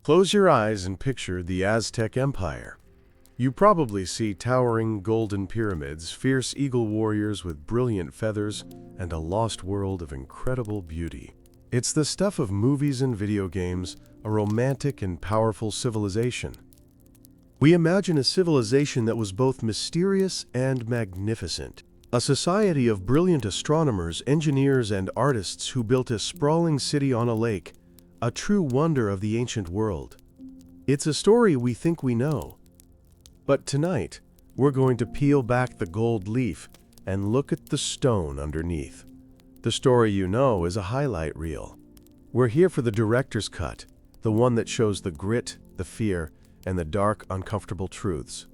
Close your eyes and picture the Aztec Empire. You probably see towering golden pyramids, fierce eagle warriors with brilliant feathers, and a lost world of incredible beauty. It's the stuff of movies and video games, a romantic and powerful civilization. We imagine a civilization that was both mysterious and magnificent. A society of brilliant astronomers, engineers, and artists who built a sprawling city on a lake, a true wonder of the ancient world. It's a story we think we know. But tonight, we're going to peel back the gold leaf and look at the stone underneath. The story you know is a highlight reel. We're here for the director's cut, the one that shows the grit, the fear, and the dark, uncomfortable truths.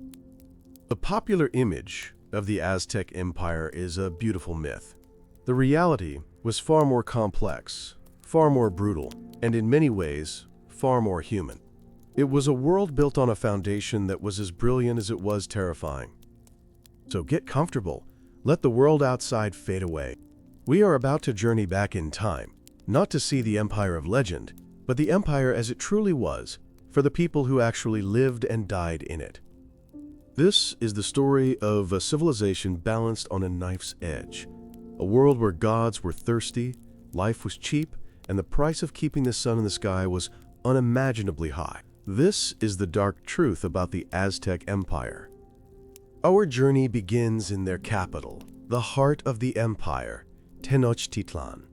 The popular image of the Aztec Empire is a beautiful myth. The reality was far more complex, far more brutal, and in many ways, far more human. It was a world built on a foundation that was as brilliant as it was terrifying. So get comfortable. Let the world outside fade away. We are about to journey back in time, not to see the empire of legend, but the empire as it truly was, for the people who actually lived and died in it. This is the story of a civilization balanced on a knife's edge, a world where gods were thirsty, life was cheap, and the price of keeping the sun in the sky was unimaginably high. This is the dark truth about the Aztec Empire. Our journey begins in their capital, the heart of the empire, Tenochtitlan.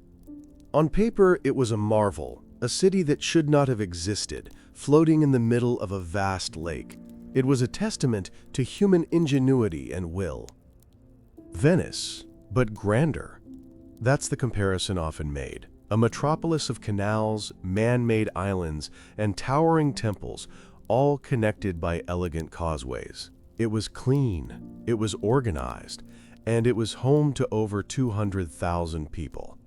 On paper, it was a marvel, a city that should not have existed, floating in the middle of a vast lake. It was a testament to human ingenuity and will. Venice, but grander. That's the comparison often made. A metropolis of canals, man-made islands, and towering temples, all connected by elegant causeways. It was clean, it was organized, and it was home to over 200,000 people.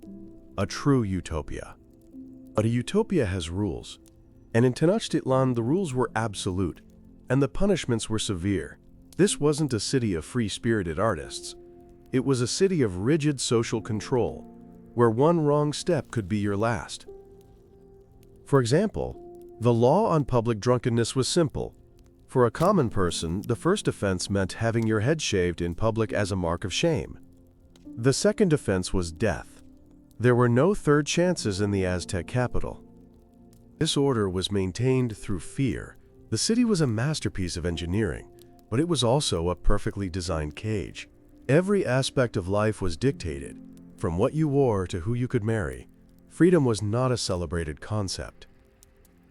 A true utopia. But a utopia has rules, and in Tenochtitlan the rules were absolute, and the punishments were severe. This wasn't a city of free-spirited artists. It was a city of rigid social control, where one wrong step could be your last. For example, the law on public drunkenness was simple. For a common person, the first offense meant having your head shaved in public as a mark of shame. The second offense was death. There were no third chances in the Aztec capital. This order was maintained through fear. The city was a masterpiece of engineering, but it was also a perfectly designed cage. Every aspect of life was dictated, from what you wore to who you could marry. Freedom was not a celebrated concept.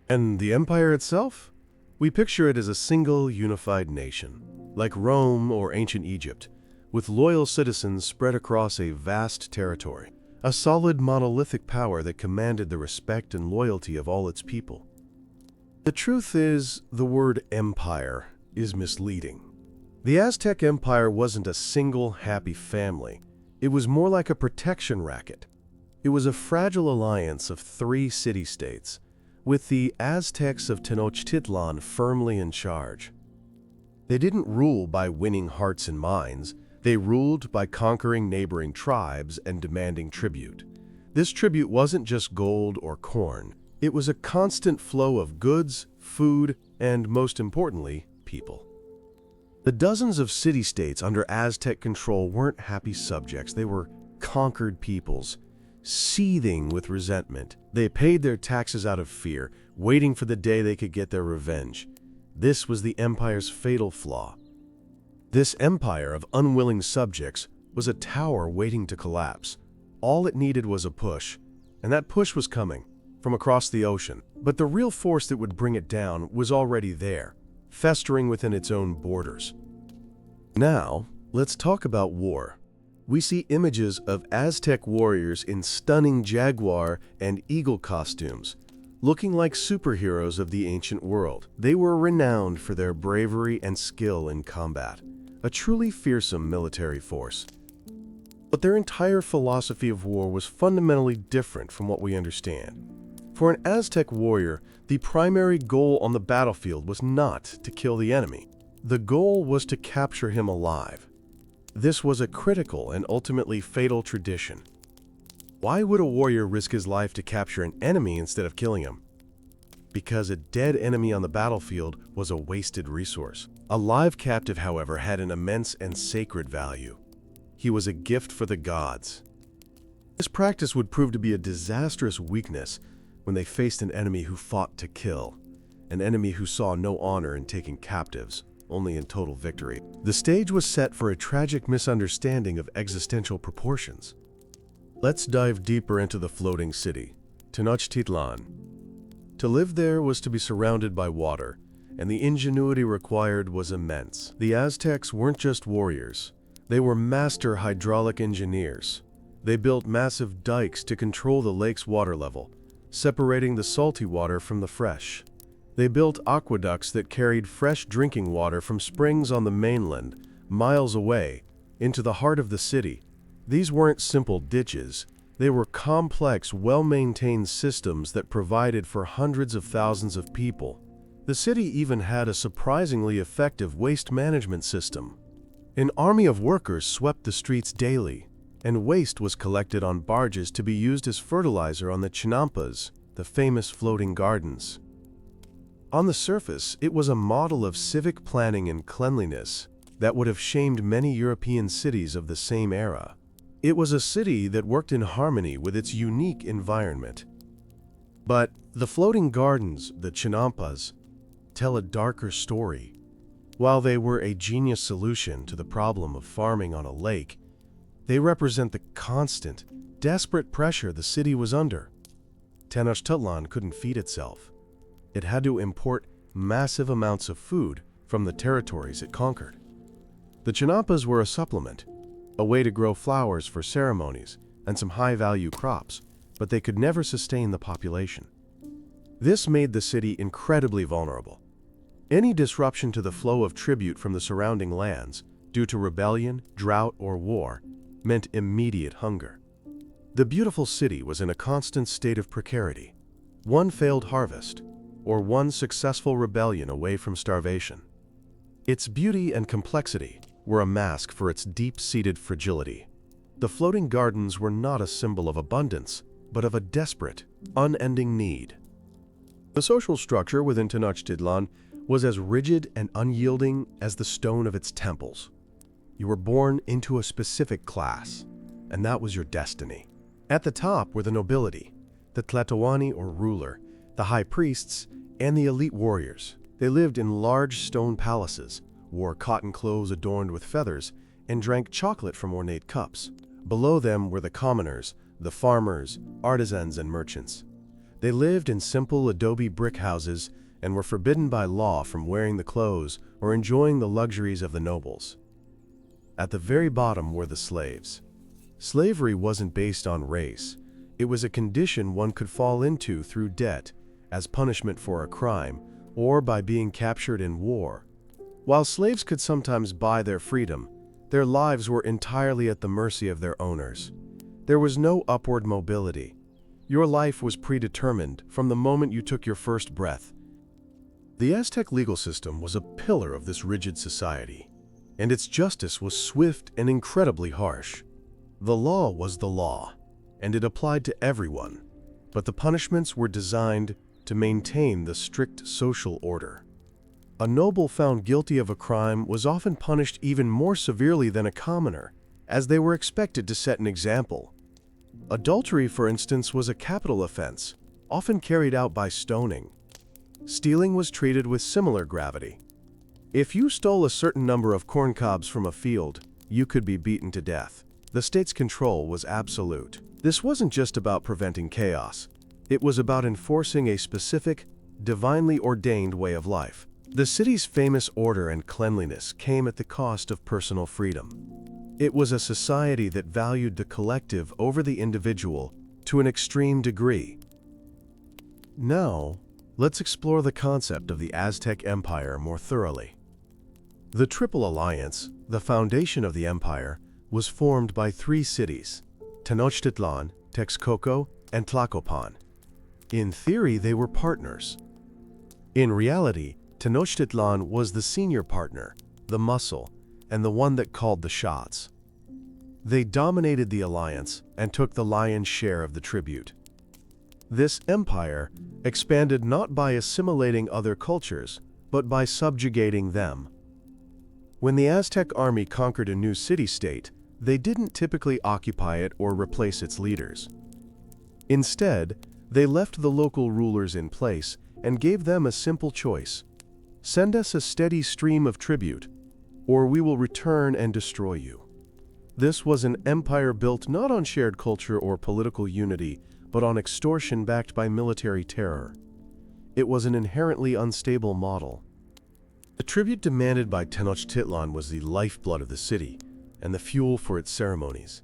And the empire itself? We picture it as a single, unified nation, like Rome or ancient Egypt, with loyal citizens spread across a vast territory, a solid monolithic power that commanded the respect and loyalty of all its people. The truth is, the word empire is misleading. The Aztec Empire wasn't a single happy family. It was more like a protection racket. It was a fragile alliance of 3 city-states, with the Aztecs of Tenochtitlan firmly in charge. They didn't rule by winning hearts and minds. They ruled by conquering neighboring tribes and demanding tribute. This tribute wasn't just gold or corn. It was a constant flow of goods, food, and most importantly, people. The dozens of city-states under Aztec control weren't happy subjects. They were conquered peoples, seething with resentment. They paid their taxes out of fear, waiting for the day they could get their revenge. This was the empire's fatal flaw. This empire of unwilling subjects was a tower waiting to collapse. All it needed was a push, and that push was coming from across the ocean. But the real force that would bring it down was already there, festering within its own borders. Now, let's talk about war. We see images of Aztec warriors in stunning jaguar and eagle costumes, looking like superheroes of the ancient world. They were renowned for their bravery and skill in combat, a truly fearsome military force. But their entire philosophy of war was fundamentally different from what we understand. For an Aztec warrior, the primary goal on the battlefield was not to kill the enemy. The goal was to capture him alive. This was a critical and ultimately fatal tradition. Why would a warrior risk his life to capture an enemy instead of killing him? because a dead enemy on the battlefield was a wasted resource. A live captive, however, had an immense and sacred value. He was a gift for the gods. This practice would prove to be a disastrous weakness when they faced an enemy who fought to kill, an enemy who saw no honor in taking captives, only in total victory. The stage was set for a tragic misunderstanding of existential proportions. Let's dive deeper into the floating city, Tenochtitlan. To live there was to be surrounded by water, and the ingenuity required was immense. The Aztecs weren't just warriors, they were master hydraulic engineers. They built massive dikes to control the lake's water level, separating the salty water from the fresh. They built aqueducts that carried fresh drinking water from springs on the mainland, miles away, into the heart of the city. These weren't simple ditches. They were complex, well-maintained systems that provided for hundreds of thousands of people. The city even had a surprisingly effective waste management system. An army of workers swept the streets daily, and waste was collected on barges to be used as fertilizer on the chinampas, the famous floating gardens. On the surface, it was a model of civic planning and cleanliness that would have shamed many European cities of the same era. It was a city that worked in harmony with its unique environment. But the floating gardens, the chinampas, tell a darker story. While they were a genius solution to the problem of farming on a lake, they represent the constant, desperate pressure the city was under. Tenochtitlan couldn't feed itself. It had to import massive amounts of food from the territories it conquered. The chinampas were a supplement, a way to grow flowers for ceremonies and some high-value crops, but they could never sustain the population. This made the city incredibly vulnerable. Any disruption to the flow of tribute from the surrounding lands, due to rebellion, drought, or war, meant immediate hunger. The beautiful city was in a constant state of precarity, one failed harvest, or one successful rebellion away from starvation. Its beauty and complexity were a mask for its deep-seated fragility. The floating gardens were not a symbol of abundance, but of a desperate, unending need. The social structure within Tenochtitlan was as rigid and unyielding as the stone of its temples. You were born into a specific class, and that was your destiny. At the top were the nobility, the Tlatoani or ruler, the high priests, and the elite warriors. They lived in large stone palaces, wore cotton clothes adorned with feathers, and drank chocolate from ornate cups. Below them were the commoners, the farmers, artisans, and merchants. They lived in simple adobe brick houses and were forbidden by law from wearing the clothes or enjoying the luxuries of the nobles. At the very bottom were the slaves. Slavery wasn't based on race. It was a condition one could fall into through debt, as punishment for a crime, or by being captured in war. While slaves could sometimes buy their freedom, their lives were entirely at the mercy of their owners. There was no upward mobility. Your life was predetermined from the moment you took your first breath. The Aztec legal system was a pillar of this rigid society, and its justice was swift and incredibly harsh. The law was the law, and it applied to everyone, but the punishments were designed to maintain the strict social order. A noble found guilty of a crime was often punished even more severely than a commoner, as they were expected to set an example. Adultery, for instance, was a capital offense, often carried out by stoning. Stealing was treated with similar gravity. If you stole a certain number of corn cobs from a field, you could be beaten to death. The state's control was absolute. This wasn't just about preventing chaos. It was about enforcing a specific, divinely ordained way of life. The city's famous order and cleanliness came at the cost of personal freedom. It was a society that valued the collective over the individual to an extreme degree. Now, let's explore the concept of the Aztec Empire more thoroughly. The Triple Alliance, the foundation of the empire, was formed by three cities: Tenochtitlan, Texcoco, and Tlacopan. In theory, they were partners. In reality, Tenochtitlan was the senior partner, the muscle, and the one that called the shots. They dominated the alliance and took the lion's share of the tribute. This empire expanded not by assimilating other cultures, but by subjugating them. When the Aztec army conquered a new city-state, they didn't typically occupy it or replace its leaders. Instead, they left the local rulers in place and gave them a simple choice: send us a steady stream of tribute, or we will return and destroy you. This was an empire built not on shared culture or political unity, but on extortion backed by military terror. It was an inherently unstable model. The tribute demanded by Tenochtitlan was the lifeblood of the city and the fuel for its ceremonies.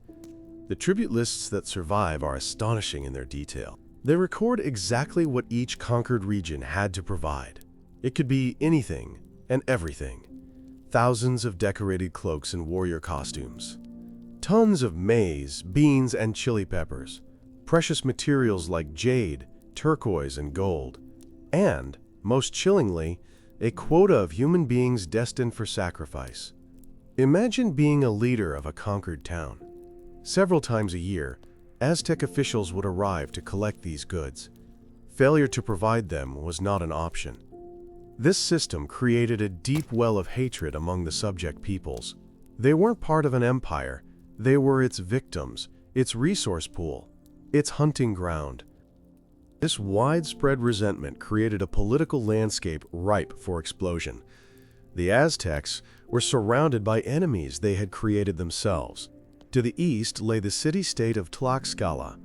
The tribute lists that survive are astonishing in their detail. They record exactly what each conquered region had to provide. It could be anything and everything. Thousands of decorated cloaks and warrior costumes. Tons of maize, beans, and chili peppers. Precious materials like jade, turquoise, and gold. And, most chillingly, a quota of human beings destined for sacrifice. Imagine being a leader of a conquered town. Several times a year, Aztec officials would arrive to collect these goods. Failure to provide them was not an option. This system created a deep well of hatred among the subject peoples. They weren't part of an empire. They were its victims, its resource pool, its hunting ground. This widespread resentment created a political landscape ripe for explosion. The Aztecs were surrounded by enemies they had created themselves. To the east lay the city-state of Tlaxcala,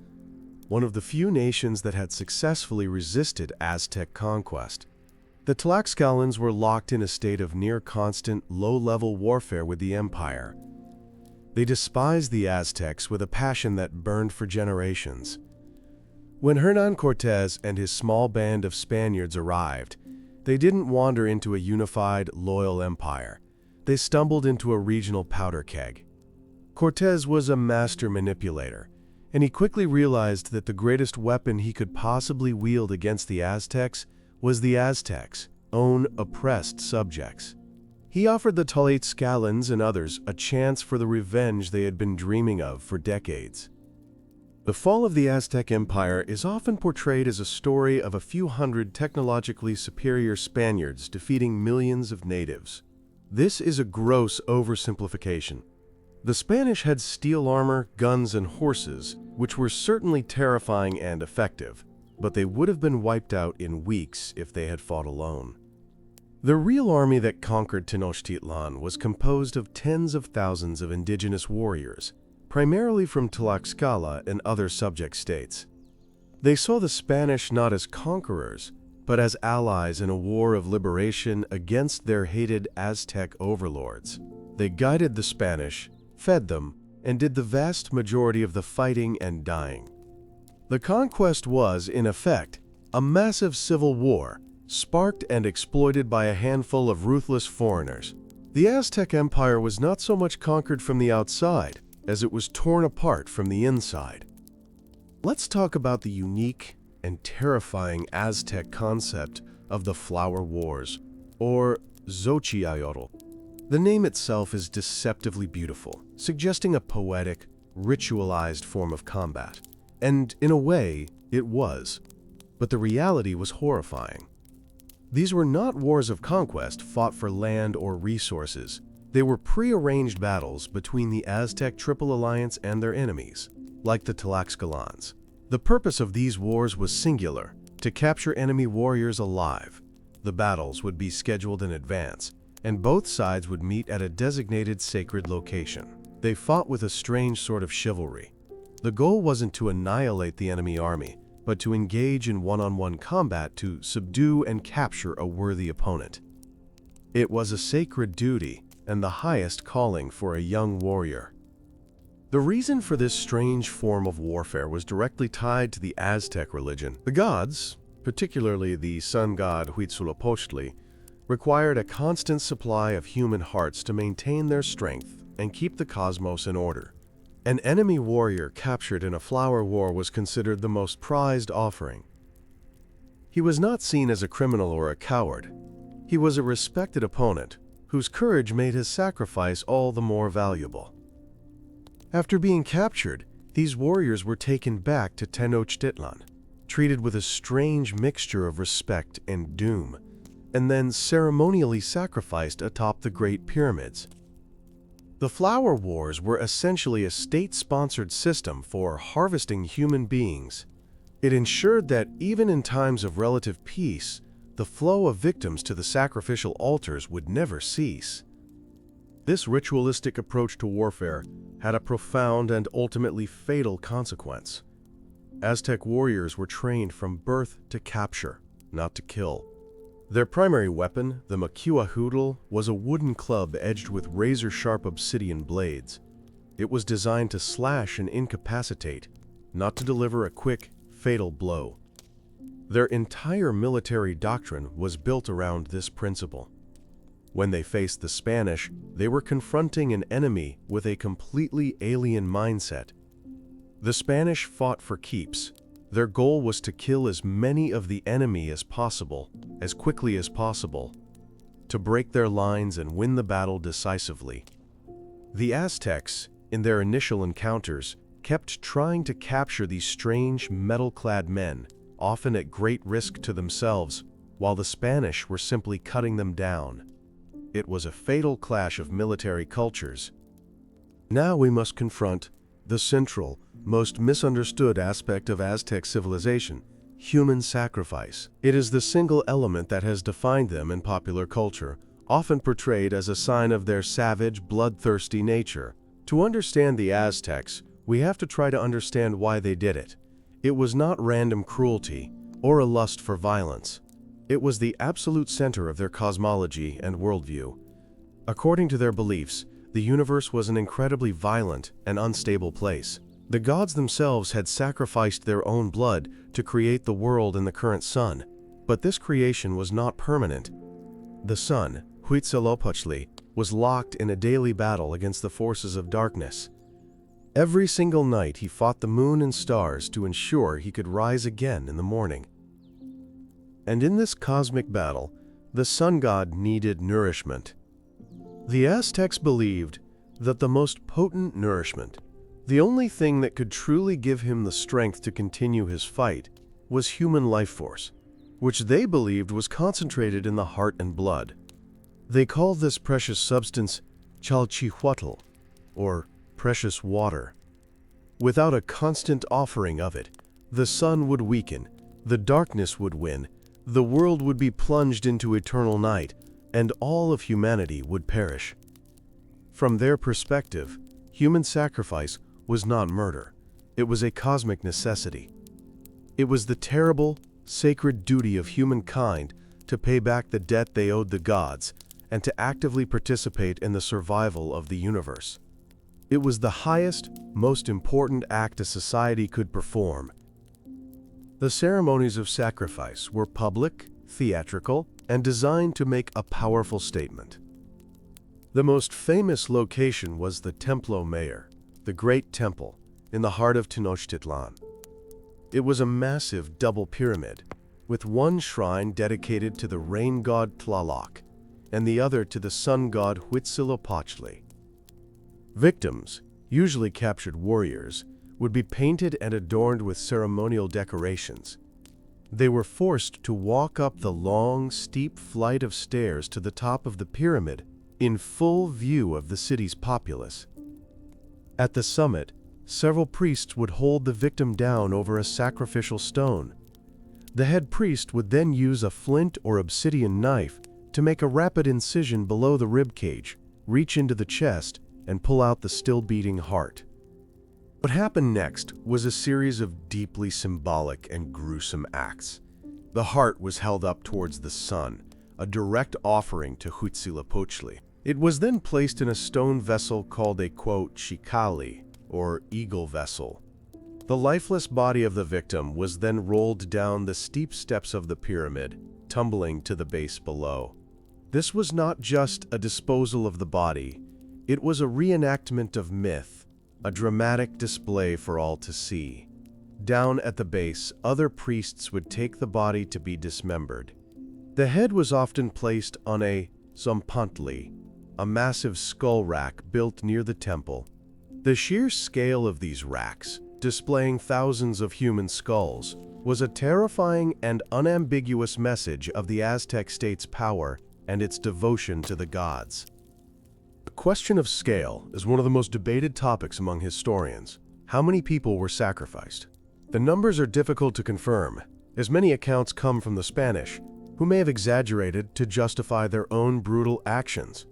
one of the few nations that had successfully resisted Aztec conquest. The Tlaxcalans were locked in a state of near-constant, low-level warfare with the empire. They despised the Aztecs with a passion that burned for generations. When Hernán Cortés and his small band of Spaniards arrived, they didn't wander into a unified, loyal empire. They stumbled into a regional powder keg. Cortés was a master manipulator, and he quickly realized that the greatest weapon he could possibly wield against the Aztecs was the Aztecs' own oppressed subjects. He offered the Tlaxcalans and others a chance for the revenge they had been dreaming of for decades. The fall of the Aztec Empire is often portrayed as a story of a few hundred technologically superior Spaniards defeating millions of natives. This is a gross oversimplification. The Spanish had steel armor, guns, and horses, which were certainly terrifying and effective, but they would have been wiped out in weeks if they had fought alone. The real army that conquered Tenochtitlan was composed of tens of thousands of indigenous warriors, primarily from Tlaxcala and other subject states. They saw the Spanish not as conquerors, but as allies in a war of liberation against their hated Aztec overlords. They guided the Spanish, fed them, and did the vast majority of the fighting and dying. The conquest was, in effect, a massive civil war, sparked and exploited by a handful of ruthless foreigners. The Aztec Empire was not so much conquered from the outside, as it was torn apart from the inside. Let's talk about the unique and terrifying Aztec concept of the Flower Wars, or Xochitl. The name itself is deceptively beautiful, suggesting a poetic, ritualized form of combat. And in a way, it was. But the reality was horrifying. These were not wars of conquest fought for land or resources. They were prearranged battles between the Aztec Triple Alliance and their enemies, like the Tlaxcalans. The purpose of these wars was singular: to capture enemy warriors alive. The battles would be scheduled in advance, and both sides would meet at a designated sacred location. They fought with a strange sort of chivalry. The goal wasn't to annihilate the enemy army, but to engage in one-on-one combat to subdue and capture a worthy opponent. It was a sacred duty and the highest calling for a young warrior. The reason for this strange form of warfare was directly tied to the Aztec religion. The gods, particularly the sun god Huitzilopochtli, required a constant supply of human hearts to maintain their strength and keep the cosmos in order. An enemy warrior captured in a flower war was considered the most prized offering. He was not seen as a criminal or a coward. He was a respected opponent, whose courage made his sacrifice all the more valuable. After being captured, these warriors were taken back to Tenochtitlan, treated with a strange mixture of respect and doom, and then ceremonially sacrificed atop the Great Pyramids. The Flower Wars were essentially a state-sponsored system for harvesting human beings. It ensured that even in times of relative peace, the flow of victims to the sacrificial altars would never cease. This ritualistic approach to warfare had a profound and ultimately fatal consequence. Aztec warriors were trained from birth to capture, not to kill. Their primary weapon, the maquihuitl, was a wooden club edged with razor-sharp obsidian blades. It was designed to slash and incapacitate, not to deliver a quick, fatal blow. Their entire military doctrine was built around this principle. When they faced the Spanish, they were confronting an enemy with a completely alien mindset. The Spanish fought for keeps. Their goal was to kill as many of the enemy as possible, as quickly as possible, to break their lines and win the battle decisively. The Aztecs, in their initial encounters, kept trying to capture these strange, metal-clad men, often at great risk to themselves, while the Spanish were simply cutting them down. It was a fatal clash of military cultures. Now we must confront the central, most misunderstood aspect of Aztec civilization: human sacrifice. It is the single element that has defined them in popular culture, often portrayed as a sign of their savage, bloodthirsty nature. To understand the Aztecs, we have to try to understand why they did it. It was not random cruelty or a lust for violence. It was the absolute center of their cosmology and worldview. According to their beliefs, the universe was an incredibly violent and unstable place. The gods themselves had sacrificed their own blood to create the world and the current sun, but this creation was not permanent. The sun, Huitzilopochtli, was locked in a daily battle against the forces of darkness. Every single night he fought the moon and stars to ensure he could rise again in the morning. And in this cosmic battle, the sun god needed nourishment. The Aztecs believed that the most potent nourishment, the only thing that could truly give him the strength to continue his fight, was human life force, which they believed was concentrated in the heart and blood. They called this precious substance chalchihuatl, or precious water. Without a constant offering of it, the sun would weaken, the darkness would win, the world would be plunged into eternal night, and all of humanity would perish. From their perspective, human sacrifice was not murder. It was a cosmic necessity. It was the terrible, sacred duty of humankind to pay back the debt they owed the gods and to actively participate in the survival of the universe. It was the highest, most important act a society could perform. The ceremonies of sacrifice were public, theatrical, and designed to make a powerful statement. The most famous location was the Templo Mayor, the Great Temple, in the heart of Tenochtitlan. It was a massive double pyramid, with one shrine dedicated to the rain god Tlaloc, and the other to the sun god Huitzilopochtli. Victims, usually captured warriors, would be painted and adorned with ceremonial decorations. They were forced to walk up the long, steep flight of stairs to the top of the pyramid in full view of the city's populace. At the summit, several priests would hold the victim down over a sacrificial stone. The head priest would then use a flint or obsidian knife to make a rapid incision below the rib cage, reach into the chest, and pull out the still-beating heart. What happened next was a series of deeply symbolic and gruesome acts. The heart was held up towards the sun, a direct offering to Huitzilopochtli. It was then placed in a stone vessel called a, quote, xicali, or eagle vessel. The lifeless body of the victim was then rolled down the steep steps of the pyramid, tumbling to the base below. This was not just a disposal of the body, it was a reenactment of myth, a dramatic display for all to see. Down at the base, other priests would take the body to be dismembered. The head was often placed on a zompantli, a massive skull rack built near the temple. The sheer scale of these racks, displaying thousands of human skulls, was a terrifying and unambiguous message of the Aztec state's power and its devotion to the gods. The question of scale is one of the most debated topics among historians. How many people were sacrificed? The numbers are difficult to confirm, as many accounts come from the Spanish, who may have exaggerated to justify their own brutal actions.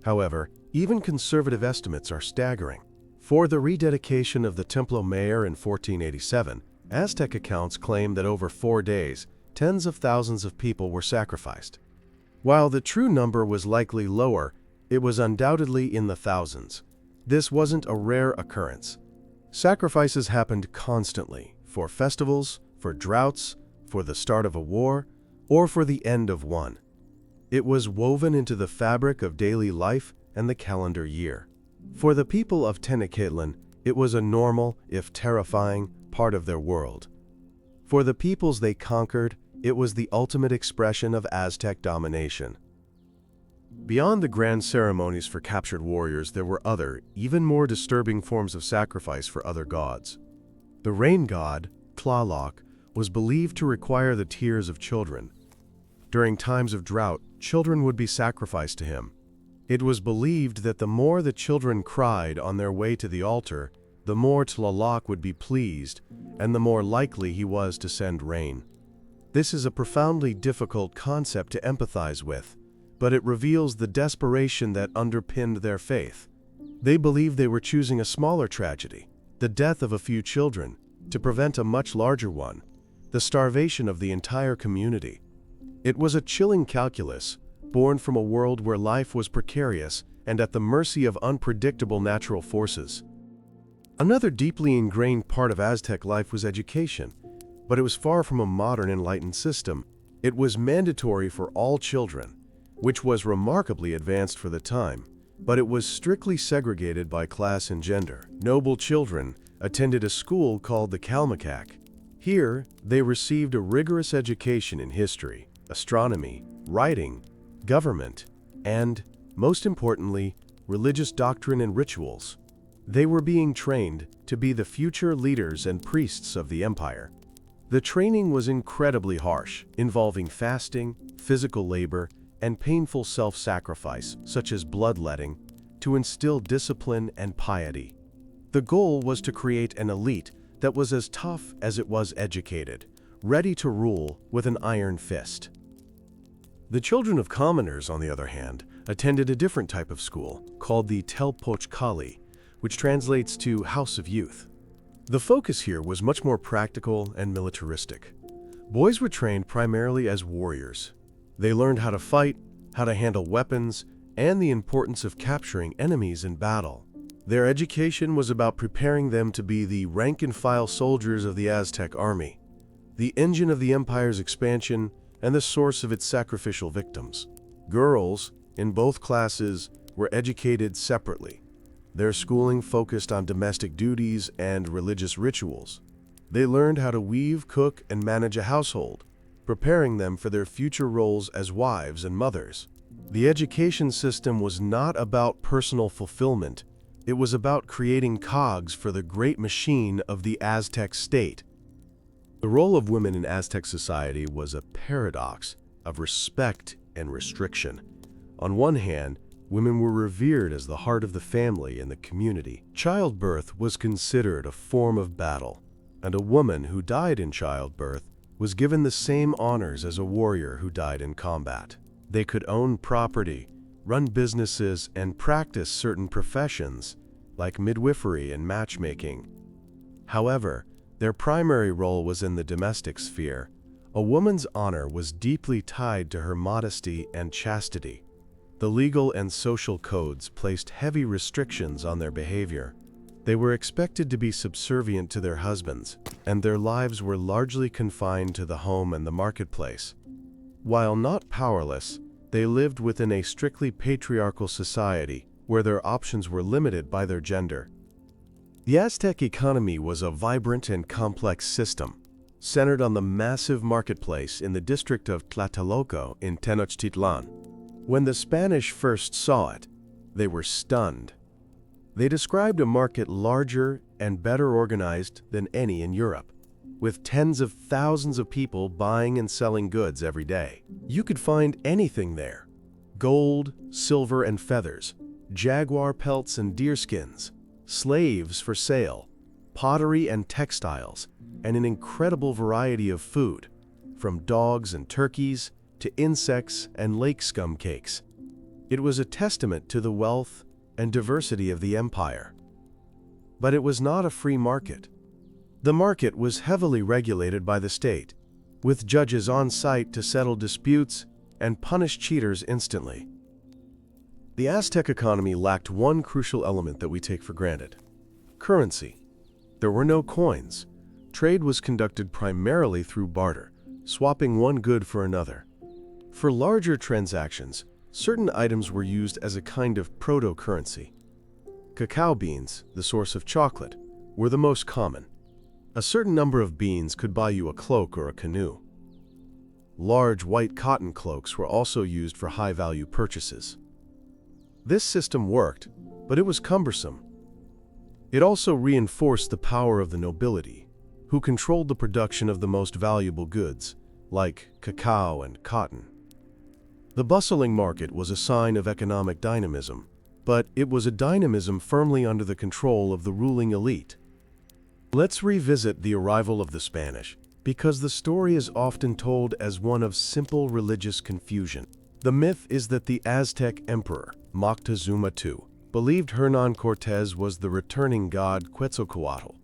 However, even conservative estimates are staggering. For the rededication of the Templo Mayor in 1487, Aztec accounts claim that over 4 days, tens of thousands of people were sacrificed. While the true number was likely lower, it was undoubtedly in the thousands. This wasn't a rare occurrence. Sacrifices happened constantly, for festivals, for droughts, for the start of a war, or for the end of one. It was woven into the fabric of daily life and the calendar year. For the people of Tenochtitlan, it was a normal, if terrifying, part of their world. For the peoples they conquered, it was the ultimate expression of Aztec domination. Beyond the grand ceremonies for captured warriors, there were other, even more disturbing forms of sacrifice for other gods. The rain god, Tlaloc, was believed to require the tears of children. During times of drought, children would be sacrificed to him. It was believed that the more the children cried on their way to the altar, the more Tlaloc would be pleased, and the more likely he was to send rain. This is a profoundly difficult concept to empathize with, but it reveals the desperation that underpinned their faith. They believed they were choosing a smaller tragedy, the death of a few children, to prevent a much larger one, the starvation of the entire community. It was a chilling calculus, born from a world where life was precarious and at the mercy of unpredictable natural forces. Another deeply ingrained part of Aztec life was education, but it was far from a modern enlightened system. It was mandatory for all children, which was remarkably advanced for the time, but it was strictly segregated by class and gender. Noble children attended a school called the Kalmakak. Here, they received a rigorous education in history, astronomy, writing, government, and, most importantly, religious doctrine and rituals. They were being trained to be the future leaders and priests of the empire. The training was incredibly harsh, involving fasting, physical labor, and painful self-sacrifice, such as bloodletting, to instill discipline and piety. The goal was to create an elite that was as tough as it was educated, ready to rule with an iron fist. The children of commoners, on the other hand, attended a different type of school, called the Telpochcali, which translates to House of Youth. The focus here was much more practical and militaristic. Boys were trained primarily as warriors. They learned how to fight, how to handle weapons, and the importance of capturing enemies in battle. Their education was about preparing them to be the rank-and-file soldiers of the Aztec army, the engine of the empire's expansion and the source of its sacrificial victims. Girls, in both classes, were educated separately. Their schooling focused on domestic duties and religious rituals. They learned how to weave, cook, and manage a household, preparing them for their future roles as wives and mothers. The education system was not about personal fulfillment. It was about creating cogs for the great machine of the Aztec state. The role of women in Aztec society was a paradox of respect and restriction. On one hand, women were revered as the heart of the family and the community. Childbirth was considered a form of battle, and a woman who died in childbirth was given the same honors as a warrior who died in combat. They could own property, run businesses, and practice certain professions, like midwifery and matchmaking. However, their primary role was in the domestic sphere. A woman's honor was deeply tied to her modesty and chastity. The legal and social codes placed heavy restrictions on their behavior. They were expected to be subservient to their husbands, and their lives were largely confined to the home and the marketplace. While not powerless, they lived within a strictly patriarchal society where their options were limited by their gender. The Aztec economy was a vibrant and complex system, centered on the massive marketplace in the district of Tlatelolco in Tenochtitlan. When the Spanish first saw it, they were stunned. They described a market larger and better organized than any in Europe. with tens of thousands of people buying and selling goods every day. You could find anything there: gold, silver, and feathers, jaguar pelts and deerskins, slaves for sale, pottery and textiles, and an incredible variety of food, from dogs and turkeys to insects and lake scum cakes. It was a testament to the wealth and diversity of the empire. But it was not a free market. The market was heavily regulated by the state, with judges on site to settle disputes and punish cheaters instantly. The Aztec economy lacked one crucial element that we take for granted: currency. There were no coins. Trade was conducted primarily through barter, swapping one good for another. For larger transactions, certain items were used as a kind of proto-currency. Cacao beans, the source of chocolate, were the most common. A certain number of beans could buy you a cloak or a canoe. Large white cotton cloaks were also used for high-value purchases. This system worked, but it was cumbersome. It also reinforced the power of the nobility, who controlled the production of the most valuable goods, like cacao and cotton. The bustling market was a sign of economic dynamism, but it was a dynamism firmly under the control of the ruling elite. Let's revisit the arrival of the Spanish, because the story is often told as one of simple religious confusion. The myth is that the Aztec emperor, Moctezuma II, believed Hernán Cortés was the returning god Quetzalcoatl.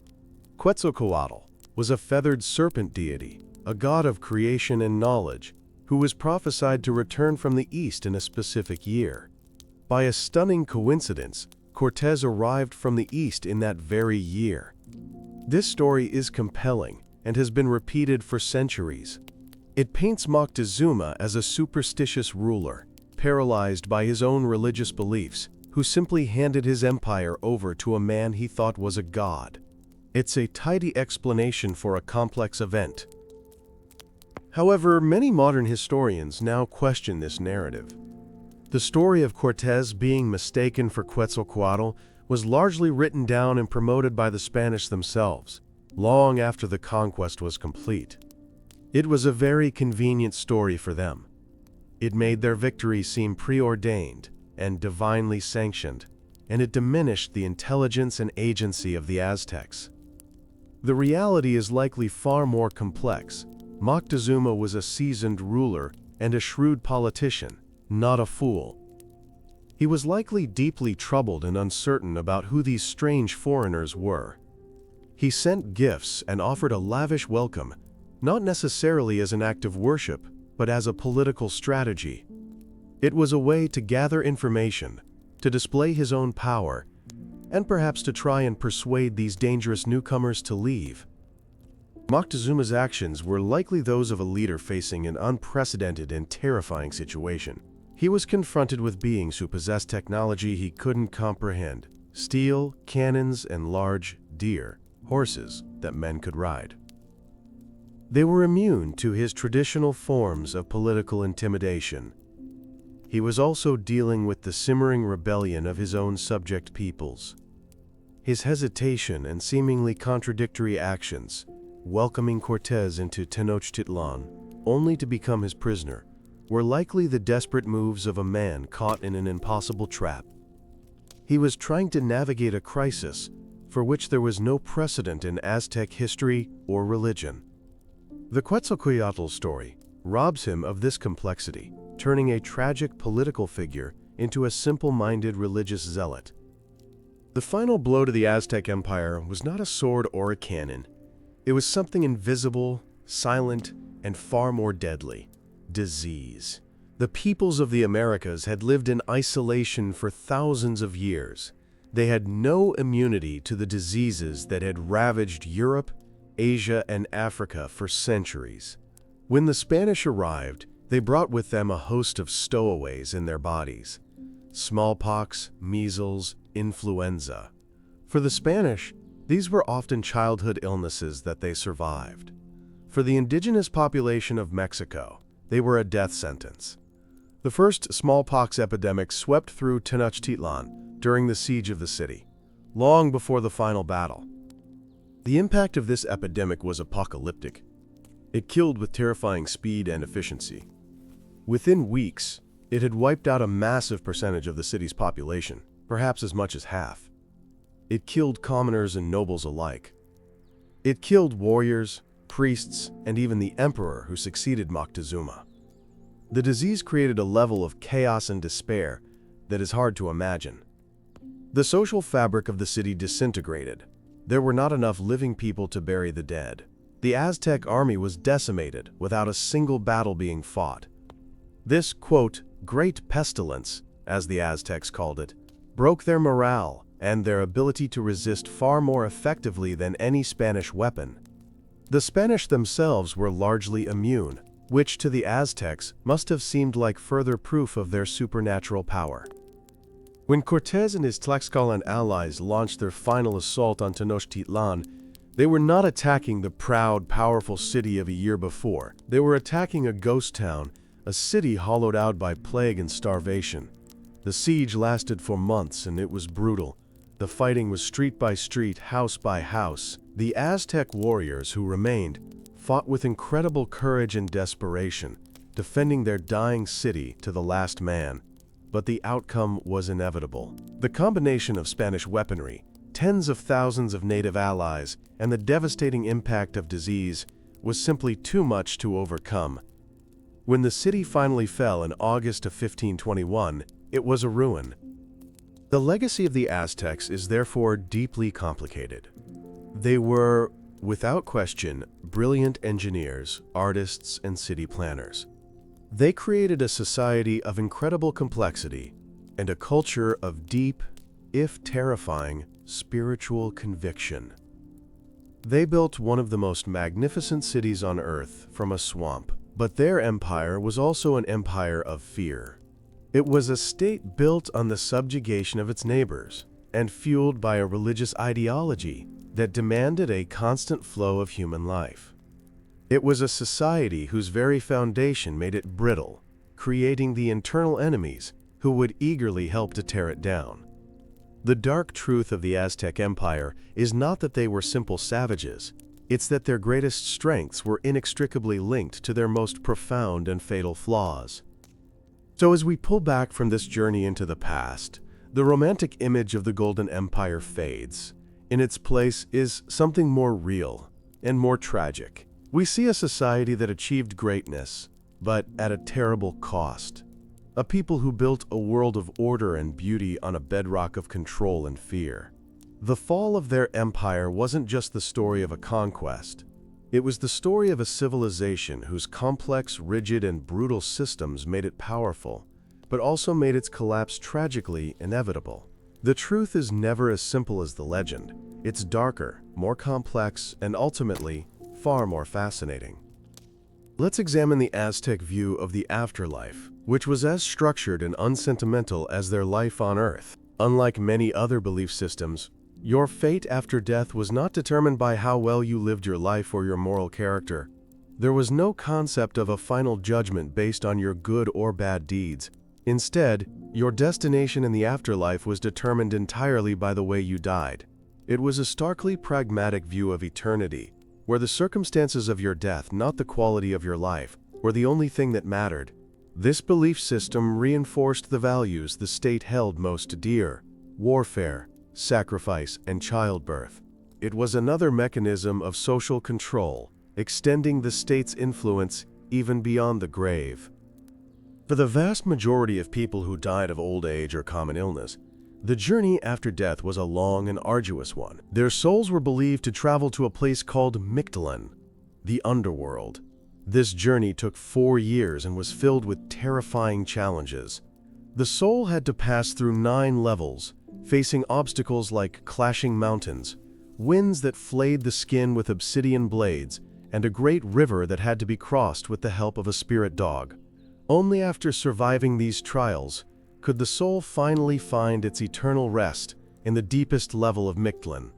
Quetzalcoatl was a feathered serpent deity, a god of creation and knowledge, who was prophesied to return from the east in a specific year. By a stunning coincidence, Cortés arrived from the east in that very year. This story is compelling and has been repeated for centuries. It paints Moctezuma as a superstitious ruler, paralyzed by his own religious beliefs, who simply handed his empire over to a man he thought was a god. It's a tidy explanation for a complex event. However, many modern historians now question this narrative. The story of Cortés being mistaken for Quetzalcoatl was largely written down and promoted by the Spanish themselves, long after the conquest was complete. It was a very convenient story for them. It made their victory seem preordained and divinely sanctioned, and it diminished the intelligence and agency of the Aztecs. The reality is likely far more complex. Moctezuma was a seasoned ruler and a shrewd politician, not a fool. He was likely deeply troubled and uncertain about who these strange foreigners were. He sent gifts and offered a lavish welcome, not necessarily as an act of worship, but as a political strategy. It was a way to gather information, to display his own power, and perhaps to try and persuade these dangerous newcomers to leave. Moctezuma's actions were likely those of a leader facing an unprecedented and terrifying situation. He was confronted with beings who possessed technology he couldn't comprehend: steel, cannons, and large deer, horses that men could ride. They were immune to his traditional forms of political intimidation. He was also dealing with the simmering rebellion of his own subject peoples. His hesitation and seemingly contradictory actions, welcoming Cortés into Tenochtitlan only to become his prisoner, were likely the desperate moves of a man caught in an impossible trap. He was trying to navigate a crisis for which there was no precedent in Aztec history or religion. The Quetzalcoatl story robs him of this complexity, turning a tragic political figure into a simple-minded religious zealot. The final blow to the Aztec Empire was not a sword or a cannon. It was something invisible, silent, and far more deadly: disease. The peoples of the Americas had lived in isolation for thousands of years. They had no immunity to the diseases that had ravaged Europe, Asia, and Africa for centuries. When the Spanish arrived, they brought with them a host of stowaways in their bodies: smallpox, measles, influenza. For the Spanish, these were often childhood illnesses that they survived. For the indigenous population of Mexico, they were a death sentence. The first smallpox epidemic swept through Tenochtitlan during the siege of the city, long before the final battle. The impact of this epidemic was apocalyptic. It killed with terrifying speed and efficiency. Within weeks, it had wiped out a massive percentage of the city's population, perhaps as much as half. It killed commoners and nobles alike. It killed warriors, priests, and even the emperor who succeeded Moctezuma. The disease created a level of chaos and despair that is hard to imagine. The social fabric of the city disintegrated. There were not enough living people to bury the dead. The Aztec army was decimated without a single battle being fought. This, quote, great pestilence, as the Aztecs called it, broke their morale and their ability to resist far more effectively than any Spanish weapon. The Spanish themselves were largely immune, which to the Aztecs must have seemed like further proof of their supernatural power. When Cortés and his Tlaxcalan allies launched their final assault on Tenochtitlan, they were not attacking the proud, powerful city of a year before. They were attacking a ghost town, a city hollowed out by plague and starvation. The siege lasted for months and it was brutal. The fighting was street by street, house by house. The Aztec warriors who remained fought with incredible courage and desperation, defending their dying city to the last man. But the outcome was inevitable. The combination of Spanish weaponry, tens of thousands of native allies, and the devastating impact of disease was simply too much to overcome. When the city finally fell in August of 1521, it was a ruin. The legacy of the Aztecs is therefore deeply complicated. They were, without question, brilliant engineers, artists, and city planners. They created a society of incredible complexity and a culture of deep, if terrifying, spiritual conviction. They built one of the most magnificent cities on earth from a swamp, but their empire was also an empire of fear. It was a state built on the subjugation of its neighbors and fueled by a religious ideology that demanded a constant flow of human life. It was a society whose very foundation made it brittle, creating the internal enemies who would eagerly help to tear it down. The dark truth of the Aztec Empire is not that they were simple savages, it's that their greatest strengths were inextricably linked to their most profound and fatal flaws. So as we pull back from this journey into the past, the romantic image of the Golden Empire fades. In its place is something more real and more tragic. We see a society that achieved greatness, but at a terrible cost. A people who built a world of order and beauty on a bedrock of control and fear. The fall of their empire wasn't just the story of a conquest. It was the story of a civilization whose complex, rigid, and brutal systems made it powerful, but also made its collapse tragically inevitable. The truth is never as simple as the legend. It's darker, more complex, and ultimately, far more fascinating. Let's examine the Aztec view of the afterlife, which was as structured and unsentimental as their life on Earth. Unlike many other belief systems, your fate after death was not determined by how well you lived your life or your moral character. There was no concept of a final judgment based on your good or bad deeds. Instead, your destination in the afterlife was determined entirely by the way you died. It was a starkly pragmatic view of eternity, where the circumstances of your death, not the quality of your life, were the only thing that mattered. This belief system reinforced the values the state held most dear: warfare, sacrifice, and childbirth. It was another mechanism of social control, extending the state's influence even beyond the grave. For the vast majority of people who died of old age or common illness, the journey after death was a long and arduous one. Their souls were believed to travel to a place called Mictlan, the underworld. This journey took 4 years and was filled with terrifying challenges. The soul had to pass through 9 levels, facing obstacles like clashing mountains, winds that flayed the skin with obsidian blades, and a great river that had to be crossed with the help of a spirit dog. Only after surviving these trials could the soul finally find its eternal rest in the deepest level of Mictlan.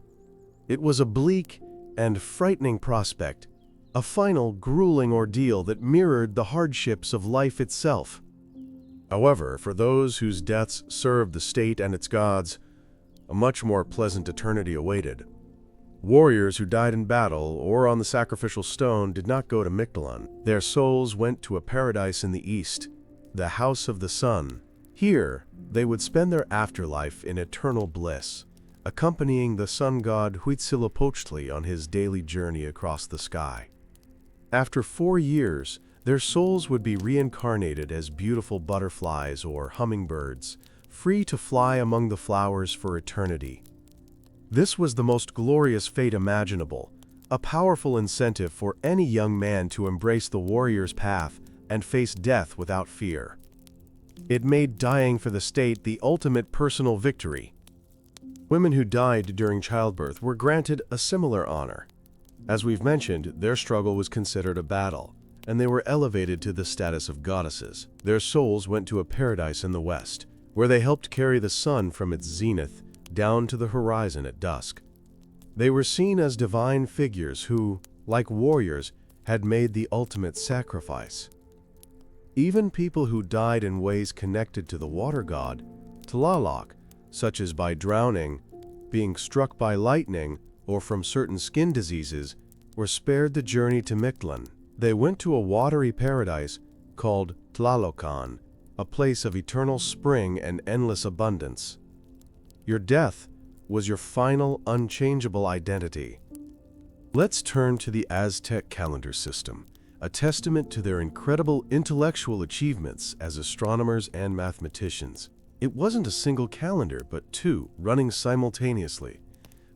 It was a bleak and frightening prospect, a final, grueling ordeal that mirrored the hardships of life itself. However, for those whose deaths served the state and its gods, a much more pleasant eternity awaited. Warriors who died in battle or on the sacrificial stone did not go to Mictlan. Their souls went to a paradise in the east, the House of the Sun. Here, they would spend their afterlife in eternal bliss, accompanying the sun god Huitzilopochtli on his daily journey across the sky. After 4 years, their souls would be reincarnated as beautiful butterflies or hummingbirds, free to fly among the flowers for eternity. This was the most glorious fate imaginable, a powerful incentive for any young man to embrace the warrior's path and face death without fear. It made dying for the state the ultimate personal victory. Women who died during childbirth were granted a similar honor. As we've mentioned, their struggle was considered a battle, and they were elevated to the status of goddesses. Their souls went to a paradise in the west, where they helped carry the sun from its zenith down to the horizon at dusk. They were seen as divine figures who, like warriors, had made the ultimate sacrifice. Even people who died in ways connected to the water god, Tlaloc, such as by drowning, being struck by lightning, or from certain skin diseases, were spared the journey to Mictlan. They went to a watery paradise called Tlalocan, a place of eternal spring and endless abundance. Your death was your final, unchangeable identity. Let's turn to the Aztec calendar system, a testament to their incredible intellectual achievements as astronomers and mathematicians. It wasn't a single calendar, but 2, running simultaneously.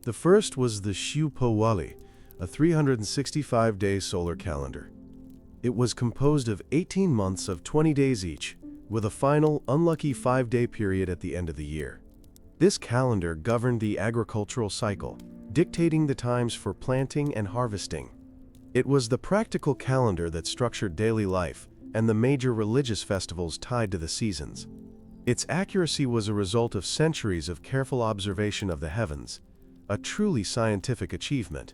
The first was the Xiuhpohualli, a 365-day solar calendar. It was composed of 18 months of 20 days each, with a final, unlucky 5-day period at the end of the year. This calendar governed the agricultural cycle, dictating the times for planting and harvesting. It was the practical calendar that structured daily life and the major religious festivals tied to the seasons. Its accuracy was a result of centuries of careful observation of the heavens, a truly scientific achievement.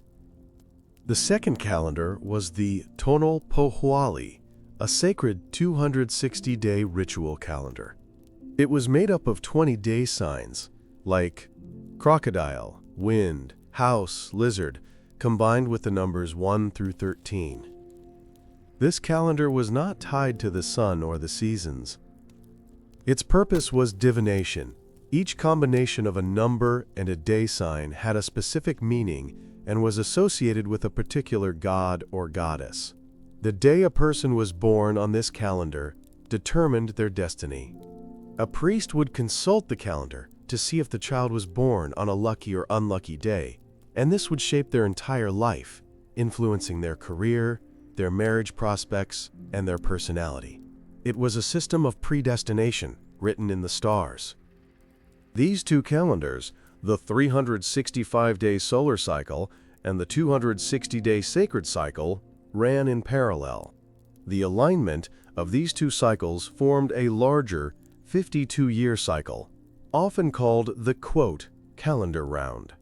The second calendar was the Tonalpohualli, a sacred 260-day ritual calendar. It was made up of 20 day signs, like crocodile, wind, house, lizard, combined with the numbers 1 through 13. This calendar was not tied to the sun or the seasons. Its purpose was divination. Each combination of a number and a day sign had a specific meaning and was associated with a particular god or goddess. The day a person was born on this calendar determined their destiny. A priest would consult the calendar to see if the child was born on a lucky or unlucky day, and this would shape their entire life, influencing their career, their marriage prospects, and their personality. It was a system of predestination written in the stars. These 2 calendars, the 365-day solar cycle and the 260-day sacred cycle, ran in parallel. The alignment of these 2 cycles formed a larger 52-year cycle, often called the quote, calendar round.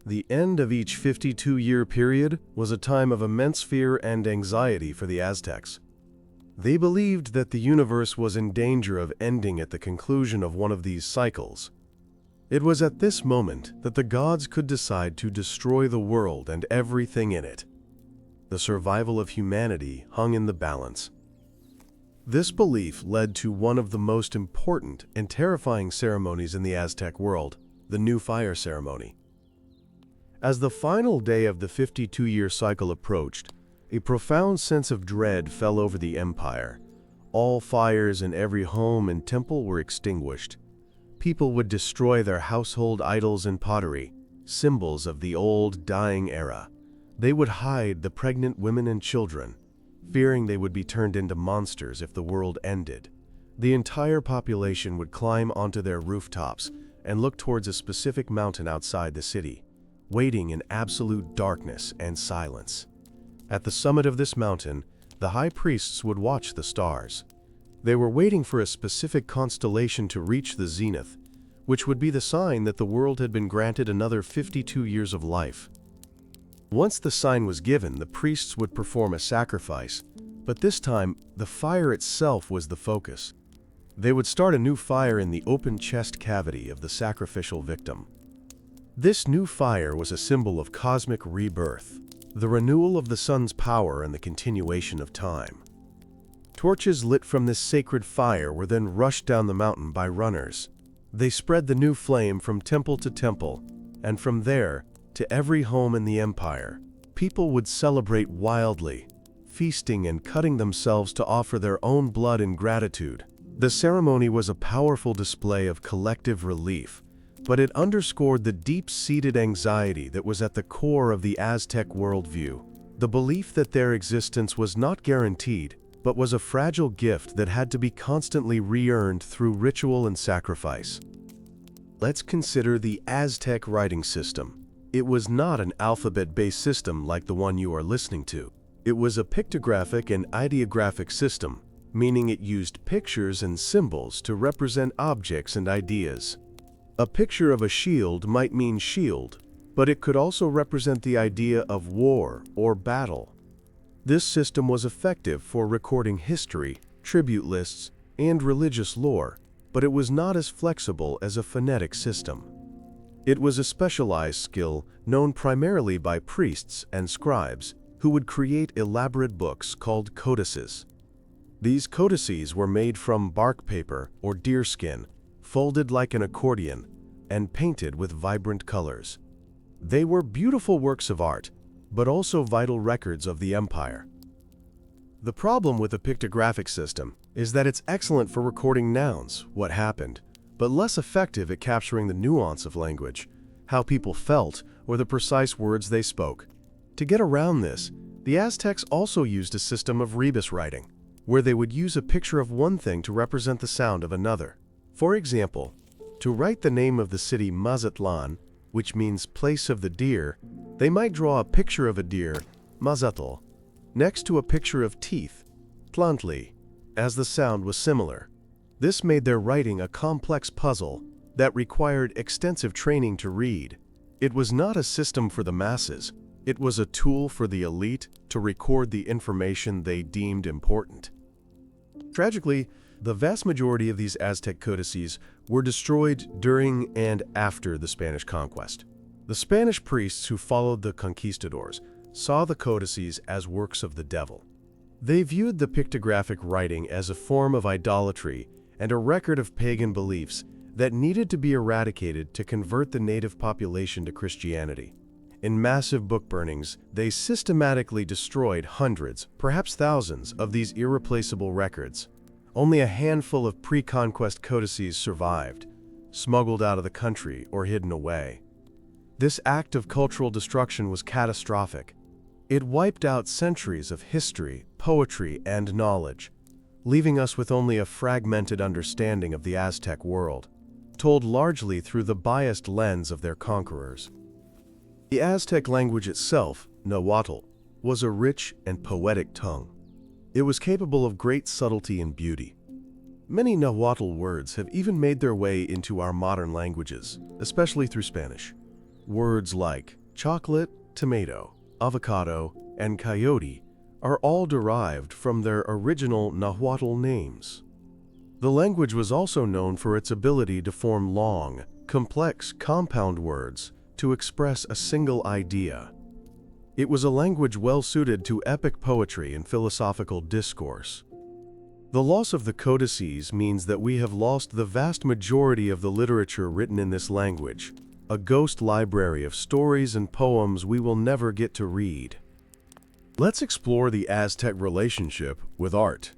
The end of each 52-year period was a time of immense fear and anxiety for the Aztecs. They believed that the universe was in danger of ending at the conclusion of one of these cycles. It was at this moment that the gods could decide to destroy the world and everything in it. The survival of humanity hung in the balance. This belief led to one of the most important and terrifying ceremonies in the Aztec world, the New Fire ceremony. As the final day of the 52-year cycle approached, a profound sense of dread fell over the empire. All fires in every home and temple were extinguished. People would destroy their household idols and pottery, symbols of the old, dying era. They would hide the pregnant women and children, fearing they would be turned into monsters if the world ended. The entire population would climb onto their rooftops and look towards a specific mountain outside the city, waiting in absolute darkness and silence. At the summit of this mountain, the high priests would watch the stars. They were waiting for a specific constellation to reach the zenith, which would be the sign that the world had been granted another 52 years of life. Once the sign was given, the priests would perform a sacrifice, but this time, the fire itself was the focus. They would start a new fire in the open chest cavity of the sacrificial victim. This new fire was a symbol of cosmic rebirth, the renewal of the sun's power and the continuation of time. Torches lit from this sacred fire were then rushed down the mountain by runners. They spread the new flame from temple to temple, and from there to every home in the empire. People would celebrate wildly, feasting and cutting themselves to offer their own blood in gratitude. The ceremony was a powerful display of collective relief, but it underscored the deep-seated anxiety that was at the core of the Aztec worldview. The belief that their existence was not guaranteed, but was a fragile gift that had to be constantly re-earned through ritual and sacrifice. Let's consider the Aztec writing system. It was not an alphabet-based system like the one you are listening to. It was a pictographic and ideographic system, meaning it used pictures and symbols to represent objects and ideas. A picture of a shield might mean shield, but it could also represent the idea of war or battle. This system was effective for recording history, tribute lists, and religious lore, but it was not as flexible as a phonetic system. It was a specialized skill known primarily by priests and scribes who would create elaborate books called codices. These codices were made from bark paper or deerskin, folded like an accordion, and painted with vibrant colors. They were beautiful works of art, but also vital records of the empire. The problem with a pictographic system is that it's excellent for recording nouns, what happened, but less effective at capturing the nuance of language, how people felt, or the precise words they spoke. To get around this, the Aztecs also used a system of rebus writing, where they would use a picture of one thing to represent the sound of another. For example, to write the name of the city Mazatlan, which means place of the deer, they might draw a picture of a deer, Mazatl, next to a picture of teeth, Tlantli, as the sound was similar. This made their writing a complex puzzle that required extensive training to read. It was not a system for the masses. It was a tool for the elite to record the information they deemed important. Tragically, the vast majority of these Aztec codices were destroyed during and after the Spanish conquest. The Spanish priests who followed the conquistadors saw the codices as works of the devil. They viewed the pictographic writing as a form of idolatry and a record of pagan beliefs that needed to be eradicated to convert the native population to Christianity. In massive book burnings, they systematically destroyed hundreds, perhaps thousands, of these irreplaceable records. Only a handful of pre-conquest codices survived, smuggled out of the country or hidden away. This act of cultural destruction was catastrophic. It wiped out centuries of history, poetry, and knowledge, leaving us with only a fragmented understanding of the Aztec world, told largely through the biased lens of their conquerors. The Aztec language itself, Nahuatl, was a rich and poetic tongue. It was capable of great subtlety and beauty. Many Nahuatl words have even made their way into our modern languages, especially through Spanish. Words like chocolate, tomato, avocado, and coyote are all derived from their original Nahuatl names. The language was also known for its ability to form long, complex, compound words to express a single idea. It was a language well-suited to epic poetry and philosophical discourse. The loss of the codices means that we have lost the vast majority of the literature written in this language, a ghost library of stories and poems we will never get to read. Let's explore the Aztec relationship with art.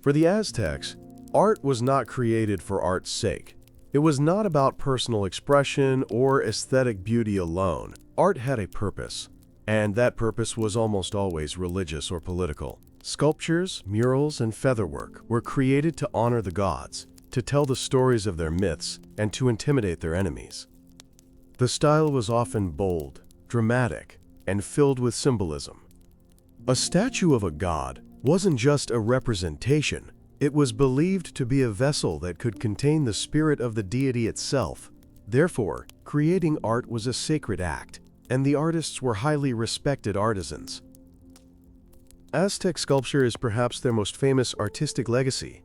For the Aztecs, art was not created for art's sake. It was not about personal expression or aesthetic beauty alone. Art had a purpose, and that purpose was almost always religious or political. Sculptures, murals, and featherwork were created to honor the gods, to tell the stories of their myths, and to intimidate their enemies. The style was often bold, dramatic, and filled with symbolism. A statue of a god wasn't just a representation. It was believed to be a vessel that could contain the spirit of the deity itself. Therefore, creating art was a sacred act, and the artists were highly respected artisans. Aztec sculpture is perhaps their most famous artistic legacy.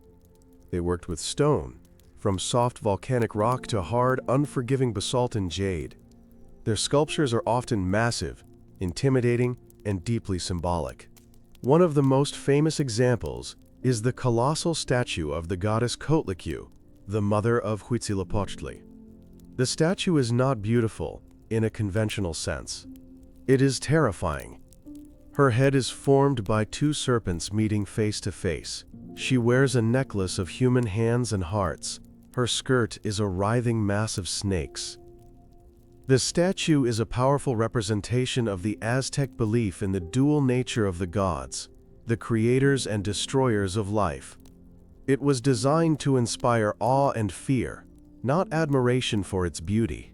They worked with stone, from soft volcanic rock to hard, unforgiving basalt and jade. Their sculptures are often massive, intimidating, and deeply symbolic. One of the most famous examples is the colossal statue of the goddess Coatlicue, the mother of Huitzilopochtli. The statue is not beautiful in a conventional sense. It is terrifying. Her head is formed by two serpents meeting face to face. She wears a necklace of human hands and hearts. Her skirt is a writhing mass of snakes. The statue is a powerful representation of the Aztec belief in the dual nature of the gods, the creators and destroyers of life. It was designed to inspire awe and fear, not admiration for its beauty.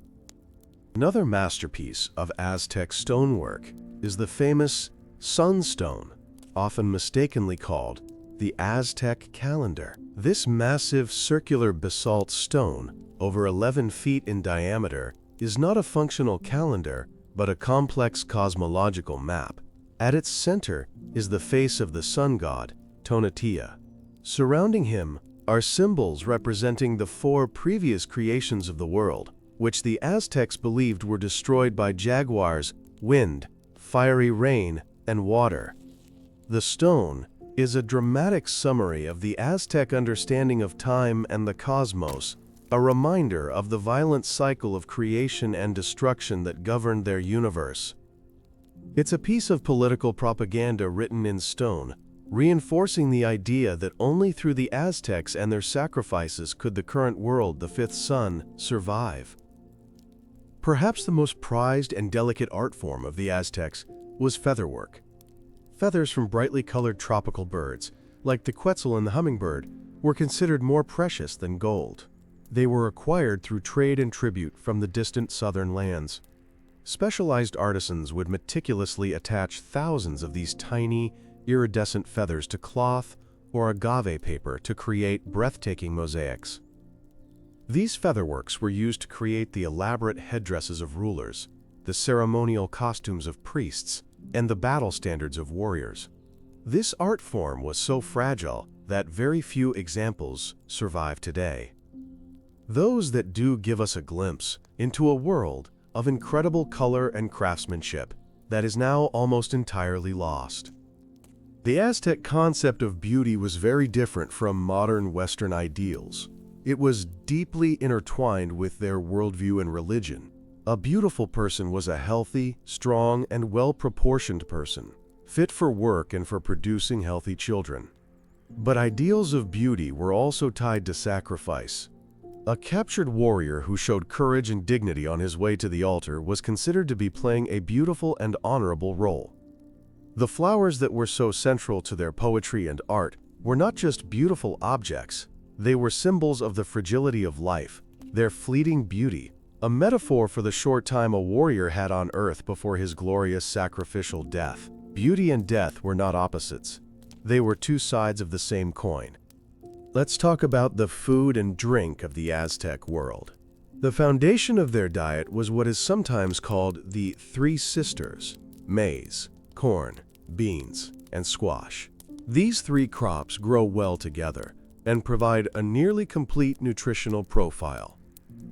Another masterpiece of Aztec stonework is the famous sunstone, often mistakenly called the Aztec calendar. This massive circular basalt stone, over 11 feet in diameter, is not a functional calendar, but a complex cosmological map. At its center is the face of the sun god, Tonatiuh. Surrounding him are symbols representing the 4 previous creations of the world, which the Aztecs believed were destroyed by jaguars, wind, fiery rain, and water. The stone is a dramatic summary of the Aztec understanding of time and the cosmos, a reminder of the violent cycle of creation and destruction that governed their universe. It's a piece of political propaganda written in stone, reinforcing the idea that only through the Aztecs and their sacrifices could the current world, the fifth sun, survive. Perhaps the most prized and delicate art form of the Aztecs was featherwork. Feathers from brightly colored tropical birds, like the quetzal and the hummingbird, were considered more precious than gold. They were acquired through trade and tribute from the distant southern lands. Specialized artisans would meticulously attach thousands of these tiny, iridescent feathers to cloth or agave paper to create breathtaking mosaics. These featherworks were used to create the elaborate headdresses of rulers, the ceremonial costumes of priests, and the battle standards of warriors. This art form was so fragile that very few examples survive today. Those that do give us a glimpse into a world of incredible color and craftsmanship that is now almost entirely lost. The Aztec concept of beauty was very different from modern Western ideals. It was deeply intertwined with their worldview and religion. A beautiful person was a healthy, strong, and well-proportioned person, fit for work and for producing healthy children. But ideals of beauty were also tied to sacrifice. A captured warrior who showed courage and dignity on his way to the altar was considered to be playing a beautiful and honorable role. The flowers that were so central to their poetry and art were not just beautiful objects, they were symbols of the fragility of life, their fleeting beauty, a metaphor for the short time a warrior had on earth before his glorious sacrificial death. Beauty and death were not opposites. They were two sides of the same coin. Let's talk about the food and drink of the Aztec world. The foundation of their diet was what is sometimes called the Three Sisters: maize, corn, beans, and squash. These 3 crops grow well together and provide a nearly complete nutritional profile.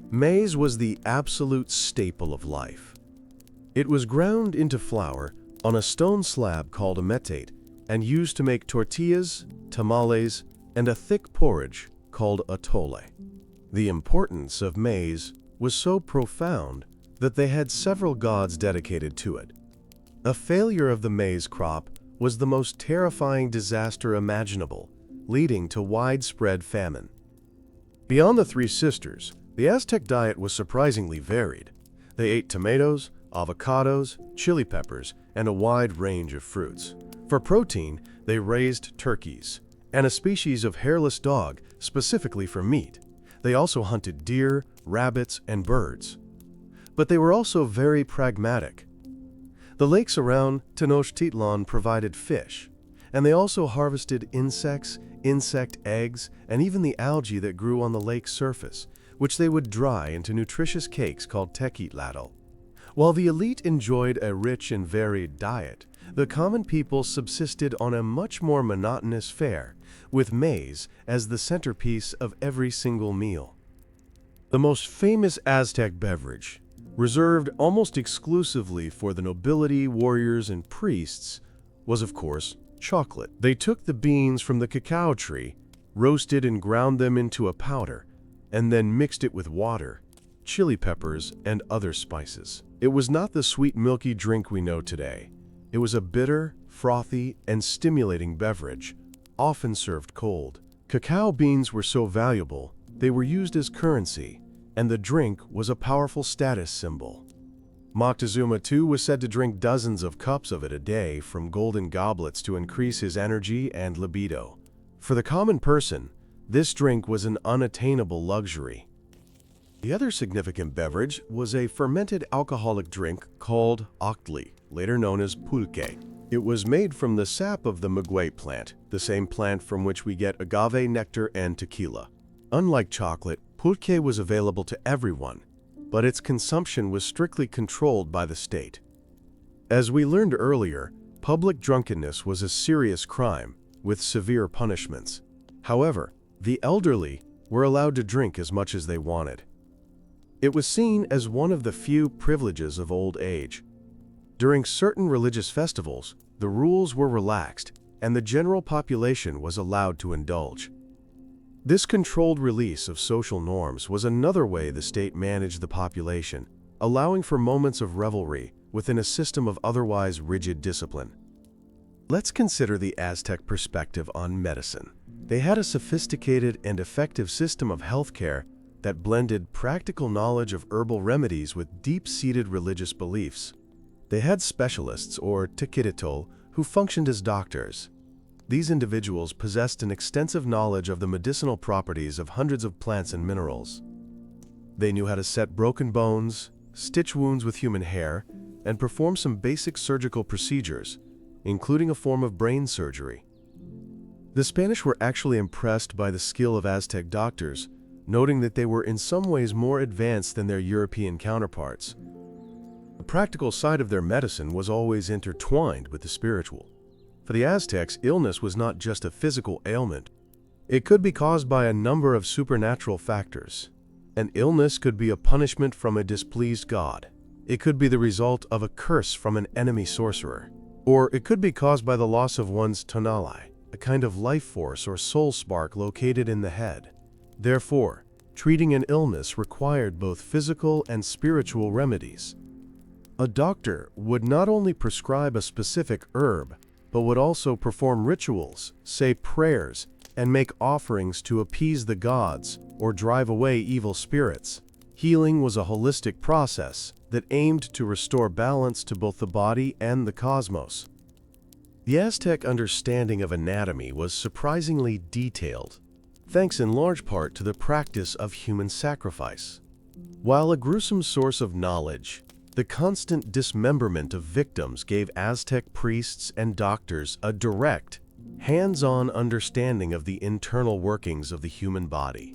Maize was the absolute staple of life. It was ground into flour on a stone slab called a metate and used to make tortillas, tamales, and a thick porridge called atole. The importance of maize was so profound that they had several gods dedicated to it. A failure of the maize crop was the most terrifying disaster imaginable, leading to widespread famine. Beyond the 3 sisters, the Aztec diet was surprisingly varied. They ate tomatoes, avocados, chili peppers, and a wide range of fruits. For protein, they raised turkeys and a species of hairless dog specifically for meat. They also hunted deer, rabbits, and birds. But they were also very pragmatic. The lakes around Tenochtitlan provided fish, and they also harvested insects, insect eggs, and even the algae that grew on the lake's surface, which they would dry into nutritious cakes called tequitlatl. While the elite enjoyed a rich and varied diet, the common people subsisted on a much more monotonous fare, with maize as the centerpiece of every single meal. The most famous Aztec beverage reserved almost exclusively for the nobility, warriors, and priests, was of course chocolate. They took the beans from the cacao tree, roasted and ground them into a powder, and then mixed it with water, chili peppers, and other spices. It was not the sweet milky drink we know today. It was a bitter, frothy, and stimulating beverage, often served cold. Cacao beans were so valuable, they were used as currency, and the drink was a powerful status symbol. Moctezuma II was said to drink dozens of cups of it a day from golden goblets to increase his energy and libido. For the common person, this drink was an unattainable luxury. The other significant beverage was a fermented alcoholic drink called octli, later known as pulque. It was made from the sap of the maguey plant, the same plant from which we get agave nectar and tequila. Unlike chocolate, pulque was available to everyone, but its consumption was strictly controlled by the state. As we learned earlier, public drunkenness was a serious crime, with severe punishments. However, the elderly were allowed to drink as much as they wanted. It was seen as one of the few privileges of old age. During certain religious festivals, the rules were relaxed, and the general population was allowed to indulge. This controlled release of social norms was another way the state managed the population, allowing for moments of revelry within a system of otherwise rigid discipline. Let's consider the Aztec perspective on medicine. They had a sophisticated and effective system of healthcare that blended practical knowledge of herbal remedies with deep-seated religious beliefs. They had specialists, or tequititol, who functioned as doctors. These individuals possessed an extensive knowledge of the medicinal properties of hundreds of plants and minerals. They knew how to set broken bones, stitch wounds with human hair, and perform some basic surgical procedures, including a form of brain surgery. The Spanish were actually impressed by the skill of Aztec doctors, noting that they were in some ways more advanced than their European counterparts. The practical side of their medicine was always intertwined with the spiritual. For the Aztecs, illness was not just a physical ailment. It could be caused by a number of supernatural factors. An illness could be a punishment from a displeased god. It could be the result of a curse from an enemy sorcerer. Or it could be caused by the loss of one's tonali, a kind of life force or soul spark located in the head. Therefore, treating an illness required both physical and spiritual remedies. A doctor would not only prescribe a specific herb, but would also perform rituals, say prayers, and make offerings to appease the gods or drive away evil spirits. Healing was a holistic process that aimed to restore balance to both the body and the cosmos. The Aztec understanding of anatomy was surprisingly detailed, thanks in large part to the practice of human sacrifice. While a gruesome source of knowledge, the constant dismemberment of victims gave Aztec priests and doctors a direct, hands-on understanding of the internal workings of the human body.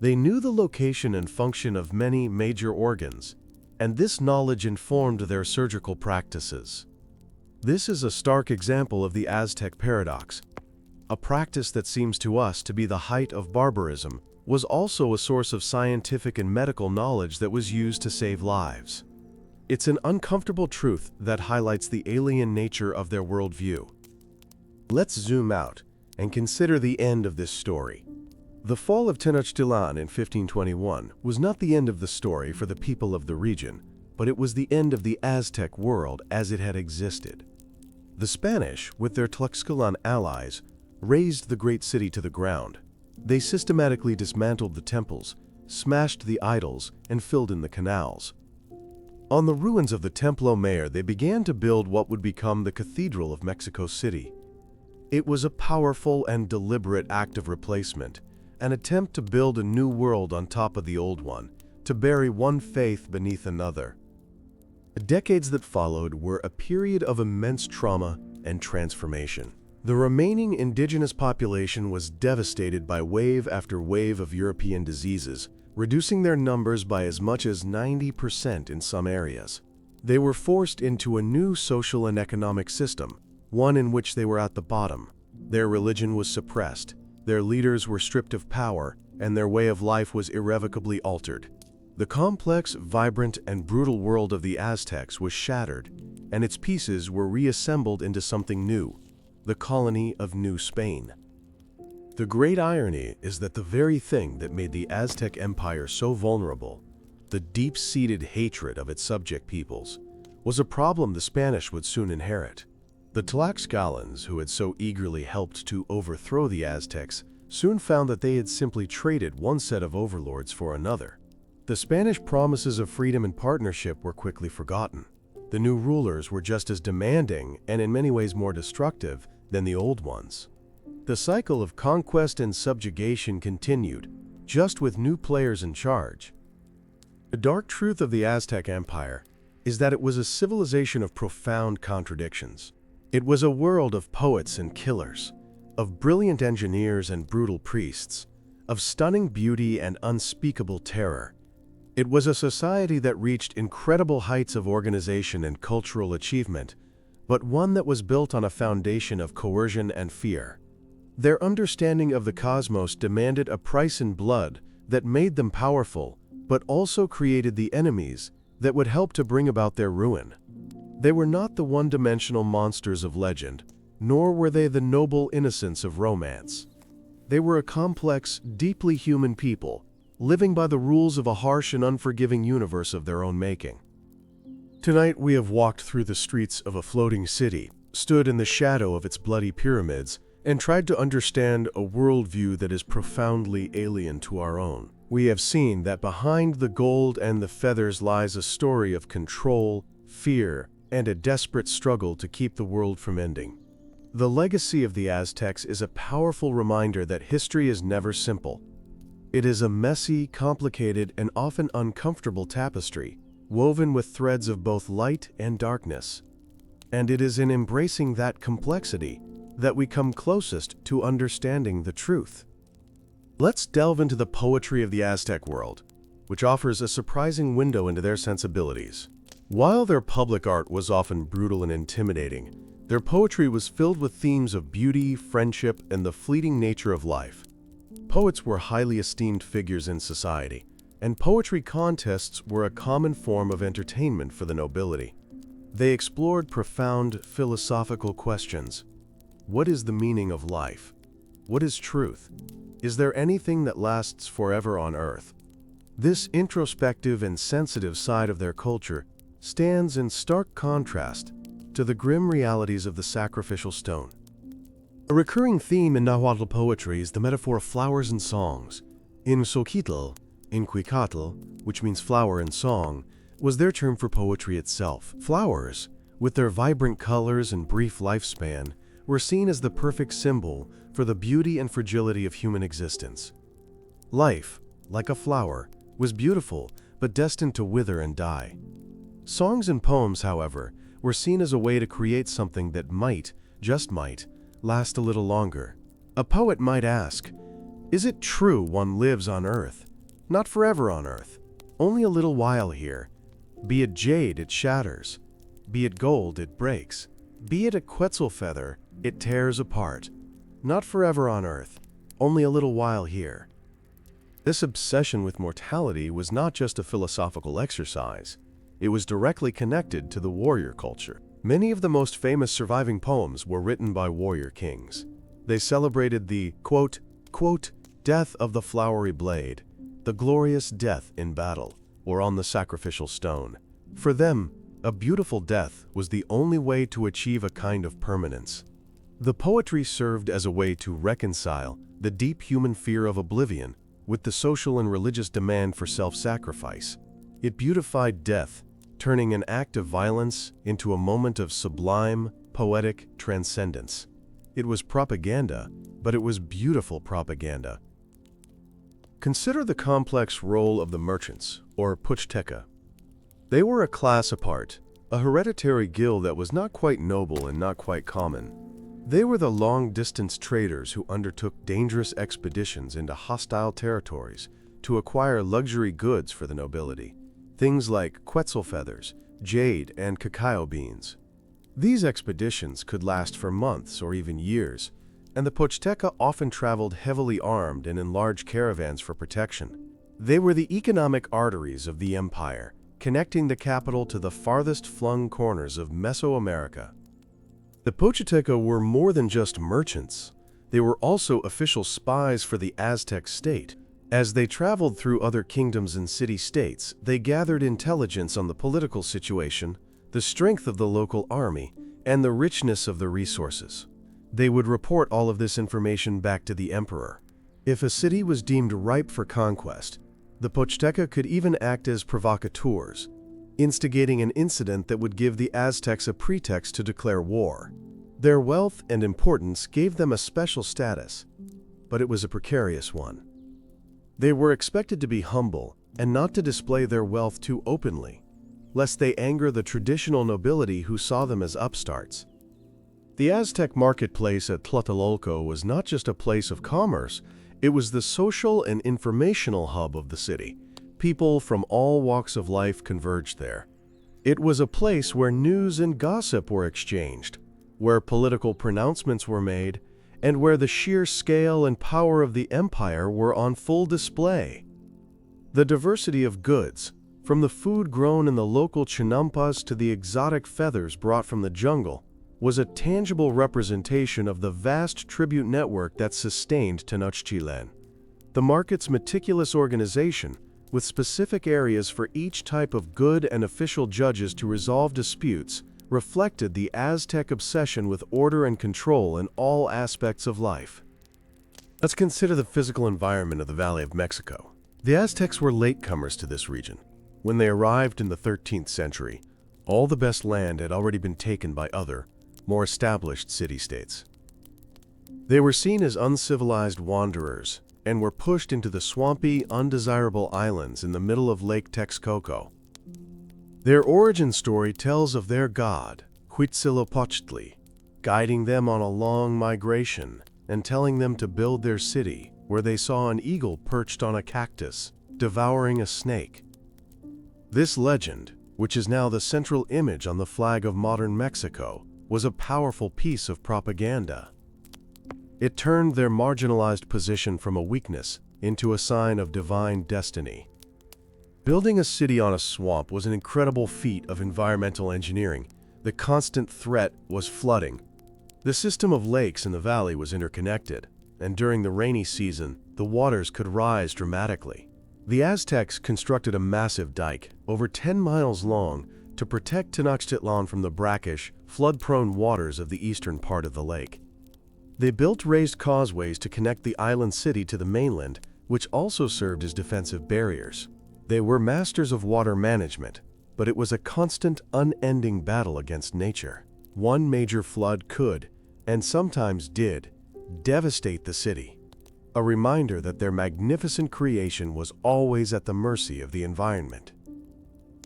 They knew the location and function of many major organs, and this knowledge informed their surgical practices. This is a stark example of the Aztec paradox. A practice that seems to us to be the height of barbarism was also a source of scientific and medical knowledge that was used to save lives. It's an uncomfortable truth that highlights the alien nature of their worldview. Let's zoom out and consider the end of this story. The fall of Tenochtitlan in 1521 was not the end of the story for the people of the region, but it was the end of the Aztec world as it had existed. The Spanish, with their Tlaxcalan allies, razed the great city to the ground. They systematically dismantled the temples, smashed the idols, and filled in the canals. On the ruins of the Templo Mayor, they began to build what would become the Cathedral of Mexico City. It was a powerful and deliberate act of replacement, an attempt to build a new world on top of the old one, to bury one faith beneath another. The decades that followed were a period of immense trauma and transformation. The remaining indigenous population was devastated by wave after wave of European diseases, reducing their numbers by as much as 90% in some areas. They were forced into a new social and economic system, one in which they were at the bottom. Their religion was suppressed, their leaders were stripped of power, and their way of life was irrevocably altered. The complex, vibrant, and brutal world of the Aztecs was shattered, and its pieces were reassembled into something new, the colony of New Spain. The great irony is that the very thing that made the Aztec Empire so vulnerable, the deep-seated hatred of its subject peoples, was a problem the Spanish would soon inherit. The Tlaxcalans, who had so eagerly helped to overthrow the Aztecs, soon found that they had simply traded one set of overlords for another. The Spanish promises of freedom and partnership were quickly forgotten. The new rulers were just as demanding and in many ways more destructive than the old ones. The cycle of conquest and subjugation continued, just with new players in charge. The dark truth of the Aztec Empire is that it was a civilization of profound contradictions. It was a world of poets and killers, of brilliant engineers and brutal priests, of stunning beauty and unspeakable terror. It was a society that reached incredible heights of organization and cultural achievement, but one that was built on a foundation of coercion and fear. Their understanding of the cosmos demanded a price in blood that made them powerful, but also created the enemies that would help to bring about their ruin. They were not the one-dimensional monsters of legend, nor were they the noble innocents of romance. They were a complex, deeply human people, living by the rules of a harsh and unforgiving universe of their own making. Tonight we have walked through the streets of a floating city, stood in the shadow of its bloody pyramids, and tried to understand a worldview that is profoundly alien to our own. We have seen that behind the gold and the feathers lies a story of control, fear, and a desperate struggle to keep the world from ending. The legacy of the Aztecs is a powerful reminder that history is never simple. It is a messy, complicated, and often uncomfortable tapestry, woven with threads of both light and darkness. And it is in embracing that complexity that we come closest to understanding the truth. Let's delve into the poetry of the Aztec world, which offers a surprising window into their sensibilities. While their public art was often brutal and intimidating, their poetry was filled with themes of beauty, friendship, and the fleeting nature of life. Poets were highly esteemed figures in society, and poetry contests were a common form of entertainment for the nobility. They explored profound philosophical questions. What is the meaning of life? What is truth? Is there anything that lasts forever on Earth? This introspective and sensitive side of their culture stands in stark contrast to the grim realities of the sacrificial stone. A recurring theme in Nahuatl poetry is the metaphor of flowers and songs. In Xochitl, which means flower and song, was their term for poetry itself. Flowers, with their vibrant colors and brief lifespan, were seen as the perfect symbol for the beauty and fragility of human existence. Life, like a flower, was beautiful but destined to wither and die. Songs and poems, however, were seen as a way to create something that might, just might, last a little longer. A poet might ask, is it true one lives on Earth? Not forever on Earth, only a little while here. Be it jade, it shatters. Be it gold, it breaks. Be it a quetzal feather, it tears apart. Not forever on Earth, only a little while here. This obsession with mortality was not just a philosophical exercise. It was directly connected to the warrior culture. Many of the most famous surviving poems were written by warrior kings. They celebrated the, quote, death of the flowery blade, the glorious death in battle, or on the sacrificial stone. For them, a beautiful death was the only way to achieve a kind of permanence. The poetry served as a way to reconcile the deep human fear of oblivion with the social and religious demand for self-sacrifice. It beautified death, turning an act of violence into a moment of sublime, poetic transcendence. It was propaganda, but it was beautiful propaganda. Consider the complex role of the merchants, or Puchteca. They were a class apart, a hereditary guild that was not quite noble and not quite common. They were the long-distance traders who undertook dangerous expeditions into hostile territories to acquire luxury goods for the nobility. Things like quetzal feathers, jade, and cacao beans. These expeditions could last for months or even years, and the Puchteca often traveled heavily armed and in large caravans for protection. They were the economic arteries of the empire, connecting the capital to the farthest flung corners of Mesoamerica. The Pochateca were more than just merchants. They were also official spies for the Aztec state. As they traveled through other kingdoms and city-states, they gathered intelligence on the political situation, the strength of the local army, and the richness of the resources. They would report all of this information back to the emperor. If a city was deemed ripe for conquest, the Pochateca could even act as provocateurs, instigating an incident that would give the Aztecs a pretext to declare war. Their wealth and importance gave them a special status, but it was a precarious one. They were expected to be humble and not to display their wealth too openly, lest they anger the traditional nobility who saw them as upstarts. The Aztec marketplace at Tlatelolco was not just a place of commerce, it was the social and informational hub of the city. People from all walks of life converged there. It was a place where news and gossip were exchanged, where political pronouncements were made, and where the sheer scale and power of the empire were on full display. The diversity of goods, from the food grown in the local chinampas to the exotic feathers brought from the jungle, was a tangible representation of the vast tribute network that sustained Tenochtitlan. The market's meticulous organization, with specific areas for each type of good and official judges to resolve disputes, reflected the Aztec obsession with order and control in all aspects of life. Let's consider the physical environment of the Valley of Mexico. The Aztecs were latecomers to this region. When they arrived in the 13th century, all the best land had already been taken by other, more established city-states. They were seen as uncivilized wanderers and were pushed into the swampy, undesirable islands in the middle of Lake Texcoco. Their origin story tells of their god, Huitzilopochtli, guiding them on a long migration and telling them to build their city, where they saw an eagle perched on a cactus, devouring a snake. This legend, which is now the central image on the flag of modern Mexico, was a powerful piece of propaganda. It turned their marginalized position from a weakness into a sign of divine destiny. Building a city on a swamp was an incredible feat of environmental engineering. The constant threat was flooding. The system of lakes in the valley was interconnected, and during the rainy season, the waters could rise dramatically. The Aztecs constructed a massive dike, over 10 miles long, to protect Tenochtitlan from the brackish, flood-prone waters of the eastern part of the lake. They built raised causeways to connect the island city to the mainland, which also served as defensive barriers. They were masters of water management, but it was a constant, unending battle against nature. One major flood could, and sometimes did, devastate the city. A reminder that their magnificent creation was always at the mercy of the environment.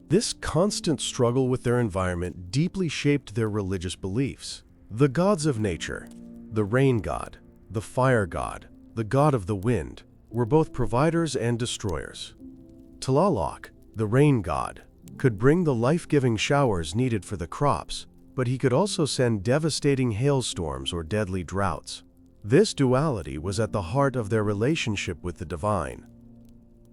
This constant struggle with their environment deeply shaped their religious beliefs. The gods of nature, the rain god, the fire god, the god of the wind, were both providers and destroyers. Tlaloc, the rain god, could bring the life-giving showers needed for the crops, but he could also send devastating hailstorms or deadly droughts. This duality was at the heart of their relationship with the divine.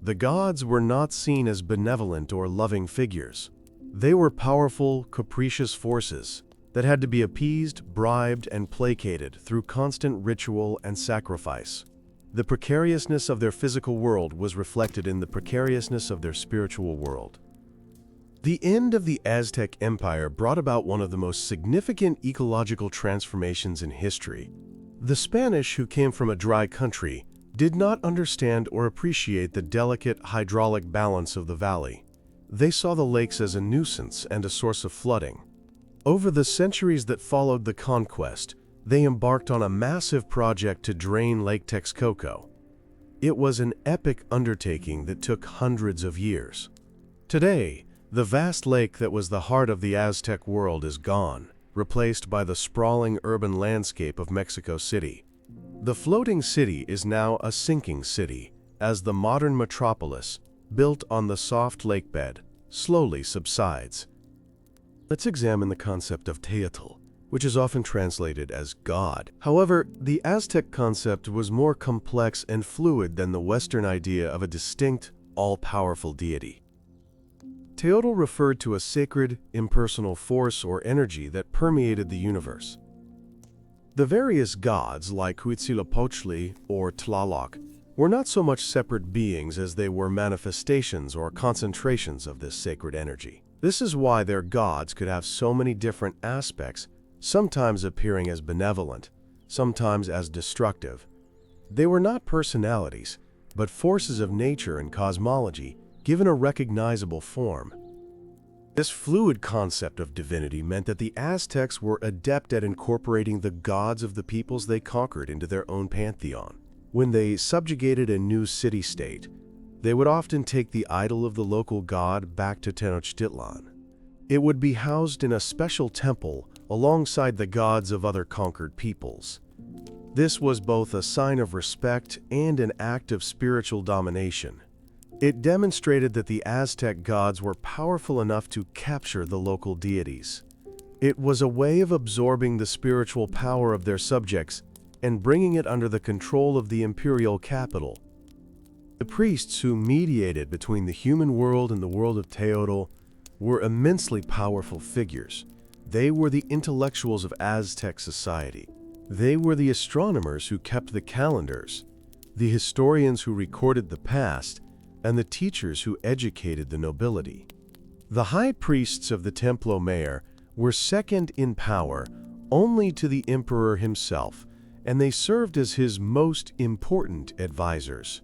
The gods were not seen as benevolent or loving figures. They were powerful, capricious forces that had to be appeased, bribed, and placated through constant ritual and sacrifice. The precariousness of their physical world was reflected in the precariousness of their spiritual world. The end of the Aztec Empire brought about one of the most significant ecological transformations in history. The Spanish, who came from a dry country, did not understand or appreciate the delicate hydraulic balance of the valley. They saw the lakes as a nuisance and a source of flooding. Over the centuries that followed the conquest, they embarked on a massive project to drain Lake Texcoco. It was an epic undertaking that took hundreds of years. Today, the vast lake that was the heart of the Aztec world is gone, replaced by the sprawling urban landscape of Mexico City. The floating city is now a sinking city, as the modern metropolis, built on the soft lakebed, slowly subsides. Let's examine the concept of Teotl, which is often translated as God. However, the Aztec concept was more complex and fluid than the Western idea of a distinct, all-powerful deity. Teotl referred to a sacred, impersonal force or energy that permeated the universe. The various gods, like Huitzilopochtli or Tlaloc, were not so much separate beings as they were manifestations or concentrations of this sacred energy. This is why their gods could have so many different aspects, sometimes appearing as benevolent, sometimes as destructive. They were not personalities, but forces of nature and cosmology, given a recognizable form. This fluid concept of divinity meant that the Aztecs were adept at incorporating the gods of the peoples they conquered into their own pantheon. When they subjugated a new city-state, they would often take the idol of the local god back to Tenochtitlan. It would be housed in a special temple alongside the gods of other conquered peoples. This was both a sign of respect and an act of spiritual domination. It demonstrated that the Aztec gods were powerful enough to capture the local deities. It was a way of absorbing the spiritual power of their subjects and bringing it under the control of the imperial capital. The priests who mediated between the human world and the world of Teotl were immensely powerful figures. They were the intellectuals of Aztec society. They were the astronomers who kept the calendars, the historians who recorded the past, and the teachers who educated the nobility. The high priests of the Templo Mayor were second in power only to the emperor himself, and they served as his most important advisors.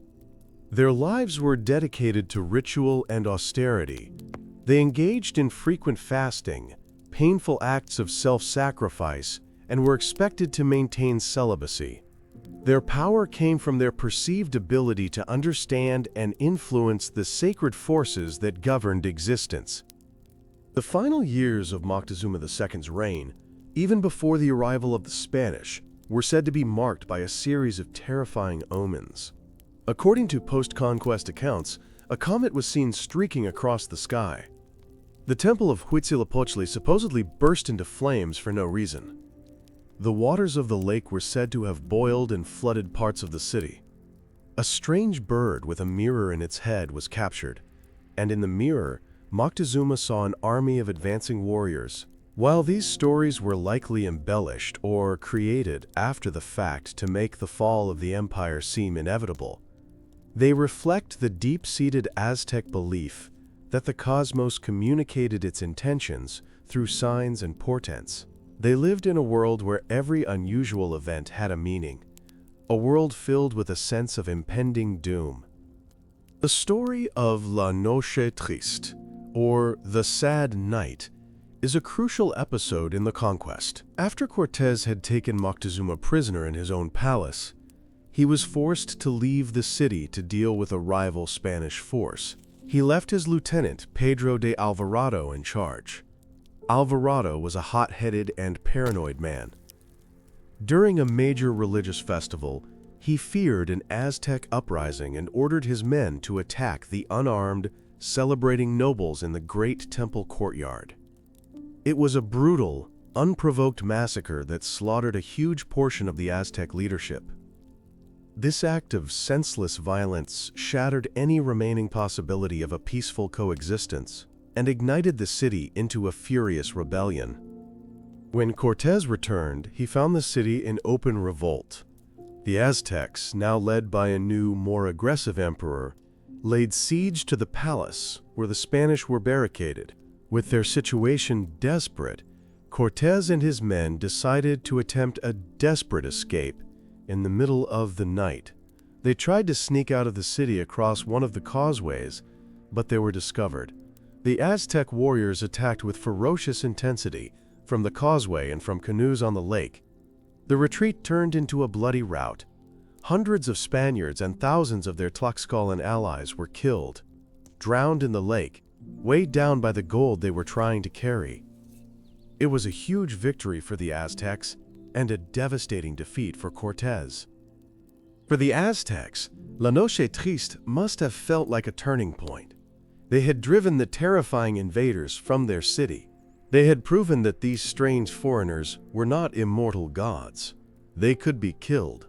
Their lives were dedicated to ritual and austerity. They engaged in frequent fasting, painful acts of self-sacrifice, and were expected to maintain celibacy. Their power came from their perceived ability to understand and influence the sacred forces that governed existence. The final years of Moctezuma II's reign, even before the arrival of the Spanish, were said to be marked by a series of terrifying omens. According to post-conquest accounts, a comet was seen streaking across the sky. The temple of Huitzilopochtli supposedly burst into flames for no reason. The waters of the lake were said to have boiled and flooded parts of the city. A strange bird with a mirror in its head was captured, and in the mirror, Moctezuma saw an army of advancing warriors. While these stories were likely embellished or created after the fact to make the fall of the empire seem inevitable, they reflect the deep-seated Aztec belief that the cosmos communicated its intentions through signs and portents. They lived in a world where every unusual event had a meaning, a world filled with a sense of impending doom. The story of La Noche Triste, or The Sad Night, is a crucial episode in the conquest. After Cortés had taken Moctezuma prisoner in his own palace, he was forced to leave the city to deal with a rival Spanish force. He left his lieutenant, Pedro de Alvarado, in charge. Alvarado was a hot-headed and paranoid man. During a major religious festival, he feared an Aztec uprising and ordered his men to attack the unarmed, celebrating nobles in the great temple courtyard. It was a brutal, unprovoked massacre that slaughtered a huge portion of the Aztec leadership. This act of senseless violence shattered any remaining possibility of a peaceful coexistence and ignited the city into a furious rebellion. When Cortés returned, he found the city in open revolt. The Aztecs, now led by a new, more aggressive emperor, laid siege to the palace where the Spanish were barricaded. With their situation desperate, Cortés and his men decided to attempt a desperate escape in the middle of the night. They tried to sneak out of the city across one of the causeways, but they were discovered. The Aztec warriors attacked with ferocious intensity from the causeway and from canoes on the lake. The retreat turned into a bloody rout. Hundreds of Spaniards and thousands of their Tlaxcalan allies were killed, drowned in the lake, weighed down by the gold they were trying to carry. It was a huge victory for the Aztecs and a devastating defeat for Cortés. For the Aztecs, La Noche Triste must have felt like a turning point. They had driven the terrifying invaders from their city. They had proven that these strange foreigners were not immortal gods. They could be killed.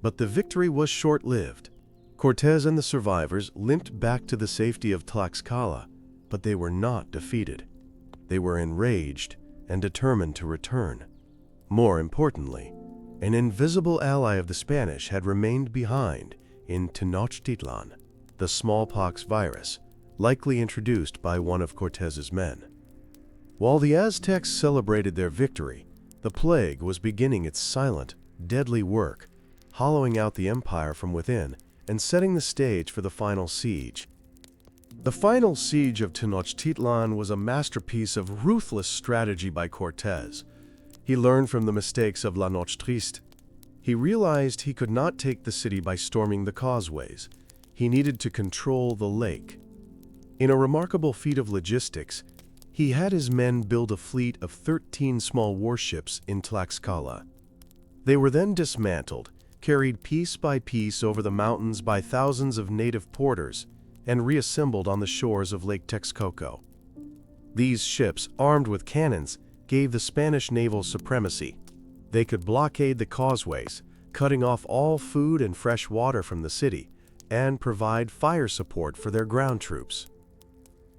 But the victory was short-lived. Cortés and the survivors limped back to the safety of Tlaxcala, but they were not defeated. They were enraged and determined to return. More importantly, an invisible ally of the Spanish had remained behind in Tenochtitlan, the smallpox virus, likely introduced by one of Cortés's men. While the Aztecs celebrated their victory, the plague was beginning its silent, deadly work, hollowing out the empire from within and setting the stage for the final siege. The final siege of Tenochtitlan was a masterpiece of ruthless strategy by Cortés. He learned from the mistakes of La Noche Triste. He realized he could not take the city by storming the causeways. He needed to control the lake. In a remarkable feat of logistics, he had his men build a fleet of 13 small warships in Tlaxcala. They were then dismantled, carried piece by piece over the mountains by thousands of native porters, and reassembled on the shores of Lake Texcoco. These ships, armed with cannons, gave the Spanish naval supremacy. They could blockade the causeways, cutting off all food and fresh water from the city, and provide fire support for their ground troops.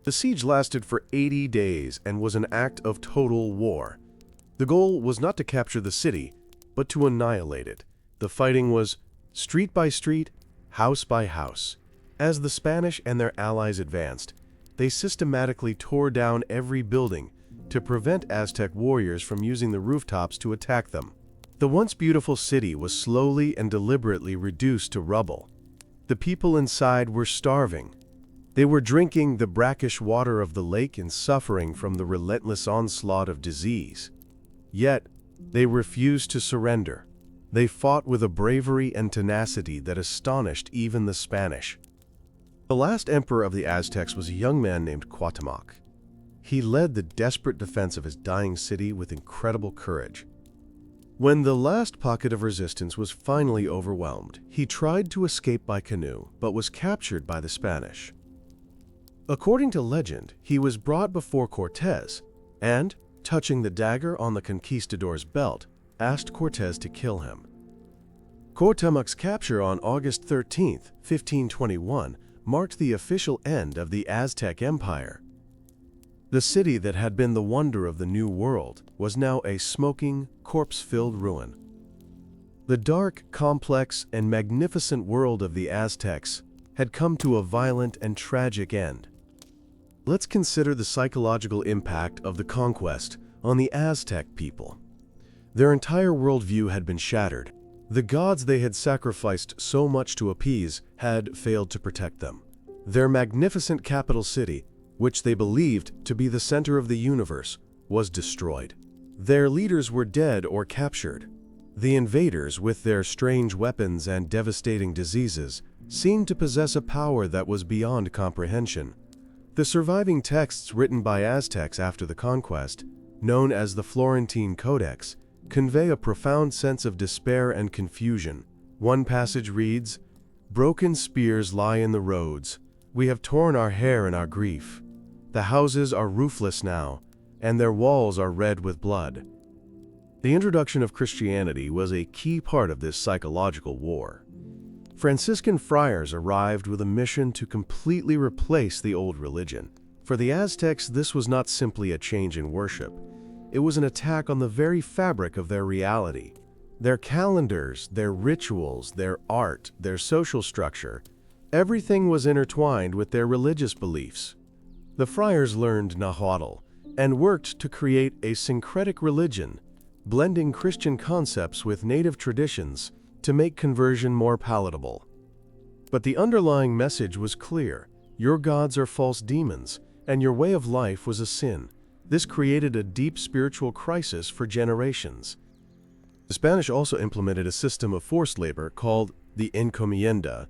The siege lasted for 80 days and was an act of total war. The goal was not to capture the city, but to annihilate it. The fighting was street by street, house by house. As the Spanish and their allies advanced, they systematically tore down every building to prevent Aztec warriors from using the rooftops to attack them. The once beautiful city was slowly and deliberately reduced to rubble. The people inside were starving. They were drinking the brackish water of the lake and suffering from the relentless onslaught of disease. Yet, they refused to surrender. They fought with a bravery and tenacity that astonished even the Spanish. The last emperor of the Aztecs was a young man named Cuauhtémoc. He led the desperate defense of his dying city with incredible courage. When the last pocket of resistance was finally overwhelmed, he tried to escape by canoe, but was captured by the Spanish. According to legend, he was brought before Cortés and, touching the dagger on the conquistador's belt, asked Cortés to kill him. Cuauhtémoc's capture on August 13, 1521, marked the official end of the Aztec Empire. The city that had been the wonder of the New World was now a smoking, corpse-filled ruin. The dark, complex, and magnificent world of the Aztecs had come to a violent and tragic end. Let's consider the psychological impact of the conquest on the Aztec people. Their entire worldview had been shattered. The gods they had sacrificed so much to appease had failed to protect them. Their magnificent capital city, which they believed to be the center of the universe, was destroyed. Their leaders were dead or captured. The invaders, with their strange weapons and devastating diseases, seemed to possess a power that was beyond comprehension. The surviving texts written by Aztecs after the conquest, known as the Florentine Codex, convey a profound sense of despair and confusion. One passage reads, "Broken spears lie in the roads. We have torn our hair in our grief. The houses are roofless now, and their walls are red with blood." The introduction of Christianity was a key part of this psychological war. Franciscan friars arrived with a mission to completely replace the old religion. For the Aztecs, this was not simply a change in worship. It was an attack on the very fabric of their reality. Their calendars, their rituals, their art, their social structure, everything was intertwined with their religious beliefs. The friars learned Nahuatl and worked to create a syncretic religion, blending Christian concepts with native traditions to make conversion more palatable. But the underlying message was clear: your gods are false demons, and your way of life was a sin. This created a deep spiritual crisis for generations. The Spanish also implemented a system of forced labor called the encomienda.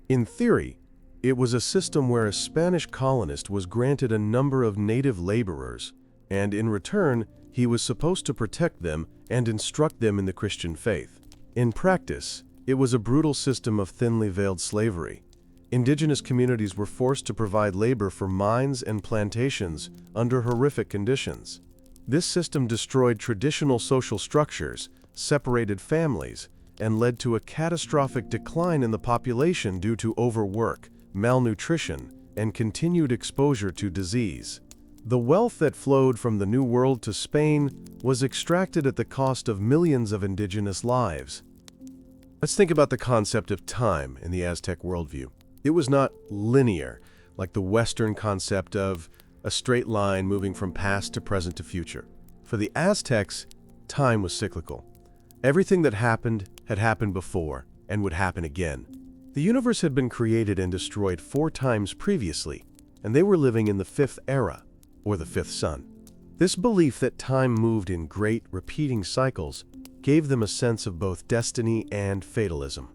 In theory, it was a system where a Spanish colonist was granted a number of native laborers, and in return, he was supposed to protect them and instruct them in the Christian faith. In practice, it was a brutal system of thinly veiled slavery. Indigenous communities were forced to provide labor for mines and plantations under horrific conditions. This system destroyed traditional social structures, separated families, and led to a catastrophic decline in the population due to overwork, malnutrition, and continued exposure to disease. The wealth that flowed from the New World to Spain was extracted at the cost of millions of indigenous lives. Let's think about the concept of time in the Aztec worldview. It was not linear, like the Western concept of a straight line moving from past to present to future. For the Aztecs, time was cyclical. Everything that happened had happened before and would happen again. The universe had been created and destroyed 4 times previously, and they were living in the 5th era, or the 5th sun. This belief that time moved in great, repeating cycles gave them a sense of both destiny and fatalism.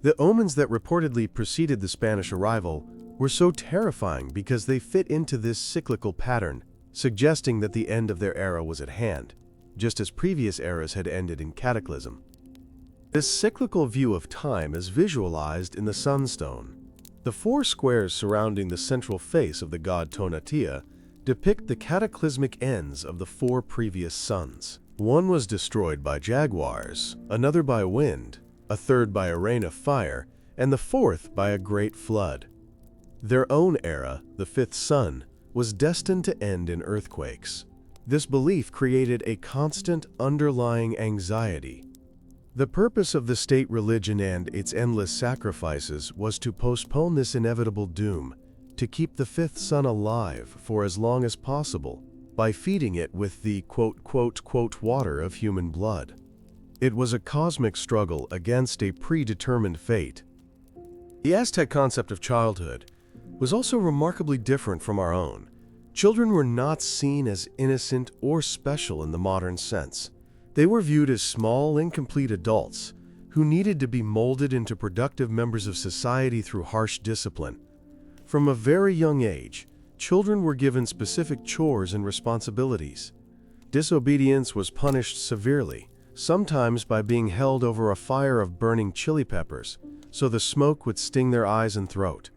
The omens that reportedly preceded the Spanish arrival were so terrifying because they fit into this cyclical pattern, suggesting that the end of their era was at hand, just as previous eras had ended in cataclysm. This cyclical view of time is visualized in the sunstone. The 4 squares surrounding the central face of the god Tonatiuh depict the cataclysmic ends of the 4 previous suns. One was destroyed by jaguars, another by wind, a third by a rain of fire, and the 4th by a great flood. Their own era, the 5th sun, was destined to end in earthquakes. This belief created a constant underlying anxiety. The purpose of the state religion and its endless sacrifices was to postpone this inevitable doom, to keep the 5th sun alive for as long as possible by feeding it with the water of human blood. It was a cosmic struggle against a predetermined fate. The Aztec concept of childhood was also remarkably different from our own. Children were not seen as innocent or special in the modern sense. They were viewed as small, incomplete adults who needed to be molded into productive members of society through harsh discipline. From a very young age, children were given specific chores and responsibilities. Disobedience was punished severely, sometimes by being held over a fire of burning chili peppers, so the smoke would sting their eyes and throat.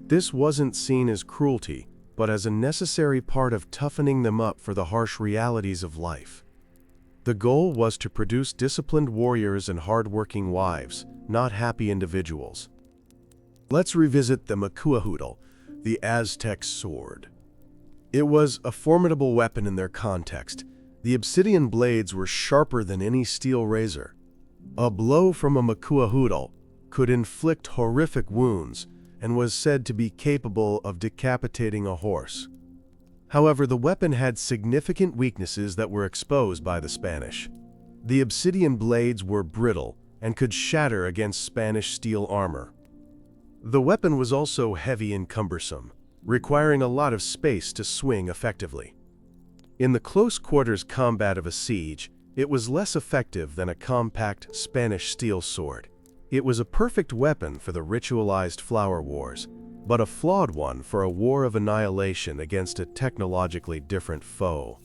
This wasn't seen as cruelty, but as a necessary part of toughening them up for the harsh realities of life. The goal was to produce disciplined warriors and hard-working wives, not happy individuals. Let's revisit the macuahuitl, the Aztec sword. It was a formidable weapon in their context. The obsidian blades were sharper than any steel razor. A blow from a macuahuitl could inflict horrific wounds and was said to be capable of decapitating a horse. However, the weapon had significant weaknesses that were exposed by the Spanish. The obsidian blades were brittle and could shatter against Spanish steel armor. The weapon was also heavy and cumbersome, requiring a lot of space to swing effectively. In the close quarters combat of a siege, it was less effective than a compact Spanish steel sword. It was a perfect weapon for the ritualized flower wars, but a flawed one for a war of annihilation against a technologically different foe.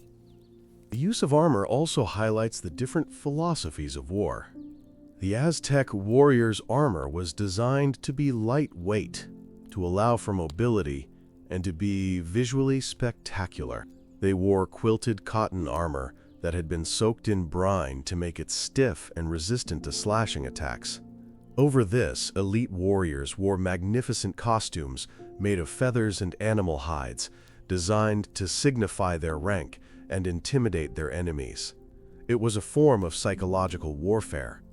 The use of armor also highlights the different philosophies of war. The Aztec warrior's armor was designed to be lightweight, to allow for mobility, and to be visually spectacular. They wore quilted cotton armor that had been soaked in brine to make it stiff and resistant to slashing attacks. Over this, elite warriors wore magnificent costumes made of feathers and animal hides, designed to signify their rank and intimidate their enemies. It was a form of psychological warfare.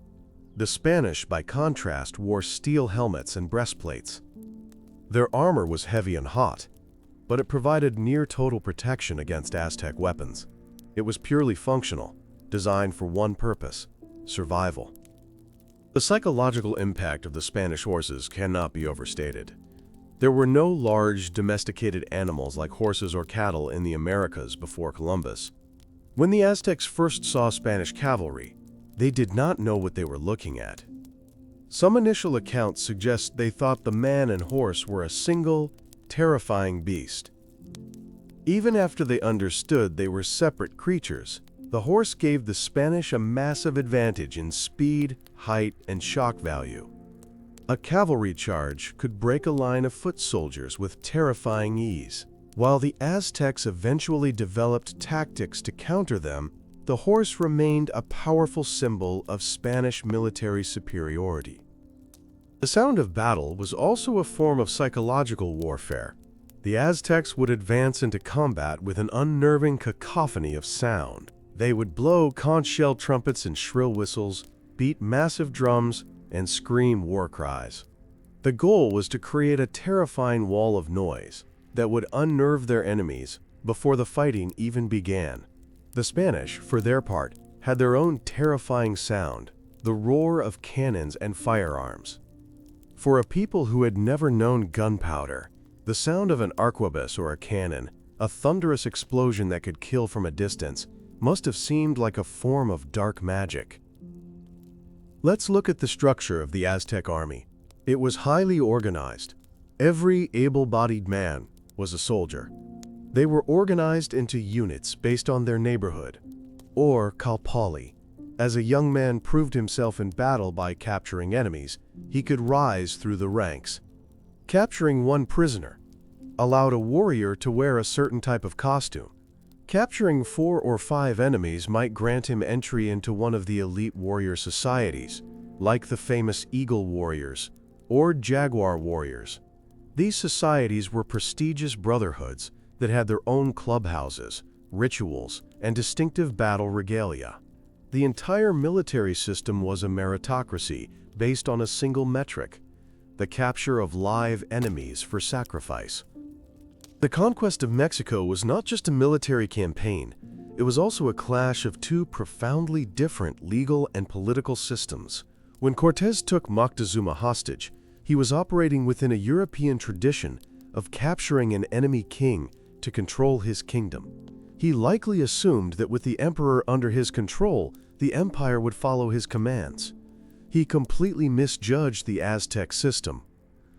The Spanish, by contrast, wore steel helmets and breastplates. Their armor was heavy and hot, but it provided near-total protection against Aztec weapons. It was purely functional, designed for one purpose: survival. The psychological impact of the Spanish horses cannot be overstated. There were no large, domesticated animals like horses or cattle in the Americas before Columbus. When the Aztecs first saw Spanish cavalry, they did not know what they were looking at. Some initial accounts suggest they thought the man and horse were a single, terrifying beast. Even after they understood they were separate creatures, the horse gave the Spanish a massive advantage in speed, height, and shock value. A cavalry charge could break a line of foot soldiers with terrifying ease. While the Aztecs eventually developed tactics to counter them, the horse remained a powerful symbol of Spanish military superiority. The sound of battle was also a form of psychological warfare. The Aztecs would advance into combat with an unnerving cacophony of sound. They would blow conch shell trumpets and shrill whistles, beat massive drums, and scream war cries. The goal was to create a terrifying wall of noise that would unnerve their enemies before the fighting even began. The Spanish, for their part, had their own terrifying sound, the roar of cannons and firearms. For a people who had never known gunpowder, the sound of an arquebus or a cannon, a thunderous explosion that could kill from a distance, must have seemed like a form of dark magic. Let's look at the structure of the Aztec army. It was highly organized. Every able-bodied man was a soldier. They were organized into units based on their neighborhood, or kalpali. As a young man proved himself in battle by capturing enemies, he could rise through the ranks. Capturing one prisoner allowed a warrior to wear a certain type of costume. Capturing 4 or 5 enemies might grant him entry into one of the elite warrior societies, like the famous Eagle Warriors or Jaguar Warriors. These societies were prestigious brotherhoods that had their own clubhouses, rituals, and distinctive battle regalia. The entire military system was a meritocracy based on a single metric: the capture of live enemies for sacrifice. The conquest of Mexico was not just a military campaign, it was also a clash of two profoundly different legal and political systems. When Cortés took Moctezuma hostage, he was operating within a European tradition of capturing an enemy king to control his kingdom. He likely assumed that with the emperor under his control, the empire would follow his commands. He completely misjudged the Aztec system.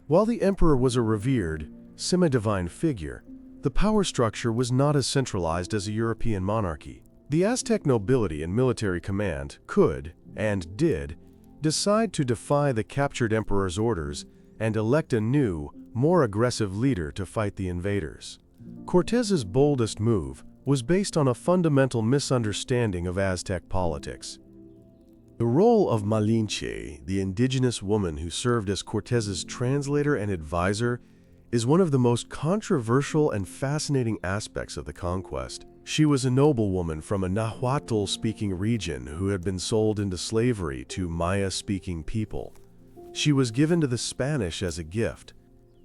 While the emperor was a revered, semi-divine figure, the power structure was not as centralized as a European monarchy. The Aztec nobility and military command could, and did, decide to defy the captured emperor's orders and elect a new, more aggressive leader to fight the invaders. Cortés's boldest move was based on a fundamental misunderstanding of Aztec politics. The role of Malinche, the indigenous woman who served as Cortés's translator and advisor, is one of the most controversial and fascinating aspects of the conquest. She was a noblewoman from a Nahuatl-speaking region who had been sold into slavery to Maya-speaking people. She was given to the Spanish as a gift.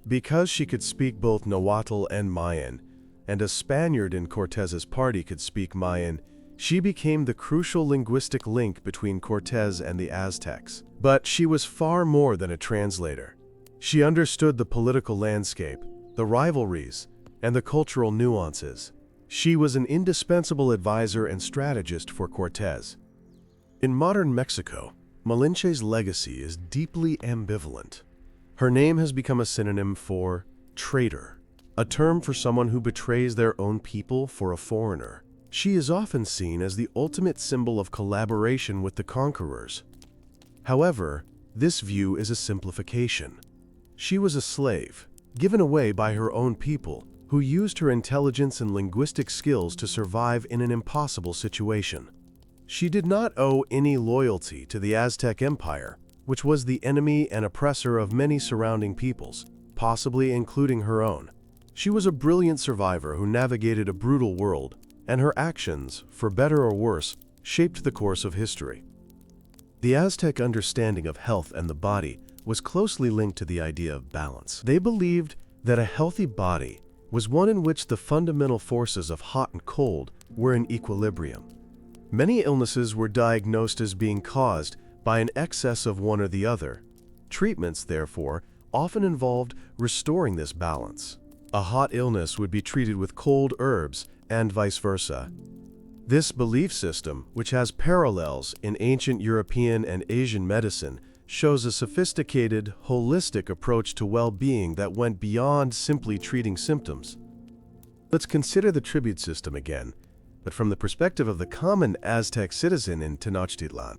Because she could speak both Nahuatl and Mayan, and a Spaniard in Cortés's party could speak Mayan, she became the crucial linguistic link between Cortés and the Aztecs. But she was far more than a translator. She understood the political landscape, the rivalries, and the cultural nuances. She was an indispensable advisor and strategist for Cortés. In modern Mexico, Malinche's legacy is deeply ambivalent. Her name has become a synonym for traitor, a term for someone who betrays their own people for a foreigner. She is often seen as the ultimate symbol of collaboration with the conquerors. However, this view is a simplification. She was a slave, given away by her own people, who used her intelligence and linguistic skills to survive in an impossible situation. She did not owe any loyalty to the Aztec Empire, which was the enemy and oppressor of many surrounding peoples, possibly including her own. She was a brilliant survivor who navigated a brutal world, and her actions, for better or worse, shaped the course of history. The Aztec understanding of health and the body was closely linked to the idea of balance. They believed that a healthy body was one in which the fundamental forces of hot and cold were in equilibrium. Many illnesses were diagnosed as being caused by an excess of one or the other. Treatments, therefore, often involved restoring this balance. A hot illness would be treated with cold herbs and vice versa. This belief system, which has parallels in ancient European and Asian medicine, shows a sophisticated, holistic approach to well-being that went beyond simply treating symptoms. Let's consider the tribute system again, but from the perspective of the common Aztec citizen in Tenochtitlan.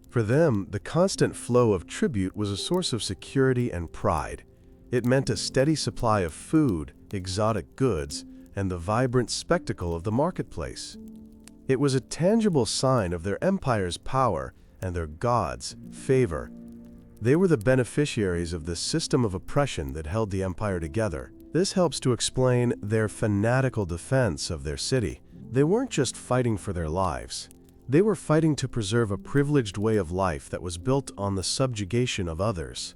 For them, the constant flow of tribute was a source of security and pride. It meant a steady supply of food, exotic goods, and the vibrant spectacle of the marketplace. It was a tangible sign of their empire's power and their gods' favor. They were the beneficiaries of the system of oppression that held the empire together. This helps to explain their fanatical defense of their city. They weren't just fighting for their lives. They were fighting to preserve a privileged way of life that was built on the subjugation of others.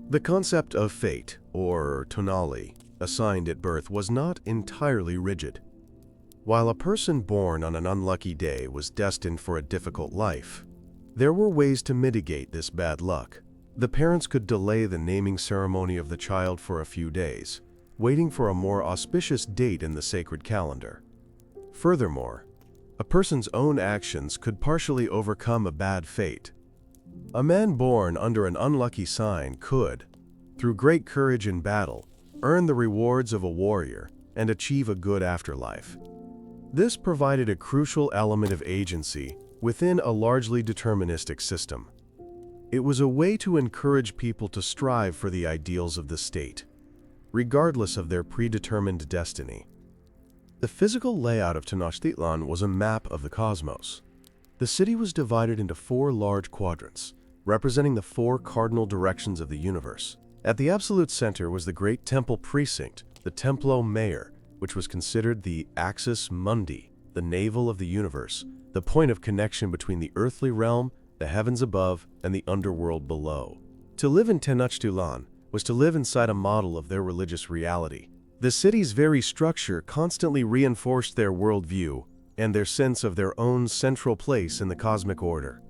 The concept of fate, or tonali, assigned at birth was not entirely rigid. While a person born on an unlucky day was destined for a difficult life, there were ways to mitigate this bad luck. The parents could delay the naming ceremony of the child for a few days, waiting for a more auspicious date in the sacred calendar. Furthermore, a person's own actions could partially overcome a bad fate. A man born under an unlucky sign could, through great courage in battle, earn the rewards of a warrior and achieve a good afterlife. This provided a crucial element of agency within a largely deterministic system. It was a way to encourage people to strive for the ideals of the state, regardless of their predetermined destiny. The physical layout of Tenochtitlan was a map of the cosmos. The city was divided into 4 large quadrants, representing the 4 cardinal directions of the universe. At the absolute center was the great temple precinct, the Templo Mayor, which was considered the axis mundi, the navel of the universe, the point of connection between the earthly realm, the heavens above, and the underworld below. To live in Tenochtitlan was to live inside a model of their religious reality. The city's very structure constantly reinforced their worldview and their sense of their own central place in the cosmic order.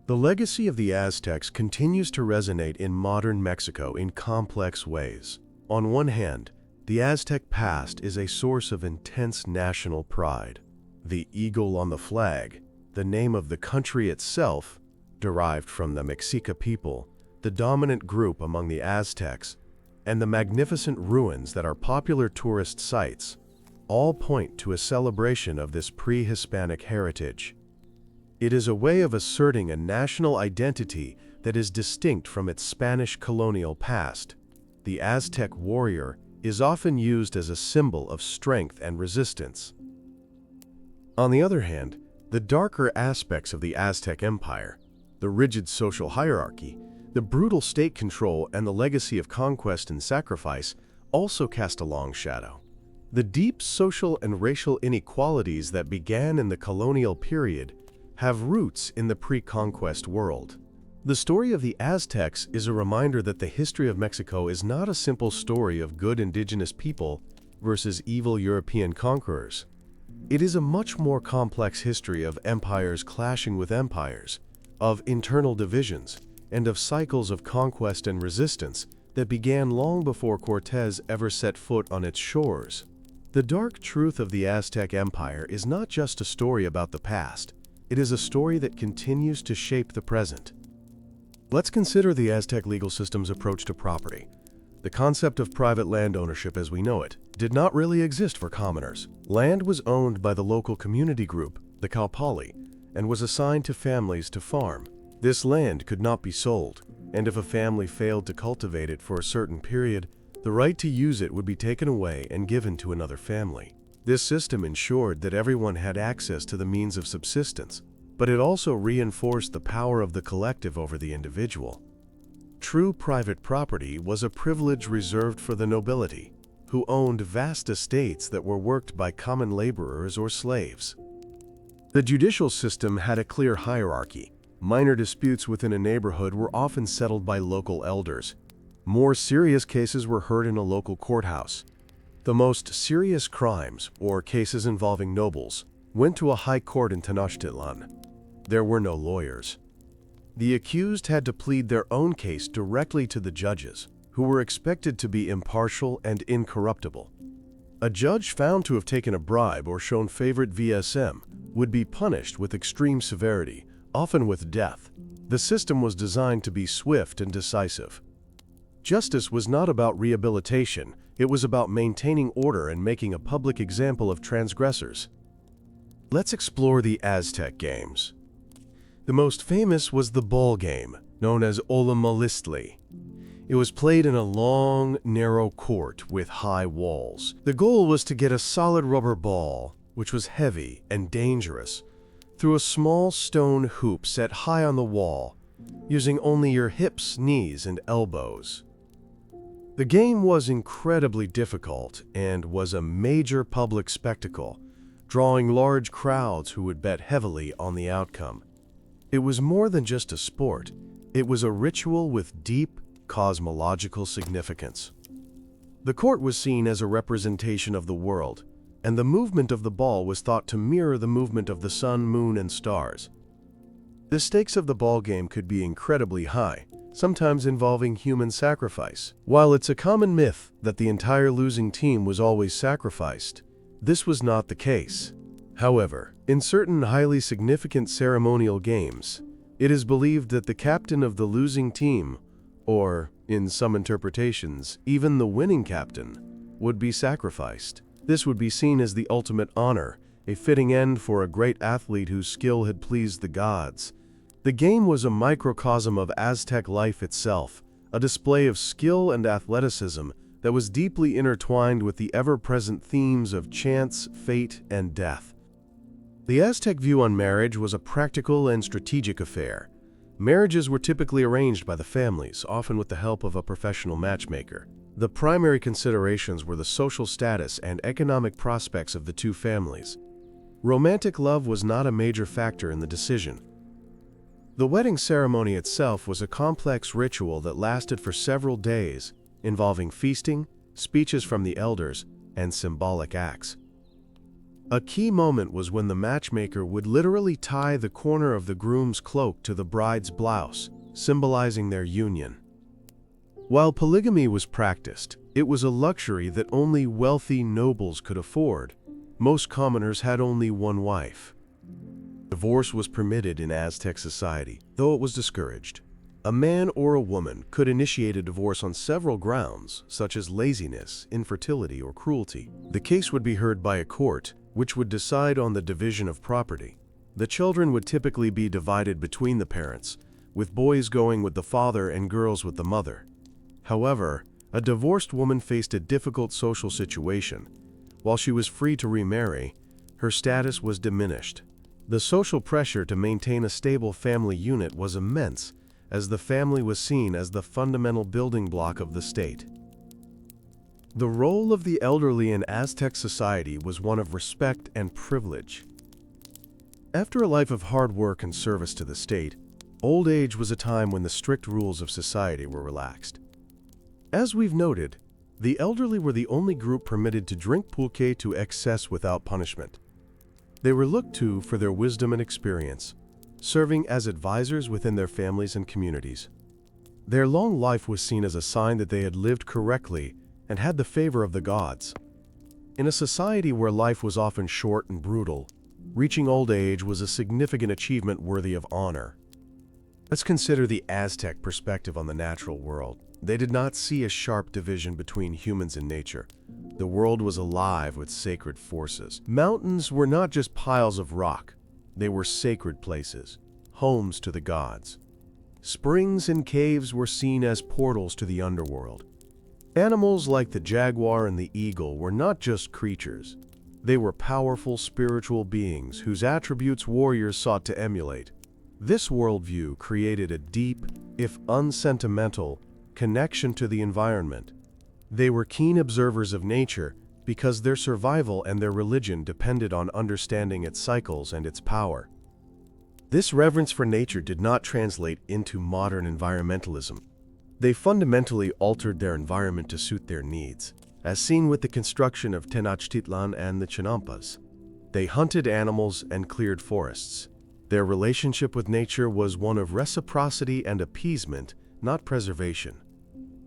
The legacy of the Aztecs continues to resonate in modern Mexico in complex ways. On one hand, the Aztec past is a source of intense national pride. The eagle on the flag, the name of the country itself, derived from the Mexica people, the dominant group among the Aztecs, and the magnificent ruins that are popular tourist sites, all point to a celebration of this pre-Hispanic heritage. It is a way of asserting a national identity that is distinct from its Spanish colonial past. The Aztec warrior is often used as a symbol of strength and resistance. On the other hand, the darker aspects of the Aztec Empire, the rigid social hierarchy, the brutal state control, and the legacy of conquest and sacrifice also cast a long shadow. The deep social and racial inequalities that began in the colonial period have roots in the pre-conquest world. The story of the Aztecs is a reminder that the history of Mexico is not a simple story of good indigenous people versus evil European conquerors. It is a much more complex history of empires clashing with empires, of internal divisions, and of cycles of conquest and resistance that began long before Cortés ever set foot on its shores. The dark truth of the Aztec Empire is not just a story about the past, it is a story that continues to shape the present. Let's consider the Aztec legal system's approach to property. The concept of private land ownership as we know it did not really exist for commoners. Land was owned by the local community group, the Kaupali, and was assigned to families to farm. This land could not be sold, and if a family failed to cultivate it for a certain period, the right to use it would be taken away and given to another family. This system ensured that everyone had access to the means of subsistence, but it also reinforced the power of the collective over the individual. True private property was a privilege reserved for the nobility, who owned vast estates that were worked by common laborers or slaves. The judicial system had a clear hierarchy. Minor disputes within a neighborhood were often settled by local elders. More serious cases were heard in a local courthouse. The most serious crimes, or cases involving nobles, went to a high court in Tenochtitlan. There were no lawyers. The accused had to plead their own case directly to the judges, who were expected to be impartial and incorruptible. A judge found to have taken a bribe or shown favorite VSM would be punished with extreme severity, often with death. The system was designed to be swift and decisive. Justice was not about rehabilitation, it was about maintaining order and making a public example of transgressors. Let's explore the Aztec games. The most famous was the ball game, known as Ollantaytamali. It was played in a long, narrow court with high walls. The goal was to get a solid rubber ball, which was heavy and dangerous, through a small stone hoop set high on the wall, using only your hips, knees, and elbows. The game was incredibly difficult and was a major public spectacle, drawing large crowds who would bet heavily on the outcome. It was more than just a sport. It was a ritual with deep cosmological significance. The court was seen as a representation of the world, and the movement of the ball was thought to mirror the movement of the sun, moon, and stars. The stakes of the ball game could be incredibly high, sometimes involving human sacrifice. While it's a common myth that the entire losing team was always sacrificed, this was not the case. However, in certain highly significant ceremonial games, it is believed that the captain of the losing team, or, in some interpretations, even the winning captain, would be sacrificed. This would be seen as the ultimate honor, a fitting end for a great athlete whose skill had pleased the gods. The game was a microcosm of Aztec life itself, a display of skill and athleticism that was deeply intertwined with the ever-present themes of chance, fate, and death. The Aztec view on marriage was a practical and strategic affair. Marriages were typically arranged by the families, often with the help of a professional matchmaker. The primary considerations were the social status and economic prospects of the two families. Romantic love was not a major factor in the decision. The wedding ceremony itself was a complex ritual that lasted for several days, involving feasting, speeches from the elders, and symbolic acts. A key moment was when the matchmaker would literally tie the corner of the groom's cloak to the bride's blouse, symbolizing their union. While polygamy was practiced, it was a luxury that only wealthy nobles could afford. Most commoners had only one wife. Divorce was permitted in Aztec society, though it was discouraged. A man or a woman could initiate a divorce on several grounds, such as laziness, infertility, or cruelty. The case would be heard by a court, which would decide on the division of property. The children would typically be divided between the parents, with boys going with the father and girls with the mother. However, a divorced woman faced a difficult social situation. While she was free to remarry, her status was diminished. The social pressure to maintain a stable family unit was immense, as the family was seen as the fundamental building block of the state. The role of the elderly in Aztec society was one of respect and privilege. After a life of hard work and service to the state, old age was a time when the strict rules of society were relaxed. As we've noted, the elderly were the only group permitted to drink pulque to excess without punishment. They were looked to for their wisdom and experience, serving as advisors within their families and communities. Their long life was seen as a sign that they had lived correctly and had the favor of the gods. In a society where life was often short and brutal, reaching old age was a significant achievement worthy of honor. Let's consider the Aztec perspective on the natural world. They did not see a sharp division between humans and nature. The world was alive with sacred forces. Mountains were not just piles of rock. They were sacred places, homes to the gods. Springs and caves were seen as portals to the underworld. Animals like the jaguar and the eagle were not just creatures. They were powerful spiritual beings whose attributes warriors sought to emulate. This worldview created a deep, if unsentimental, connection to the environment. They were keen observers of nature because their survival and their religion depended on understanding its cycles and its power. This reverence for nature did not translate into modern environmentalism. They fundamentally altered their environment to suit their needs, as seen with the construction of Tenochtitlan and the Chinampas. They hunted animals and cleared forests. Their relationship with nature was one of reciprocity and appeasement, not preservation.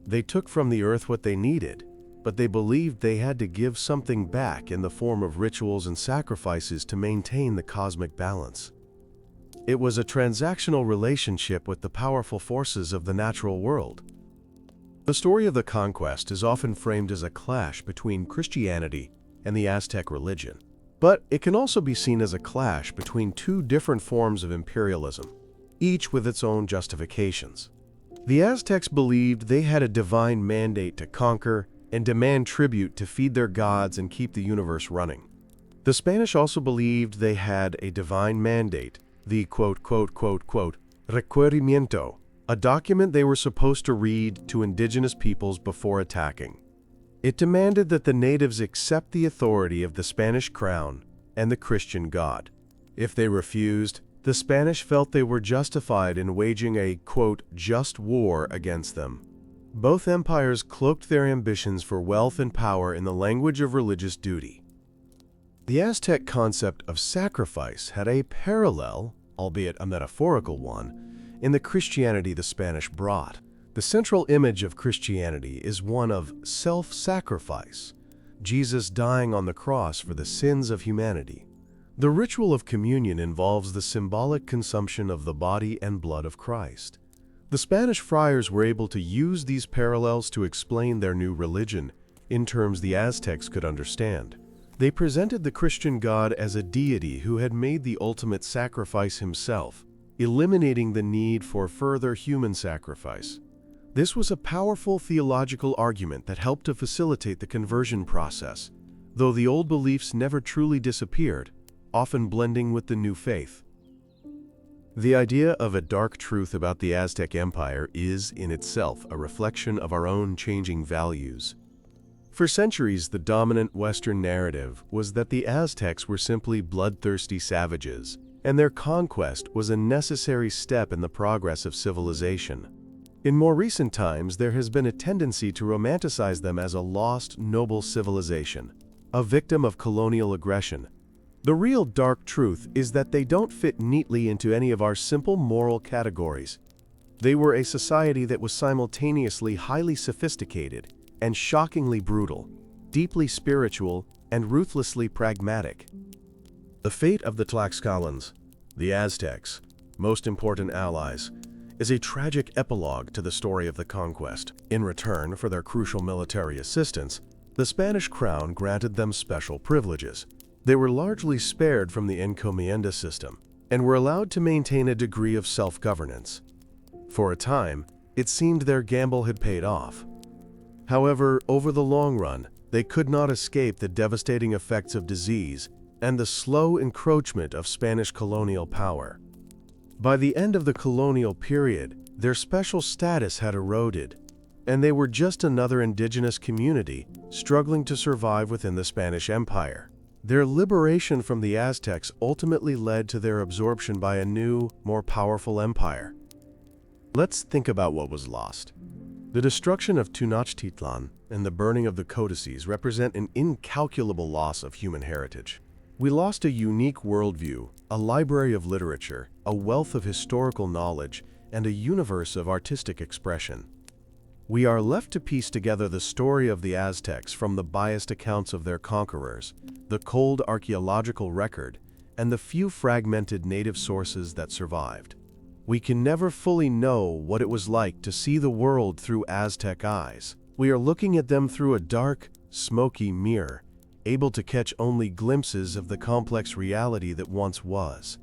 They took from the earth what they needed, but they believed they had to give something back in the form of rituals and sacrifices to maintain the cosmic balance. It was a transactional relationship with the powerful forces of the natural world. The story of the conquest is often framed as a clash between Christianity and the Aztec religion, but it can also be seen as a clash between two different forms of imperialism, each with its own justifications. The Aztecs believed they had a divine mandate to conquer and demand tribute to feed their gods and keep the universe running. The Spanish also believed they had a divine mandate, the requerimiento, a document they were supposed to read to indigenous peoples before attacking. It demanded that the natives accept the authority of the Spanish crown and the Christian God. If they refused, the Spanish felt they were justified in waging a, just war against them. Both empires cloaked their ambitions for wealth and power in the language of religious duty. The Aztec concept of sacrifice had a parallel, albeit a metaphorical one, in the Christianity the Spanish brought. The central image of Christianity is one of self-sacrifice, Jesus dying on the cross for the sins of humanity. The ritual of communion involves the symbolic consumption of the body and blood of Christ. The Spanish friars were able to use these parallels to explain their new religion in terms the Aztecs could understand. They presented the Christian God as a deity who had made the ultimate sacrifice himself, eliminating the need for further human sacrifice. This was a powerful theological argument that helped to facilitate the conversion process, though the old beliefs never truly disappeared, often blending with the new faith. The idea of a dark truth about the Aztec Empire is, in itself, a reflection of our own changing values. For centuries, the dominant Western narrative was that the Aztecs were simply bloodthirsty savages, and their conquest was a necessary step in the progress of civilization. In more recent times, there has been a tendency to romanticize them as a lost, noble civilization, a victim of colonial aggression. The real dark truth is that they don't fit neatly into any of our simple moral categories. They were a society that was simultaneously highly sophisticated and shockingly brutal, deeply spiritual and ruthlessly pragmatic. The fate of the Tlaxcalans, the Aztecs, most important allies, is a tragic epilogue to the story of the conquest. In return for their crucial military assistance, the Spanish crown granted them special privileges. They were largely spared from the encomienda system and were allowed to maintain a degree of self-governance. For a time, it seemed their gamble had paid off. However, over the long run, they could not escape the devastating effects of disease and the slow encroachment of Spanish colonial power. By the end of the colonial period, their special status had eroded, and they were just another indigenous community struggling to survive within the Spanish Empire. Their liberation from the Aztecs ultimately led to their absorption by a new, more powerful empire. Let's think about what was lost. The destruction of Tenochtitlan and the burning of the codices represent an incalculable loss of human heritage. We lost a unique worldview, a library of literature, a wealth of historical knowledge, and a universe of artistic expression. We are left to piece together the story of the Aztecs from the biased accounts of their conquerors, the cold archaeological record, and the few fragmented native sources that survived. We can never fully know what it was like to see the world through Aztec eyes. We are looking at them through a dark, smoky mirror, able to catch only glimpses of the complex reality that once was.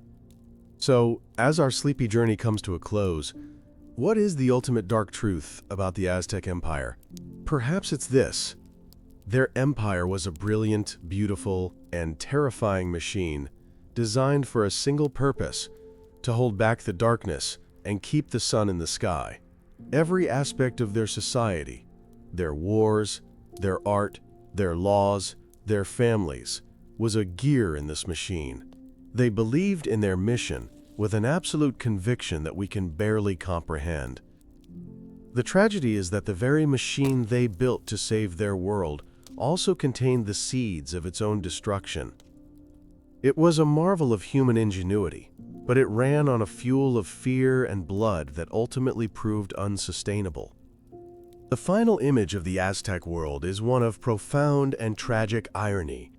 So, as our sleepy journey comes to a close, what is the ultimate dark truth about the Aztec Empire? Perhaps it's this: their empire was a brilliant, beautiful, and terrifying machine designed for a single purpose: to hold back the darkness and keep the sun in the sky. Every aspect of their society, their wars, their art, their laws, their families, was a gear in this machine. They believed in their mission with an absolute conviction that we can barely comprehend. The tragedy is that the very machine they built to save their world also contained the seeds of its own destruction. It was a marvel of human ingenuity, but it ran on a fuel of fear and blood that ultimately proved unsustainable. The final image of the Aztec world is one of profound and tragic irony.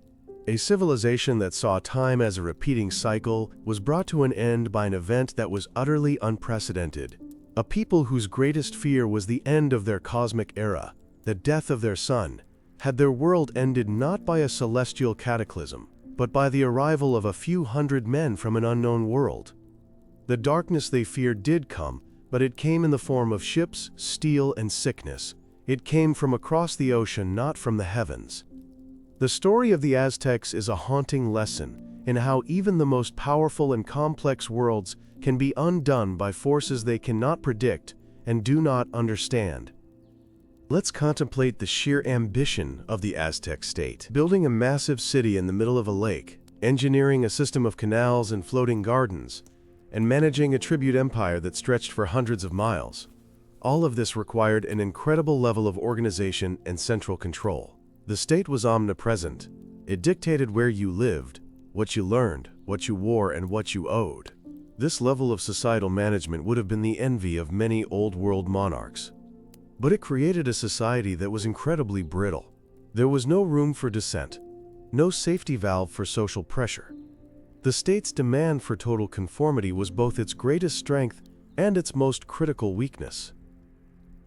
A civilization that saw time as a repeating cycle was brought to an end by an event that was utterly unprecedented. A people whose greatest fear was the end of their cosmic era, the death of their sun, had their world ended not by a celestial cataclysm, but by the arrival of a few hundred men from an unknown world. The darkness they feared did come, but it came in the form of ships, steel, and sickness. It came from across the ocean, not from the heavens. The story of the Aztecs is a haunting lesson in how even the most powerful and complex worlds can be undone by forces they cannot predict and do not understand. Let's contemplate the sheer ambition of the Aztec state, building a massive city in the middle of a lake, engineering a system of canals and floating gardens, and managing a tribute empire that stretched for hundreds of miles. All of this required an incredible level of organization and central control. The state was omnipresent. It dictated where you lived, what you learned, what you wore, and what you owed. This level of societal management would have been the envy of many old-world monarchs. But it created a society that was incredibly brittle. There was no room for dissent, no safety valve for social pressure. The state's demand for total conformity was both its greatest strength and its most critical weakness.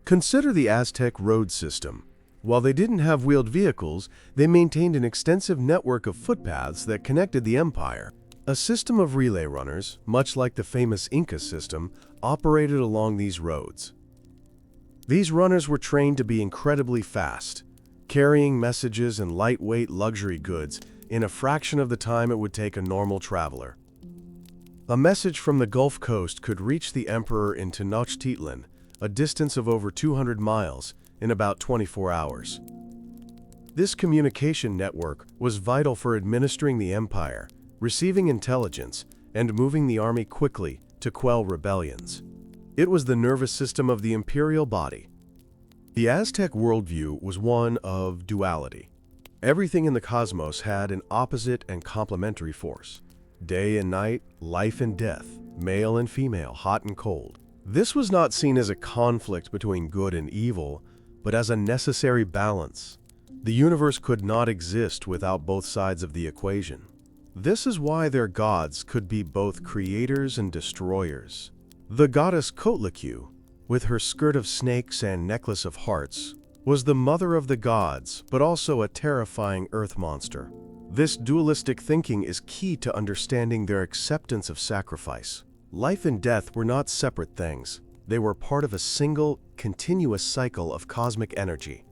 Consider the Aztec road system. While they didn't have wheeled vehicles, they maintained an extensive network of footpaths that connected the empire. A system of relay runners, much like the famous Inca system, operated along these roads. These runners were trained to be incredibly fast, carrying messages and lightweight luxury goods in a fraction of the time it would take a normal traveler. A message from the Gulf Coast could reach the emperor in Tenochtitlan, a distance of over 200 miles, in about 24 hours. This communication network was vital for administering the empire, receiving intelligence, and moving the army quickly to quell rebellions. It was the nervous system of the imperial body. The Aztec worldview was one of duality. Everything in the cosmos had an opposite and complementary force. Day and night, life and death, male and female, hot and cold. This was not seen as a conflict between good and evil, but as a necessary balance. The universe could not exist without both sides of the equation. This is why their gods could be both creators and destroyers. The goddess Kotlikue, with her skirt of snakes and necklace of hearts, was the mother of the gods, but also a terrifying earth monster. This dualistic thinking is key to understanding their acceptance of sacrifice. Life and death were not separate things. They were part of a single, continuous cycle of cosmic energy.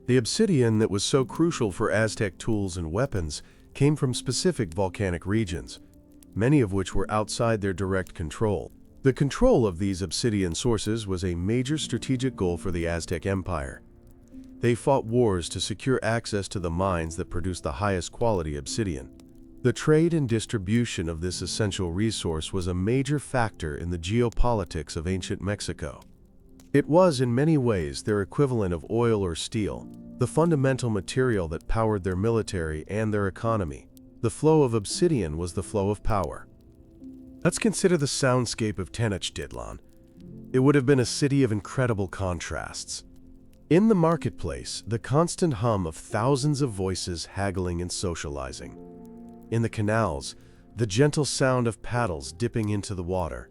The obsidian that was so crucial for Aztec tools and weapons came from specific volcanic regions, many of which were outside their direct control. The control of these obsidian sources was a major strategic goal for the Aztec Empire. They fought wars to secure access to the mines that produced the highest quality obsidian. The trade and distribution of this essential resource was a major factor in the geopolitics of ancient Mexico. It was, in many ways, their equivalent of oil or steel, the fundamental material that powered their military and their economy. The flow of obsidian was the flow of power. Let's consider the soundscape of Tenochtitlan. It would have been a city of incredible contrasts. In the marketplace, the constant hum of thousands of voices haggling and socializing. In the canals, the gentle sound of paddles dipping into the water.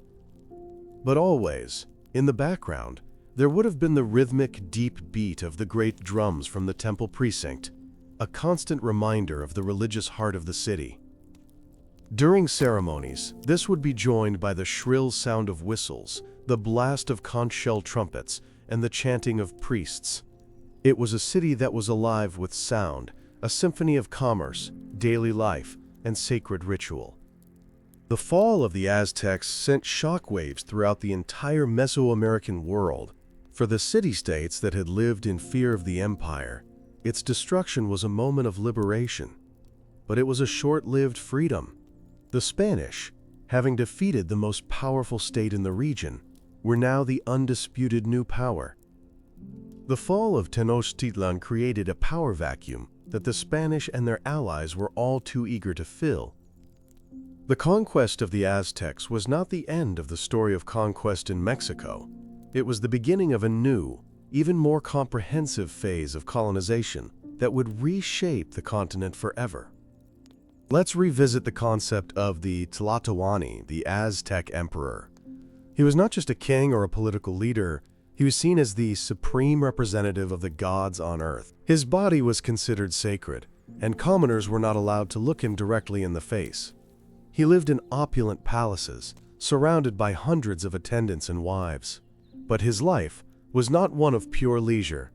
But always, in the background, there would have been the rhythmic, deep beat of the great drums from the temple precinct, a constant reminder of the religious heart of the city. During ceremonies, this would be joined by the shrill sound of whistles, the blast of conch shell trumpets, and the chanting of priests. It was a city that was alive with sound, a symphony of commerce, daily life, and sacred ritual. The fall of the Aztecs sent shockwaves throughout the entire Mesoamerican world. For the city-states that had lived in fear of the empire, its destruction was a moment of liberation. But it was a short-lived freedom. The Spanish, having defeated the most powerful state in the region, were now the undisputed new power. The fall of Tenochtitlan created a power vacuum that the Spanish and their allies were all too eager to fill. The conquest of the Aztecs was not the end of the story of conquest in Mexico. It was the beginning of a new, even more comprehensive phase of colonization that would reshape the continent forever. Let's revisit the concept of the Tlatoani, the Aztec emperor. He was not just a king or a political leader, he was seen as the supreme representative of the gods on earth. His body was considered sacred, and commoners were not allowed to look him directly in the face. He lived in opulent palaces, surrounded by hundreds of attendants and wives. But his life was not one of pure leisure.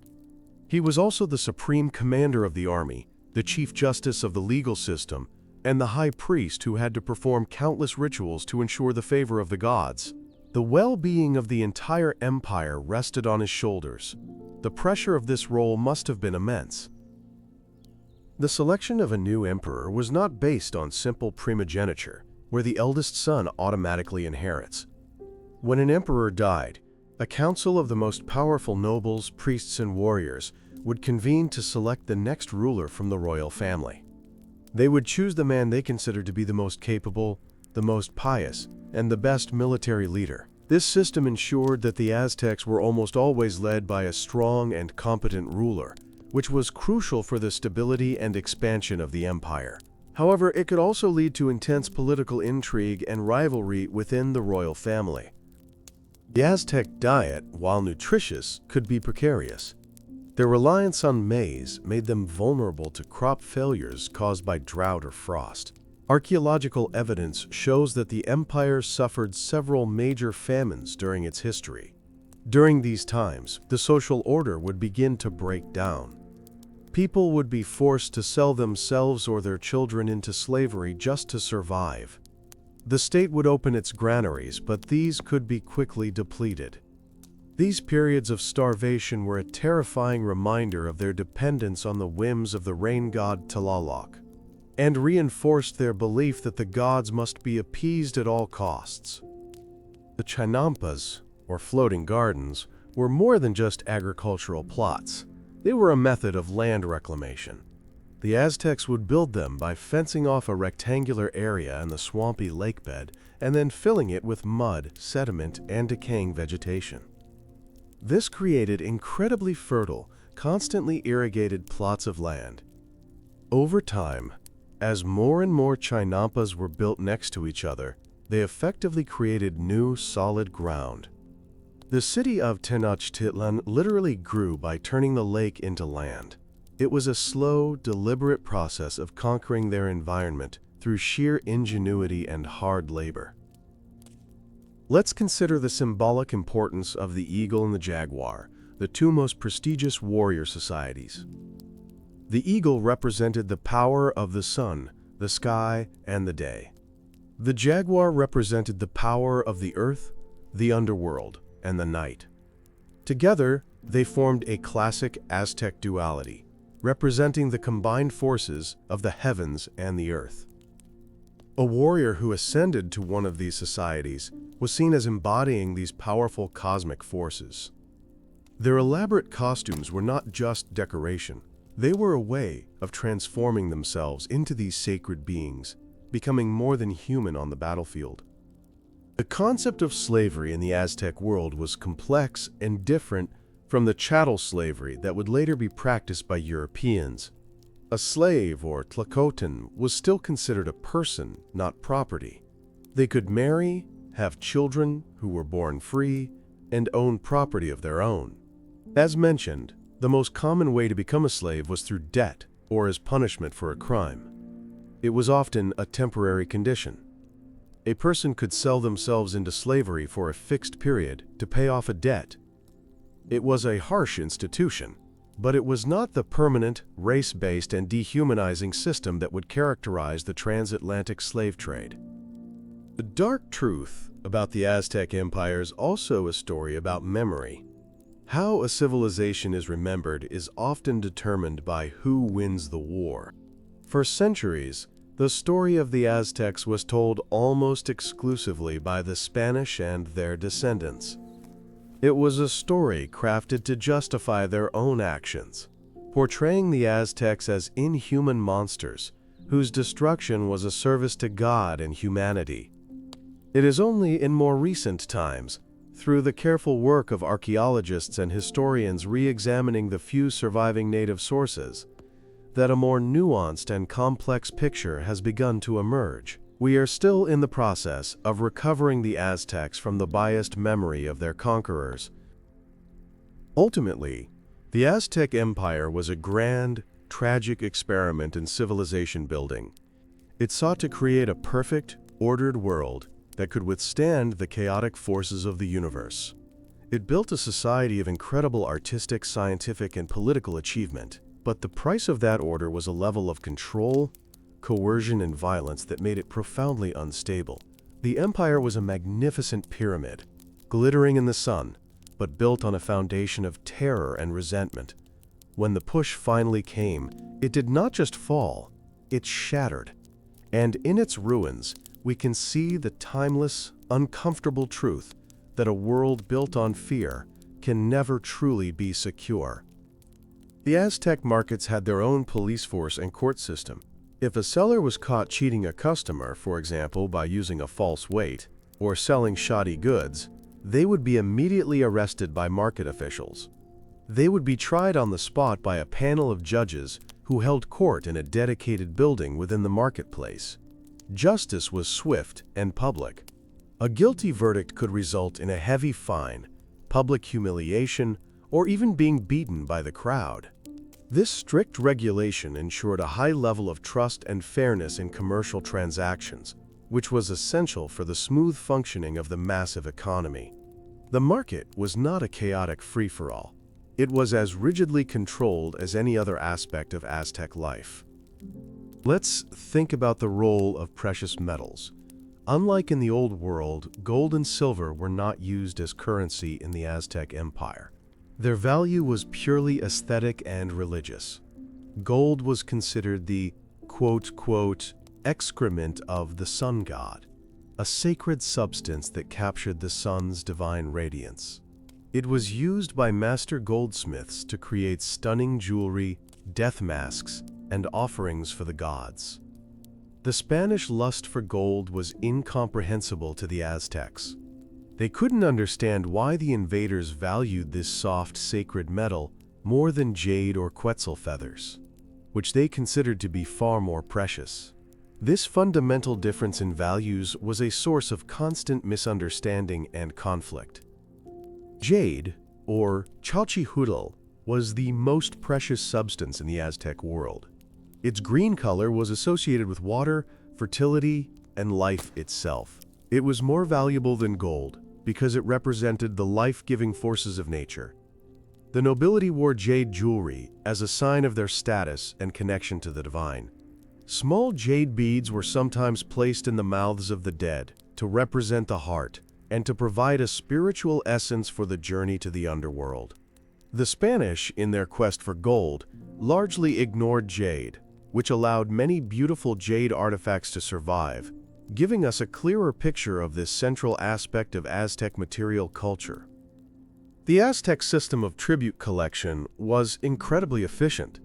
He was also the supreme commander of the army, the chief justice of the legal system, and the high priest who had to perform countless rituals to ensure the favor of the gods. The well-being of the entire empire rested on his shoulders. The pressure of this role must have been immense. The selection of a new emperor was not based on simple primogeniture, where the eldest son automatically inherits. When an emperor died, a council of the most powerful nobles, priests, and warriors would convene to select the next ruler from the royal family. They would choose the man they considered to be the most capable, the most pious, and the best military leader. This system ensured that the Aztecs were almost always led by a strong and competent ruler, which was crucial for the stability and expansion of the empire. However, it could also lead to intense political intrigue and rivalry within the royal family. The Aztec diet, while nutritious, could be precarious. Their reliance on maize made them vulnerable to crop failures caused by drought or frost. Archaeological evidence shows that the empire suffered several major famines during its history. During these times, the social order would begin to break down. People would be forced to sell themselves or their children into slavery just to survive. The state would open its granaries, but these could be quickly depleted. These periods of starvation were a terrifying reminder of their dependence on the whims of the rain god Tlaloc, and reinforced their belief that the gods must be appeased at all costs. The chinampas, or floating gardens, were more than just agricultural plots. They were a method of land reclamation. The Aztecs would build them by fencing off a rectangular area in the swampy lakebed and then filling it with mud, sediment, and decaying vegetation. This created incredibly fertile, constantly irrigated plots of land. Over time, as more and more chinampas were built next to each other, they effectively created new, solid ground. The city of Tenochtitlan literally grew by turning the lake into land. It was a slow, deliberate process of conquering their environment through sheer ingenuity and hard labor. Let's consider the symbolic importance of the eagle and the jaguar, the two most prestigious warrior societies. The eagle represented the power of the sun, the sky, and the day. The jaguar represented the power of the earth, the underworld, and the night. Together, they formed a classic Aztec duality, representing the combined forces of the heavens and the earth. A warrior who ascended to one of these societies was seen as embodying these powerful cosmic forces. Their elaborate costumes were not just decoration. They were a way of transforming themselves into these sacred beings, becoming more than human on the battlefield. The concept of slavery in the Aztec world was complex and different from the chattel slavery that would later be practiced by Europeans. A slave, or tlacotin, was still considered a person, not property. They could marry, have children who were born free, and own property of their own. As mentioned, the most common way to become a slave was through debt or as punishment for a crime. It was often a temporary condition. A person could sell themselves into slavery for a fixed period to pay off a debt. It was a harsh institution, but it was not the permanent, race-based, and dehumanizing system that would characterize the transatlantic slave trade. The dark truth about the Aztec Empire is also a story about memory. How a civilization is remembered is often determined by who wins the war. For centuries, the story of the Aztecs was told almost exclusively by the Spanish and their descendants. It was a story crafted to justify their own actions, portraying the Aztecs as inhuman monsters whose destruction was a service to God and humanity. It is only in more recent times, through the careful work of archaeologists and historians re-examining the few surviving native sources, that a more nuanced and complex picture has begun to emerge. We are still in the process of recovering the Aztecs from the biased memory of their conquerors. Ultimately, the Aztec Empire was a grand, tragic experiment in civilization building. It sought to create a perfect, ordered world that could withstand the chaotic forces of the universe. It built a society of incredible artistic, scientific, and political achievement. But the price of that order was a level of control, coercion, and violence that made it profoundly unstable. The empire was a magnificent pyramid, glittering in the sun, but built on a foundation of terror and resentment. When the push finally came, it did not just fall, it shattered. And in its ruins, we can see the timeless, uncomfortable truth that a world built on fear can never truly be secure. The Aztec markets had their own police force and court system. If a seller was caught cheating a customer, for example, by using a false weight, or selling shoddy goods, they would be immediately arrested by market officials. They would be tried on the spot by a panel of judges who held court in a dedicated building within the marketplace. Justice was swift and public. A guilty verdict could result in a heavy fine, public humiliation, or even being beaten by the crowd. This strict regulation ensured a high level of trust and fairness in commercial transactions, which was essential for the smooth functioning of the massive economy. The market was not a chaotic free-for-all. It was as rigidly controlled as any other aspect of Aztec life. Let's think about the role of precious metals. Unlike in the Old World, gold and silver were not used as currency in the Aztec Empire. Their value was purely aesthetic and religious. Gold was considered the quote, excrement of the sun god, a sacred substance that captured the sun's divine radiance. It was used by master goldsmiths to create stunning jewelry, death masks, and offerings for the gods. The Spanish lust for gold was incomprehensible to the Aztecs. They couldn't understand why the invaders valued this soft, sacred metal more than jade or quetzal feathers, which they considered to be far more precious. This fundamental difference in values was a source of constant misunderstanding and conflict. Jade, or chalchihudal, was the most precious substance in the Aztec world. Its green color was associated with water, fertility, and life itself. It was more valuable than gold because it represented the life-giving forces of nature. The nobility wore jade jewelry as a sign of their status and connection to the divine. Small jade beads were sometimes placed in the mouths of the dead to represent the heart and to provide a spiritual essence for the journey to the underworld. The Spanish, in their quest for gold, largely ignored jade, which allowed many beautiful jade artifacts to survive, giving us a clearer picture of this central aspect of Aztec material culture. The Aztec system of tribute collection was incredibly efficient.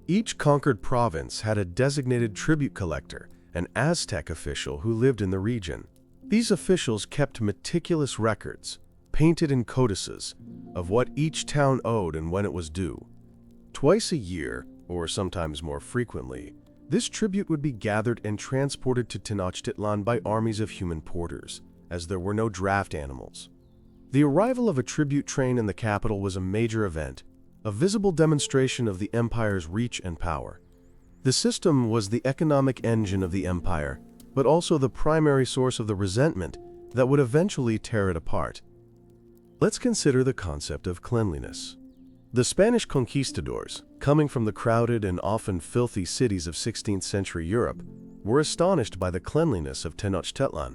Each conquered province had a designated tribute collector, an Aztec official who lived in the region. These officials kept meticulous records, painted in codices, of what each town owed and when it was due. Twice a year, or sometimes more frequently, this tribute would be gathered and transported to Tenochtitlan by armies of human porters, as there were no draft animals. The arrival of a tribute train in the capital was a major event, a visible demonstration of the empire's reach and power. The system was the economic engine of the empire, but also the primary source of the resentment that would eventually tear it apart. Let's consider the concept of cleanliness. The Spanish conquistadors, coming from the crowded and often filthy cities of 16th century Europe, were astonished by the cleanliness of Tenochtitlan.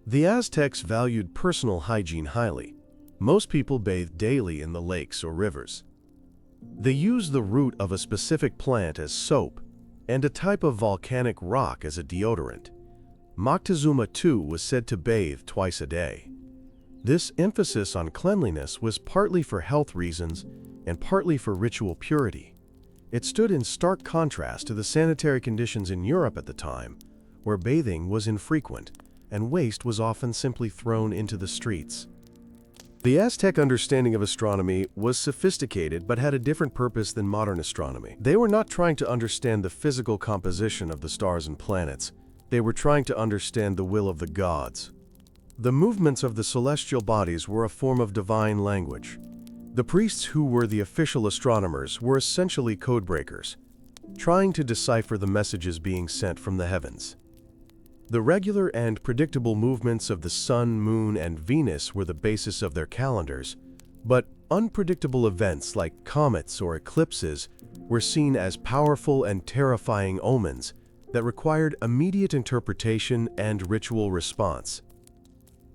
The Aztecs valued personal hygiene highly. Most people bathed daily in the lakes or rivers. They used the root of a specific plant as soap and a type of volcanic rock as a deodorant. Moctezuma II was said to bathe twice a day. This emphasis on cleanliness was partly for health reasons and partly for ritual purity. It stood in stark contrast to the sanitary conditions in Europe at the time, where bathing was infrequent and waste was often simply thrown into the streets. The Aztec understanding of astronomy was sophisticated but had a different purpose than modern astronomy. They were not trying to understand the physical composition of the stars and planets. They were trying to understand the will of the gods. The movements of the celestial bodies were a form of divine language. The priests, who were the official astronomers, were essentially codebreakers, trying to decipher the messages being sent from the heavens. The regular and predictable movements of the sun, moon, and Venus were the basis of their calendars, but Unpredictable events like comets or eclipses were seen as powerful and terrifying omens that required immediate interpretation and ritual response.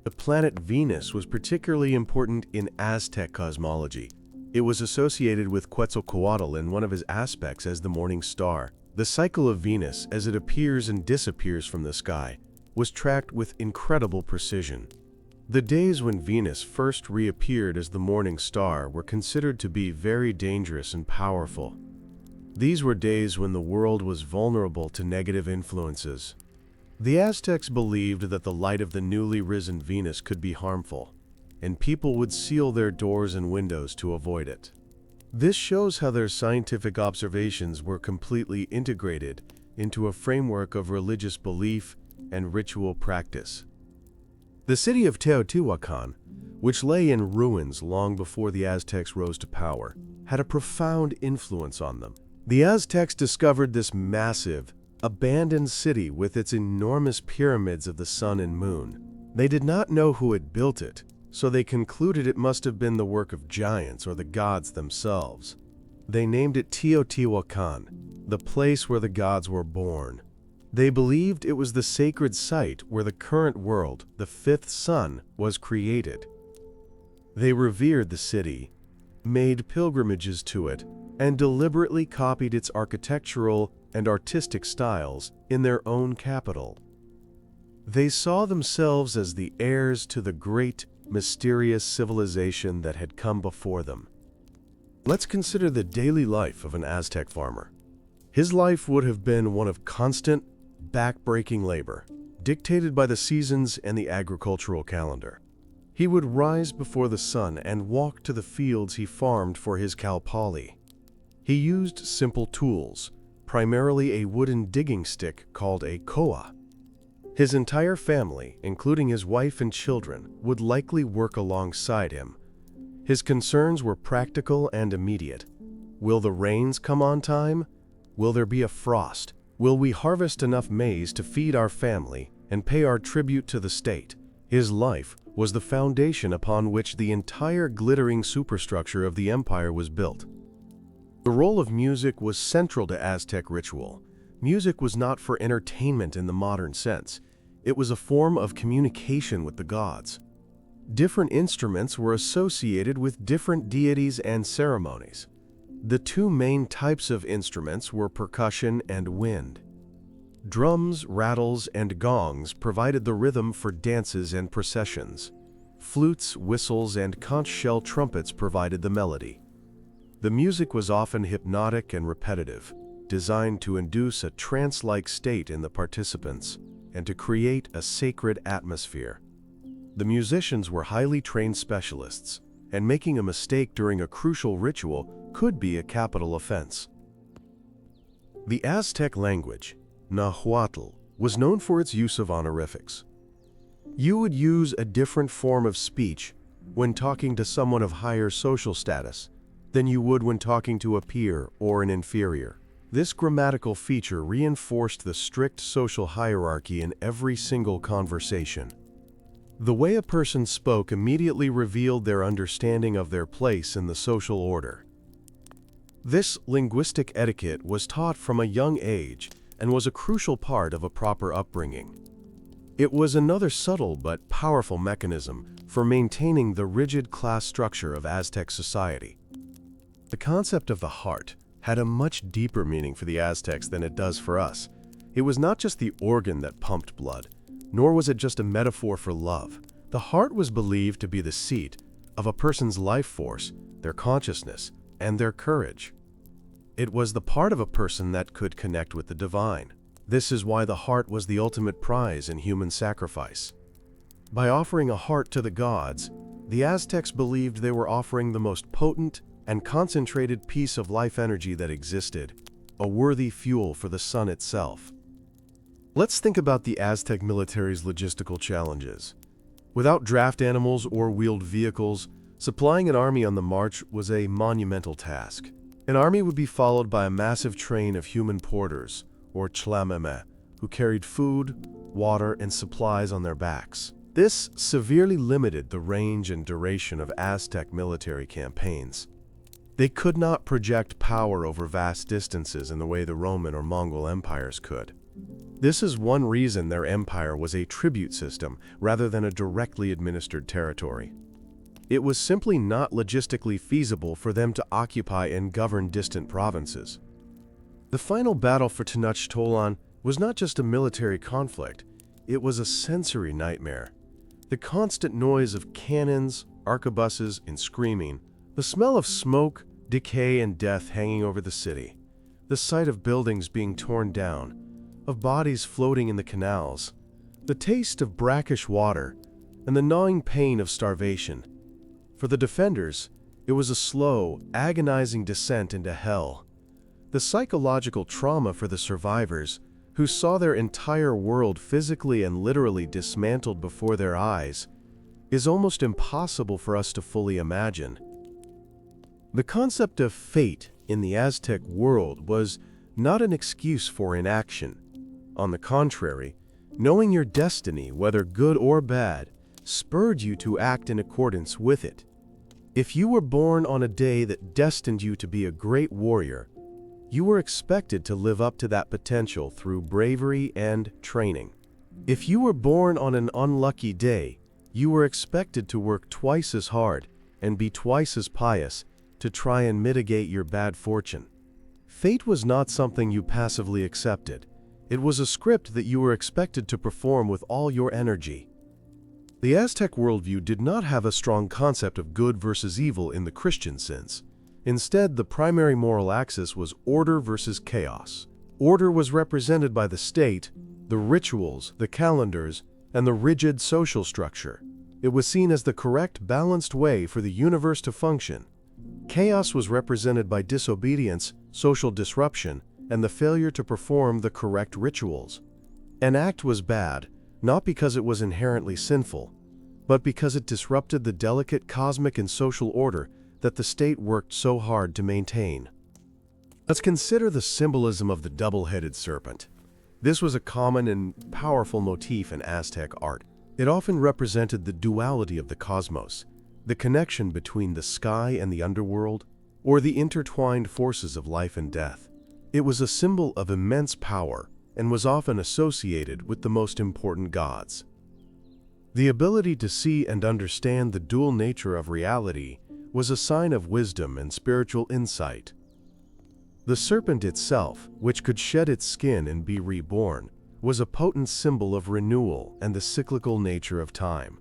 The planet Venus was particularly important in Aztec cosmology. It was associated with Quetzalcoatl in one of his aspects as the morning star. The cycle of Venus, as it appears and disappears from the sky, was tracked with incredible precision. The days when Venus first reappeared as the morning star were considered to be very dangerous and powerful. These were days when the world was vulnerable to negative influences. The Aztecs believed that the light of the newly risen Venus could be harmful, and people would seal their doors and windows to avoid it. This shows how their scientific observations were completely integrated into a framework of religious belief and ritual practice. The city of Teotihuacan, which lay in ruins long before the Aztecs rose to power, had a profound influence on them. The Aztecs discovered this massive, abandoned city with its enormous pyramids of the sun and moon. They did not know who had built it, so they concluded it must have been the work of giants or the gods themselves. They named it Teotihuacan, the place where the gods were born. They believed it was the sacred site where the current world, the fifth sun, was created. They revered the city, made pilgrimages to it, and deliberately copied its architectural and artistic styles in their own capital. They saw themselves as the heirs to the great, mysterious civilization that had come before them. Let's consider the daily life of an Aztec farmer. His life would have been one of constant, back-breaking labor, dictated by the seasons and the agricultural calendar. He would rise before the sun and walk to the fields he farmed for his Kalpali. He used simple tools, primarily a wooden digging stick called a koa. His entire family, including his wife and children, would likely work alongside him. His concerns were practical and immediate. Will the rains come on time? Will there be a frost? Will we harvest enough maize to feed our family and pay our tribute to the state? His life was the foundation upon which the entire glittering superstructure of the empire was built. The role of music was central to Aztec ritual. Music was not for entertainment in the modern sense. It was a form of communication with the gods. Different instruments were associated with different deities and ceremonies. The two main types of instruments were percussion and wind. Drums, rattles, and gongs provided the rhythm for dances and processions. Flutes, whistles, and conch shell trumpets provided the melody. The music was often hypnotic and repetitive, designed to induce a trance-like state in the participants and to create a sacred atmosphere. The musicians were highly trained specialists, and making a mistake during a crucial ritual could be a capital offense. The Aztec language, Nahuatl, was known for its use of honorifics. You would use a different form of speech when talking to someone of higher social status than you would when talking to a peer or an inferior. This grammatical feature reinforced the strict social hierarchy in every single conversation. The way a person spoke immediately revealed their understanding of their place in the social order. This linguistic etiquette was taught from a young age and was a crucial part of a proper upbringing. It was another subtle but powerful mechanism for maintaining the rigid class structure of Aztec society. The concept of the heart had a much deeper meaning for the Aztecs than it does for us. It was not just the organ that pumped blood, nor was it just a metaphor for love. The heart was believed to be the seat of a person's life force, their consciousness, and their courage. It was the part of a person that could connect with the divine. This is why the heart was the ultimate prize in human sacrifice. By offering a heart to the gods, the Aztecs believed they were offering the most potent and concentrated piece of life energy that existed, a worthy fuel for the sun itself. Let's think about the Aztec military's logistical challenges. Without draft animals or wheeled vehicles, supplying an army on the march was a monumental task. An army would be followed by a massive train of human porters, or tlameme, who carried food, water, and supplies on their backs. This severely limited the range and duration of Aztec military campaigns. They could not project power over vast distances in the way the Roman or Mongol empires could. This is one reason their empire was a tribute system rather than a directly administered territory. It was simply not logistically feasible for them to occupy and govern distant provinces. The final battle for Tenochtitlan was not just a military conflict, it was a sensory nightmare. The constant noise of cannons, arquebuses, and screaming, the smell of smoke, decay, and death hanging over the city, the sight of buildings being torn down, of bodies floating in the canals, the taste of brackish water, and the gnawing pain of starvation. For the defenders, it was a slow, agonizing descent into hell. The psychological trauma for the survivors, who saw their entire world physically and literally dismantled before their eyes, is almost impossible for us to fully imagine. The concept of fate in the Aztec world was not an excuse for inaction. On the contrary, knowing your destiny, whether good or bad, spurred you to act in accordance with it. If you were born on a day that destined you to be a great warrior, you were expected to live up to that potential through bravery and training. If you were born on an unlucky day, you were expected to work twice as hard and be twice as pious to try and mitigate your bad fortune. Fate was not something you passively accepted. It was a script that you were expected to perform with all your energy. The Aztec worldview did not have a strong concept of good versus evil in the Christian sense. Instead, the primary moral axis was order versus chaos. Order was represented by the state, the rituals, the calendars, and the rigid social structure. It was seen as the correct, balanced way for the universe to function. Chaos was represented by disobedience, social disruption, and the failure to perform the correct rituals. An act was bad, not because it was inherently sinful, but because it disrupted the delicate cosmic and social order that the state worked so hard to maintain. Let's consider the symbolism of the double-headed serpent. This was a common and powerful motif in Aztec art. It often represented the duality of the cosmos, the connection between the sky and the underworld, or the intertwined forces of life and death. It was a symbol of immense power and was often associated with the most important gods. The ability to see and understand the dual nature of reality was a sign of wisdom and spiritual insight. The serpent itself, which could shed its skin and be reborn, was a potent symbol of renewal and the cyclical nature of time.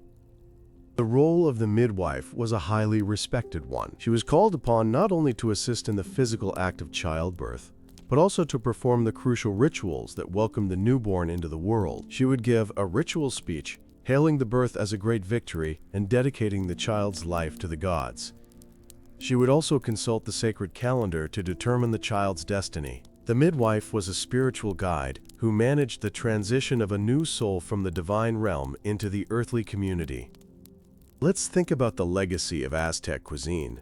The role of the midwife was a highly respected one. She was called upon not only to assist in the physical act of childbirth, but also to perform the crucial rituals that welcomed the newborn into the world. She would give a ritual speech, hailing the birth as a great victory and dedicating the child's life to the gods. She would also consult the sacred calendar to determine the child's destiny. The midwife was a spiritual guide who managed the transition of a new soul from the divine realm into the earthly community. Let's think about the legacy of Aztec cuisine.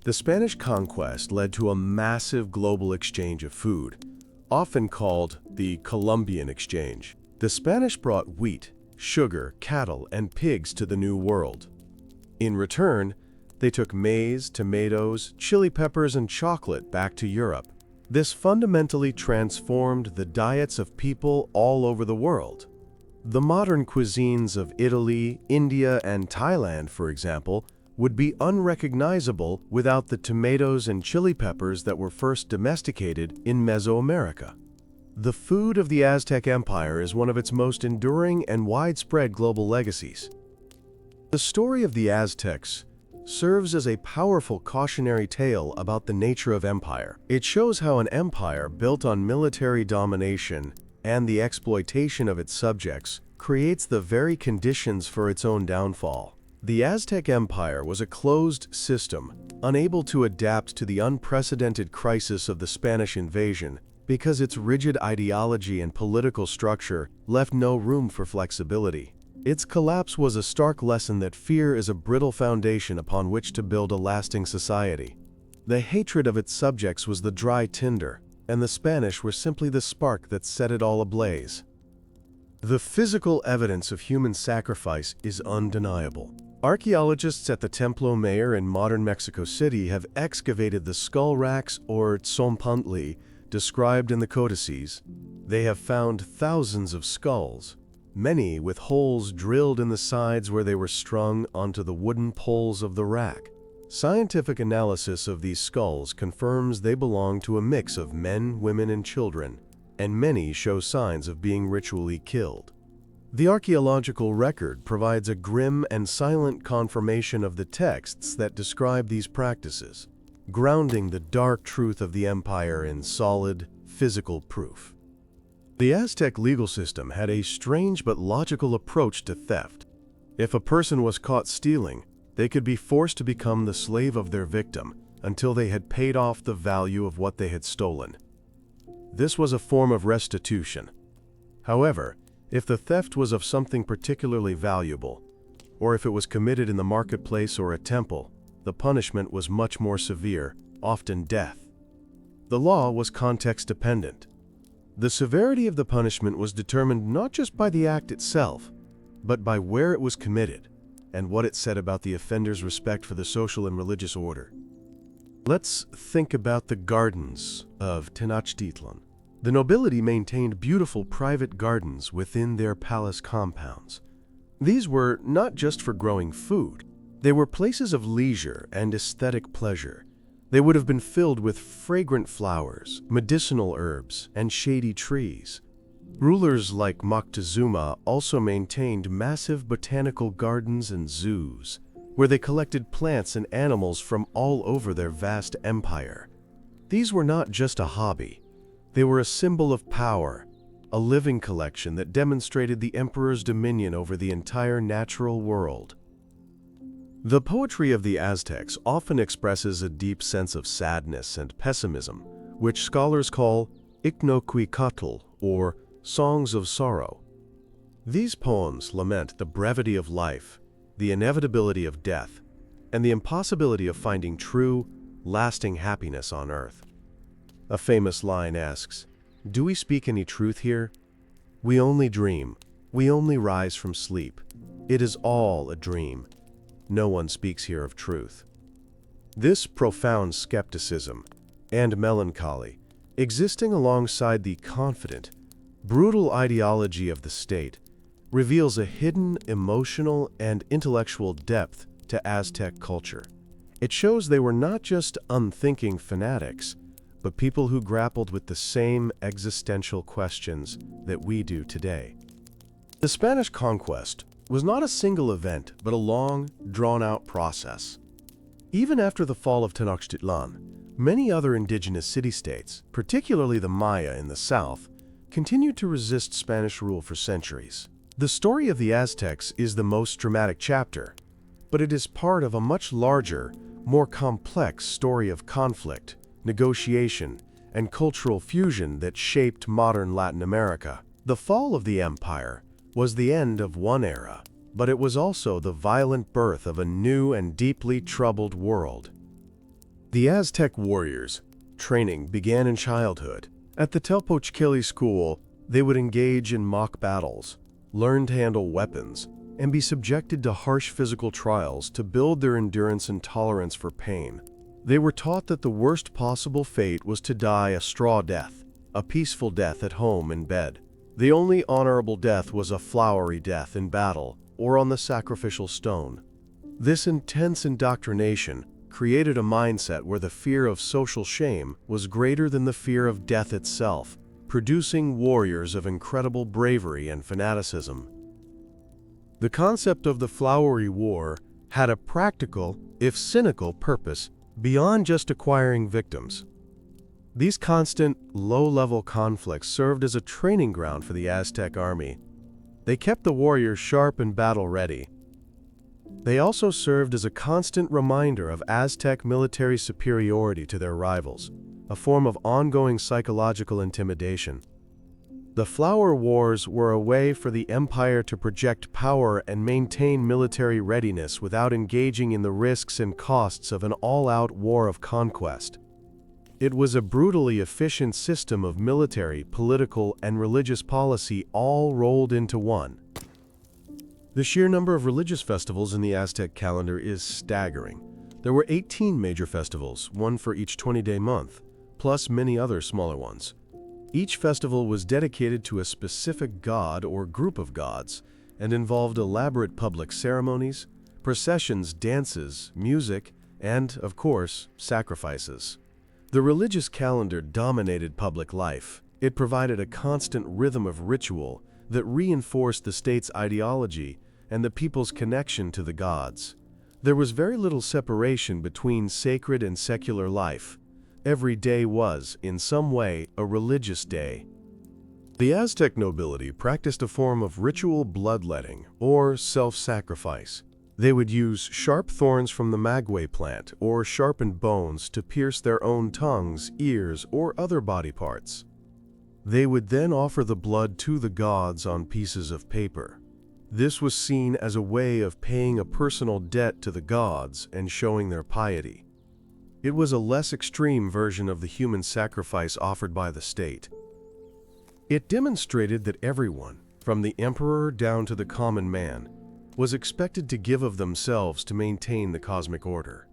The Spanish conquest led to a massive global exchange of food, often called the Columbian Exchange. The Spanish brought wheat, sugar, cattle, and pigs to the New World. In return, they took maize, tomatoes, chili peppers, and chocolate back to Europe. This fundamentally transformed the diets of people all over the world. The modern cuisines of Italy, India, and Thailand, for example, would be unrecognizable without the tomatoes and chili peppers that were first domesticated in Mesoamerica. The food of the Aztec Empire is one of its most enduring and widespread global legacies. The story of the Aztecs serves as a powerful cautionary tale about the nature of empire. It shows how an empire built on military domination and the exploitation of its subjects creates the very conditions for its own downfall. The Aztec Empire was a closed system, unable to adapt to the unprecedented crisis of the Spanish invasion because its rigid ideology and political structure left no room for flexibility. Its collapse was a stark lesson that fear is a brittle foundation upon which to build a lasting society. The hatred of its subjects was the dry tinder, and the Spanish were simply the spark that set it all ablaze. The physical evidence of human sacrifice is undeniable. Archaeologists at the Templo Mayor in modern Mexico City have excavated the skull racks, or tzompantli, described in the codices. They have found thousands of skulls, many with holes drilled in the sides where they were strung onto the wooden poles of the rack. Scientific analysis of these skulls confirms they belong to a mix of men, women, and children, and many show signs of being ritually killed. The archaeological record provides a grim and silent confirmation of the texts that describe these practices, grounding the dark truth of the empire in solid, physical proof. The Aztec legal system had a strange but logical approach to theft. If a person was caught stealing, they could be forced to become the slave of their victim until they had paid off the value of what they had stolen. This was a form of restitution. However, if the theft was of something particularly valuable, or if it was committed in the marketplace or a temple, the punishment was much more severe, often death. The law was context-dependent. The severity of the punishment was determined not just by the act itself, but by where it was committed and what it said about the offender's respect for the social and religious order. Let's think about the gardens of Tenochtitlan. The nobility maintained beautiful private gardens within their palace compounds. These were not just for growing food. They were places of leisure and aesthetic pleasure. They would have been filled with fragrant flowers, medicinal herbs, and shady trees. Rulers like Moctezuma also maintained massive botanical gardens and zoos, where they collected plants and animals from all over their vast empire. These were not just a hobby. They were a symbol of power, a living collection that demonstrated the emperor's dominion over the entire natural world. The poetry of the Aztecs often expresses a deep sense of sadness and pessimism, which scholars call Ixnocuicatl, or songs of sorrow. These poems lament the brevity of life, the inevitability of death, and the impossibility of finding true, lasting happiness on earth. A famous line asks, "Do we speak any truth here? We only dream. We only rise from sleep. It is all a dream. No one speaks here of truth." This profound skepticism and melancholy, existing alongside the confident, brutal ideology of the state, reveals a hidden emotional and intellectual depth to Aztec culture. It shows they were not just unthinking fanatics, but people who grappled with the same existential questions that we do today. The Spanish conquest was not a single event, but a long, drawn-out process. Even after the fall of Tenochtitlan, many other indigenous city-states, particularly the Maya in the south, continued to resist Spanish rule for centuries. The story of the Aztecs is the most dramatic chapter, but it is part of a much larger, more complex story of conflict, negotiation, and cultural fusion that shaped modern Latin America. The fall of the empire was the end of one era, but it was also the violent birth of a new and deeply troubled world. The Aztec warriors' training began in childhood. At the Telpochquili school, they would engage in mock battles, learn to handle weapons, and be subjected to harsh physical trials to build their endurance and tolerance for pain. They were taught that the worst possible fate was to die a straw death, a peaceful death at home in bed. The only honorable death was a flowery death in battle or on the sacrificial stone. This intense indoctrination created a mindset where the fear of social shame was greater than the fear of death itself, producing warriors of incredible bravery and fanaticism. The concept of the flowery war had a practical, if cynical, purpose beyond just acquiring victims. These constant, low-level conflicts served as a training ground for the Aztec army. They kept the warriors sharp and battle-ready. They also served as a constant reminder of Aztec military superiority to their rivals, a form of ongoing psychological intimidation. The Flower Wars were a way for the empire to project power and maintain military readiness without engaging in the risks and costs of an all-out war of conquest. It was a brutally efficient system of military, political, and religious policy all rolled into one. The sheer number of religious festivals in the Aztec calendar is staggering. There were 18 major festivals, one for each 20-day month, plus many other smaller ones. Each festival was dedicated to a specific god or group of gods and involved elaborate public ceremonies, processions, dances, music, and, of course, sacrifices. The religious calendar dominated public life. It provided a constant rhythm of ritual that reinforced the state's ideology and the people's connection to the gods. There was very little separation between sacred and secular life. Every day was, in some way, a religious day. The Aztec nobility practiced a form of ritual bloodletting, or self-sacrifice. They would use sharp thorns from the maguey plant or sharpened bones to pierce their own tongues, ears, or other body parts. They would then offer the blood to the gods on pieces of paper. This was seen as a way of paying a personal debt to the gods and showing their piety. It was a less extreme version of the human sacrifice offered by the state. It demonstrated that everyone, from the emperor down to the common man, was expected to give of themselves to maintain the cosmic order.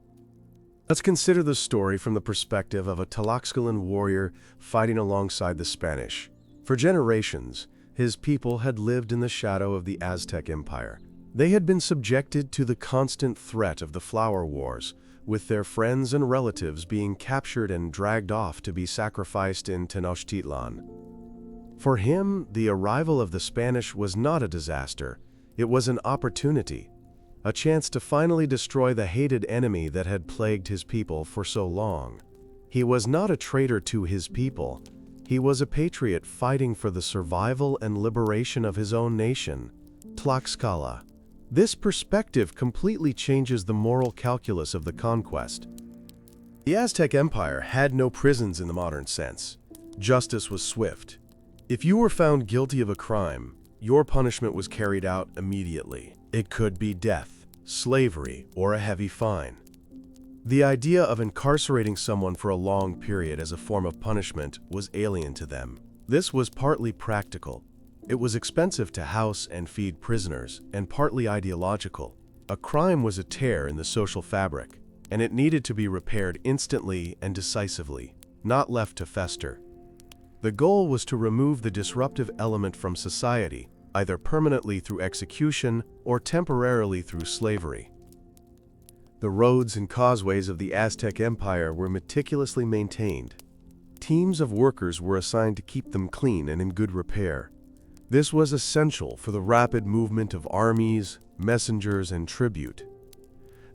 Let's consider the story from the perspective of a Tlaxcalan warrior fighting alongside the Spanish. For generations, his people had lived in the shadow of the Aztec Empire. They had been subjected to the constant threat of the Flower Wars, with their friends and relatives being captured and dragged off to be sacrificed in Tenochtitlan. For him, the arrival of the Spanish was not a disaster. It was an opportunity, a chance to finally destroy the hated enemy that had plagued his people for so long. He was not a traitor to his people. He was a patriot fighting for the survival and liberation of his own nation, Tlaxcala. This perspective completely changes the moral calculus of the conquest. The Aztec Empire had no prisons in the modern sense. Justice was swift. If you were found guilty of a crime, your punishment was carried out immediately. It could be death, slavery, or a heavy fine. The idea of incarcerating someone for a long period as a form of punishment was alien to them. This was partly practical. It was expensive to house and feed prisoners, and partly ideological. A crime was a tear in the social fabric, and it needed to be repaired instantly and decisively, not left to fester. The goal was to remove the disruptive element from society, either permanently through execution or temporarily through slavery. The roads and causeways of the Aztec Empire were meticulously maintained. Teams of workers were assigned to keep them clean and in good repair. This was essential for the rapid movement of armies, messengers, and tribute.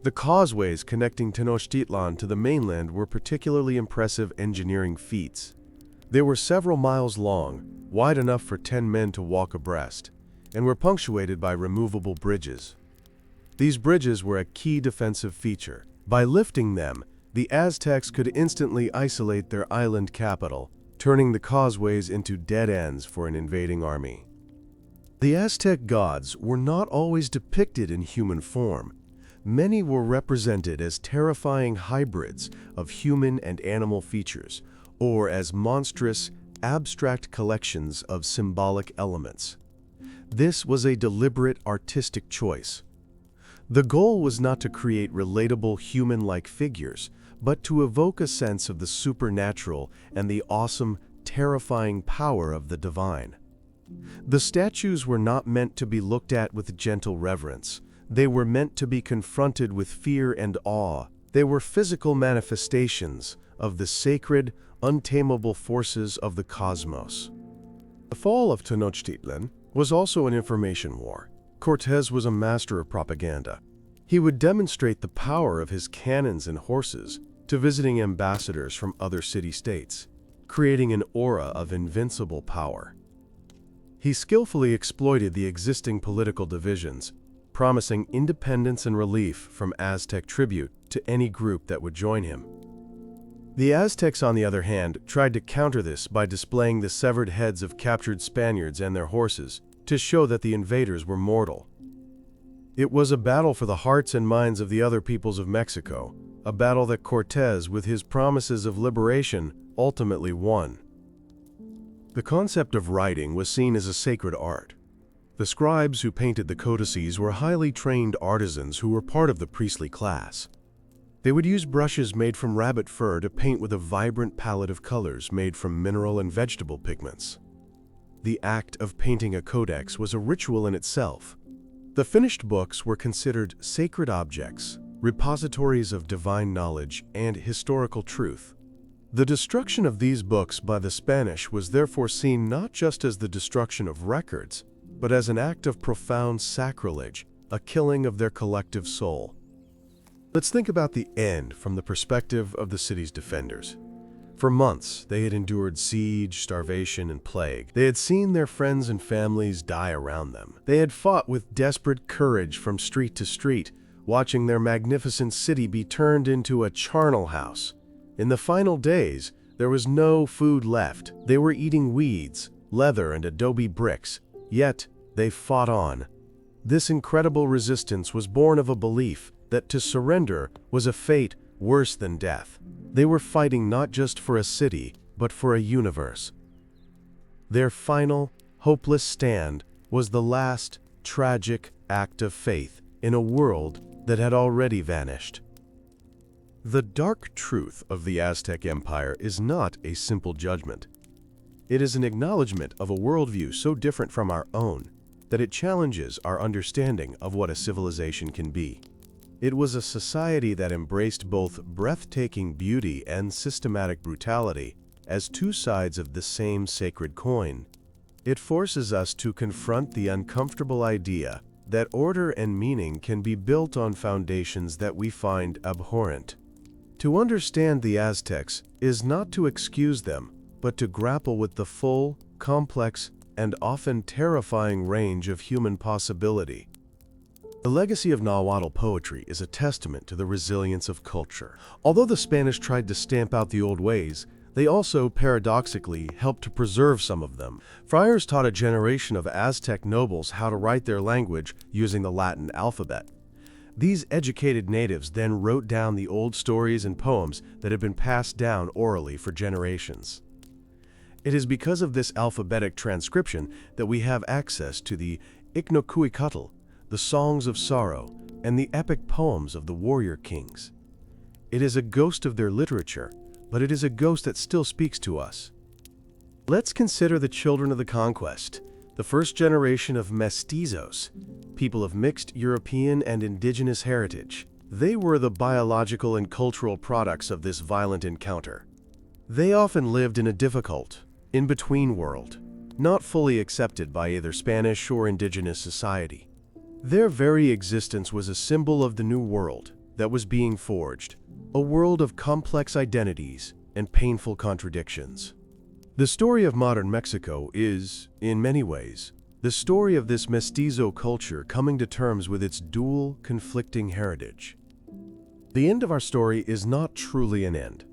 The causeways connecting Tenochtitlan to the mainland were particularly impressive engineering feats. They were several miles long, wide enough for 10 men to walk abreast, and were punctuated by removable bridges. These bridges were a key defensive feature. By lifting them, the Aztecs could instantly isolate their island capital, turning the causeways into dead ends for an invading army. The Aztec gods were not always depicted in human form. Many were represented as terrifying hybrids of human and animal features, or as monstrous, abstract collections of symbolic elements. This was a deliberate artistic choice. The goal was not to create relatable human-like figures, but to evoke a sense of the supernatural and the awesome, terrifying power of the divine. The statues were not meant to be looked at with gentle reverence. They were meant to be confronted with fear and awe. They were physical manifestations of the sacred, untamable forces of the cosmos. The fall of Tenochtitlan was also an information war. Cortés was a master of propaganda. He would demonstrate the power of his cannons and horses to visiting ambassadors from other city-states, creating an aura of invincible power. He skillfully exploited the existing political divisions, promising independence and relief from Aztec tribute to any group that would join him. The Aztecs, on the other hand, tried to counter this by displaying the severed heads of captured Spaniards and their horses to show that the invaders were mortal. It was a battle for the hearts and minds of the other peoples of Mexico, a battle that Cortés, with his promises of liberation, ultimately won. The concept of writing was seen as a sacred art. The scribes who painted the codices were highly trained artisans who were part of the priestly class. They would use brushes made from rabbit fur to paint with a vibrant palette of colors made from mineral and vegetable pigments. The act of painting a codex was a ritual in itself. The finished books were considered sacred objects, repositories of divine knowledge and historical truth. The destruction of these books by the Spanish was therefore seen not just as the destruction of records, but as an act of profound sacrilege, a killing of their collective soul. Let's think about the end from the perspective of the city's defenders. For months, they had endured siege, starvation, and plague. They had seen their friends and families die around them. They had fought with desperate courage from street to street, watching their magnificent city be turned into a charnel house. In the final days, there was no food left. They were eating weeds, leather, and adobe bricks. Yet, they fought on. This incredible resistance was born of a belief that to surrender was a fate worse than death. They were fighting not just for a city, but for a universe. Their final, hopeless stand was the last, tragic act of faith in a world that had already vanished. The dark truth of the Aztec Empire is not a simple judgment. It is an acknowledgement of a worldview so different from our own that it challenges our understanding of what a civilization can be. It was a society that embraced both breathtaking beauty and systematic brutality as two sides of the same sacred coin. It forces us to confront the uncomfortable idea that order and meaning can be built on foundations that we find abhorrent. To understand the Aztecs is not to excuse them, but to grapple with the full, complex, and often terrifying range of human possibility. The legacy of Nahuatl poetry is a testament to the resilience of culture. Although the Spanish tried to stamp out the old ways, they also, paradoxically, helped to preserve some of them. Friars taught a generation of Aztec nobles how to write their language using the Latin alphabet. These educated natives then wrote down the old stories and poems that had been passed down orally for generations. It is because of this alphabetic transcription that we have access to the Icnocuicutl, the songs of sorrow, and the epic poems of the warrior kings. It is a ghost of their literature, but it is a ghost that still speaks to us. Let's consider the children of the conquest, the first generation of mestizos, people of mixed European and indigenous heritage. They were the biological and cultural products of this violent encounter. They often lived in a difficult, in-between world, not fully accepted by either Spanish or indigenous society. Their very existence was a symbol of the new world that was being forged, a world of complex identities and painful contradictions. The story of modern Mexico is, in many ways, the story of this mestizo culture coming to terms with its dual, conflicting heritage. The end of our story is not truly an end.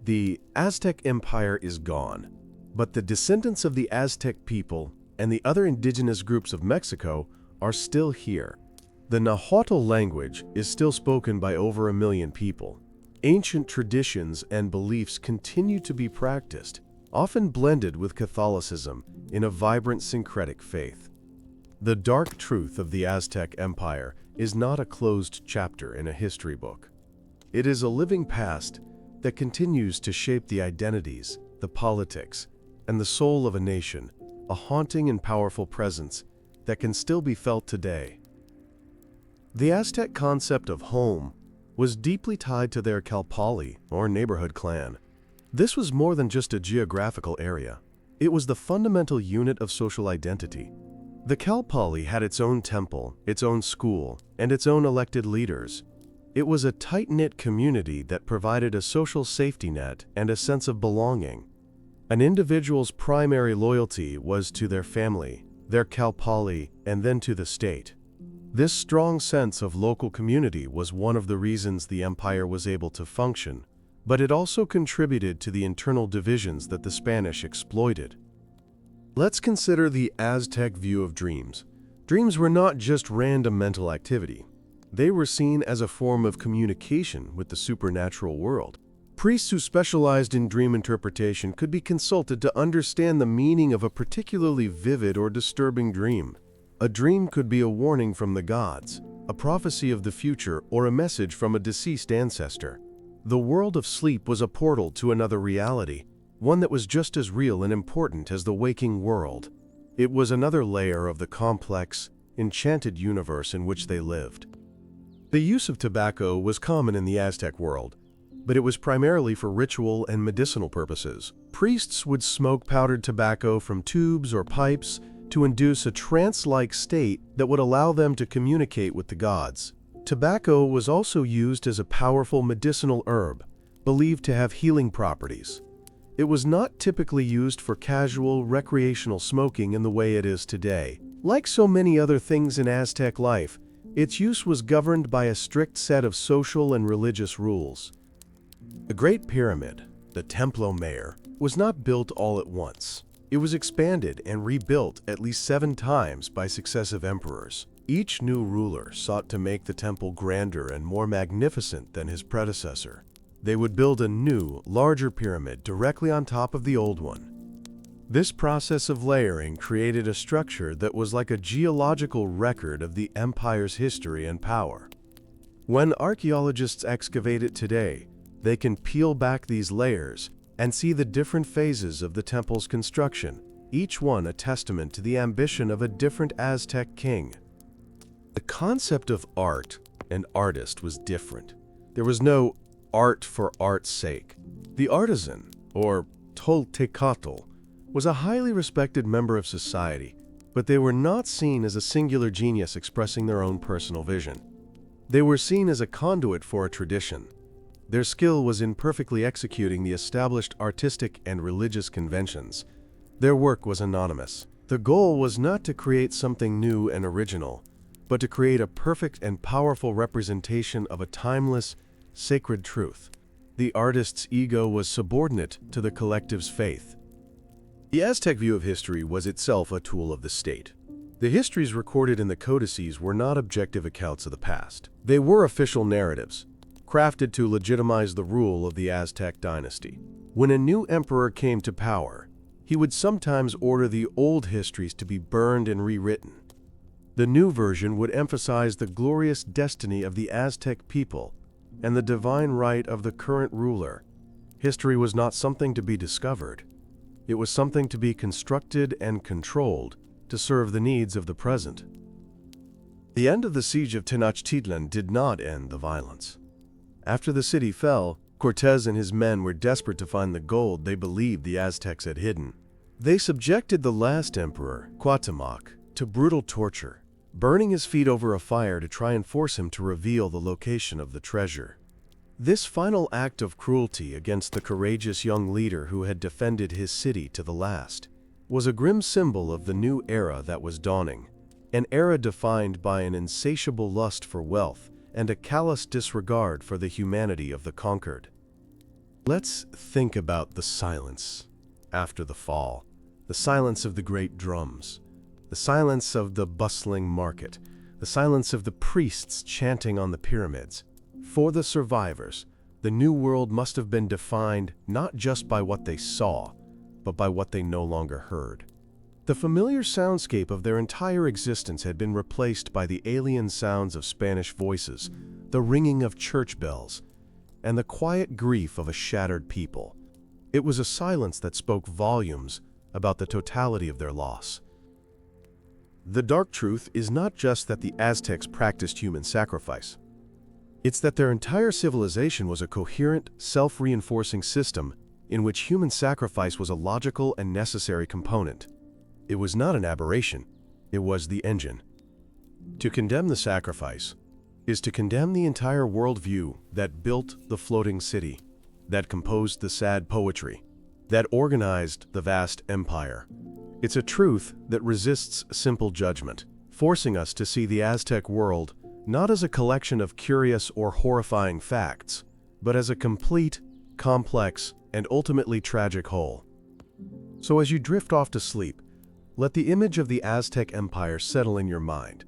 The Aztec Empire is gone, but the descendants of the Aztec people and the other indigenous groups of Mexico are still here. The Nahuatl language is still spoken by over 1 million people. Ancient traditions and beliefs continue to be practiced, often blended with Catholicism in a vibrant syncretic faith. The dark truth of the Aztec Empire is not a closed chapter in a history book. It is a living past that continues to shape the identities, the politics, and the soul of a nation, a haunting and powerful presence that can still be felt today. The Aztec concept of home was deeply tied to their Calpali, or neighborhood clan. This was more than just a geographical area. It was the fundamental unit of social identity. The Calpali had its own temple, its own school, and its own elected leaders. It was a tight-knit community that provided a social safety net and a sense of belonging. An individual's primary loyalty was to their family, their Calpali, and then to the state. This strong sense of local community was one of the reasons the empire was able to function, but it also contributed to the internal divisions that the Spanish exploited. Let's consider the Aztec view of dreams. Dreams were not just random mental activity. They were seen as a form of communication with the supernatural world. Priests who specialized in dream interpretation could be consulted to understand the meaning of a particularly vivid or disturbing dream. A dream could be a warning from the gods, a prophecy of the future, or a message from a deceased ancestor. The world of sleep was a portal to another reality, one that was just as real and important as the waking world. It was another layer of the complex, enchanted universe in which they lived. The use of tobacco was common in the Aztec world, but it was primarily for ritual and medicinal purposes. Priests would smoke powdered tobacco from tubes or pipes to induce a trance-like state that would allow them to communicate with the gods. Tobacco was also used as a powerful medicinal herb, believed to have healing properties. It was not typically used for casual, recreational smoking in the way it is today. Like so many other things in Aztec life, its use was governed by a strict set of social and religious rules. The Great Pyramid, the Templo Mayor, was not built all at once. It was expanded and rebuilt at least 7 times by successive emperors. Each new ruler sought to make the temple grander and more magnificent than his predecessor. They would build a new, larger pyramid directly on top of the old one. This process of layering created a structure that was like a geological record of the empire's history and power. When archaeologists excavate it today, they can peel back these layers and see the different phases of the temple's construction, each one a testament to the ambition of a different Aztec king. The concept of art and artist was different. There was no art for art's sake. The artisan, or Toltecatl, was a highly respected member of society, but they were not seen as a singular genius expressing their own personal vision. They were seen as a conduit for a tradition. Their skill was in perfectly executing the established artistic and religious conventions. Their work was anonymous. The goal was not to create something new and original, but to create a perfect and powerful representation of a timeless, sacred truth. The artist's ego was subordinate to the collective's faith. The Aztec view of history was itself a tool of the state. The histories recorded in the codices were not objective accounts of the past. They were official narratives, crafted to legitimize the rule of the Aztec dynasty. When a new emperor came to power, he would sometimes order the old histories to be burned and rewritten. The new version would emphasize the glorious destiny of the Aztec people and the divine right of the current ruler. History was not something to be discovered. It was something to be constructed and controlled to serve the needs of the present. The end of the siege of Tenochtitlan did not end the violence. After the city fell, Cortés and his men were desperate to find the gold they believed the Aztecs had hidden. They subjected the last emperor, Cuauhtémoc, to brutal torture, burning his feet over a fire to try and force him to reveal the location of the treasure. This final act of cruelty against the courageous young leader who had defended his city to the last was a grim symbol of the new era that was dawning, an era defined by an insatiable lust for wealth and a callous disregard for the humanity of the conquered. Let's think about the silence after the fall, the silence of the great drums, the silence of the bustling market, the silence of the priests chanting on the pyramids. For the survivors, the new world must have been defined not just by what they saw, but by what they no longer heard. The familiar soundscape of their entire existence had been replaced by the alien sounds of Spanish voices, the ringing of church bells, and the quiet grief of a shattered people. It was a silence that spoke volumes about the totality of their loss. The dark truth is not just that the Aztecs practiced human sacrifice. It's that their entire civilization was a coherent, self-reinforcing system in which human sacrifice was a logical and necessary component. It was not an aberration, it was the engine. To condemn the sacrifice is to condemn the entire worldview that built the floating city, that composed the sad poetry, that organized the vast empire. It's a truth that resists simple judgment, forcing us to see the Aztec world not as a collection of curious or horrifying facts, but as a complete, complex, and ultimately tragic whole. So as you drift off to sleep, let the image of the Aztec Empire settle in your mind.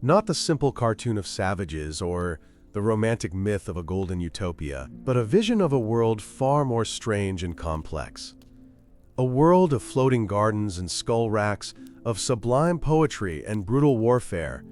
Not the simple cartoon of savages or the romantic myth of a golden utopia, but a vision of a world far more strange and complex. A world of floating gardens and skull racks, of sublime poetry and brutal warfare,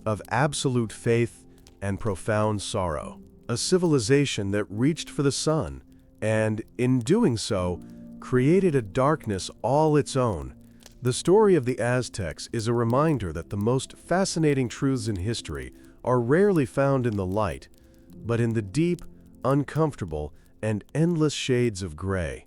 of absolute faith and profound sorrow. A civilization that reached for the sun, and, in doing so, created a darkness all its own. The story of the Aztecs is a reminder that the most fascinating truths in history are rarely found in the light, but in the deep, uncomfortable, and endless shades of gray.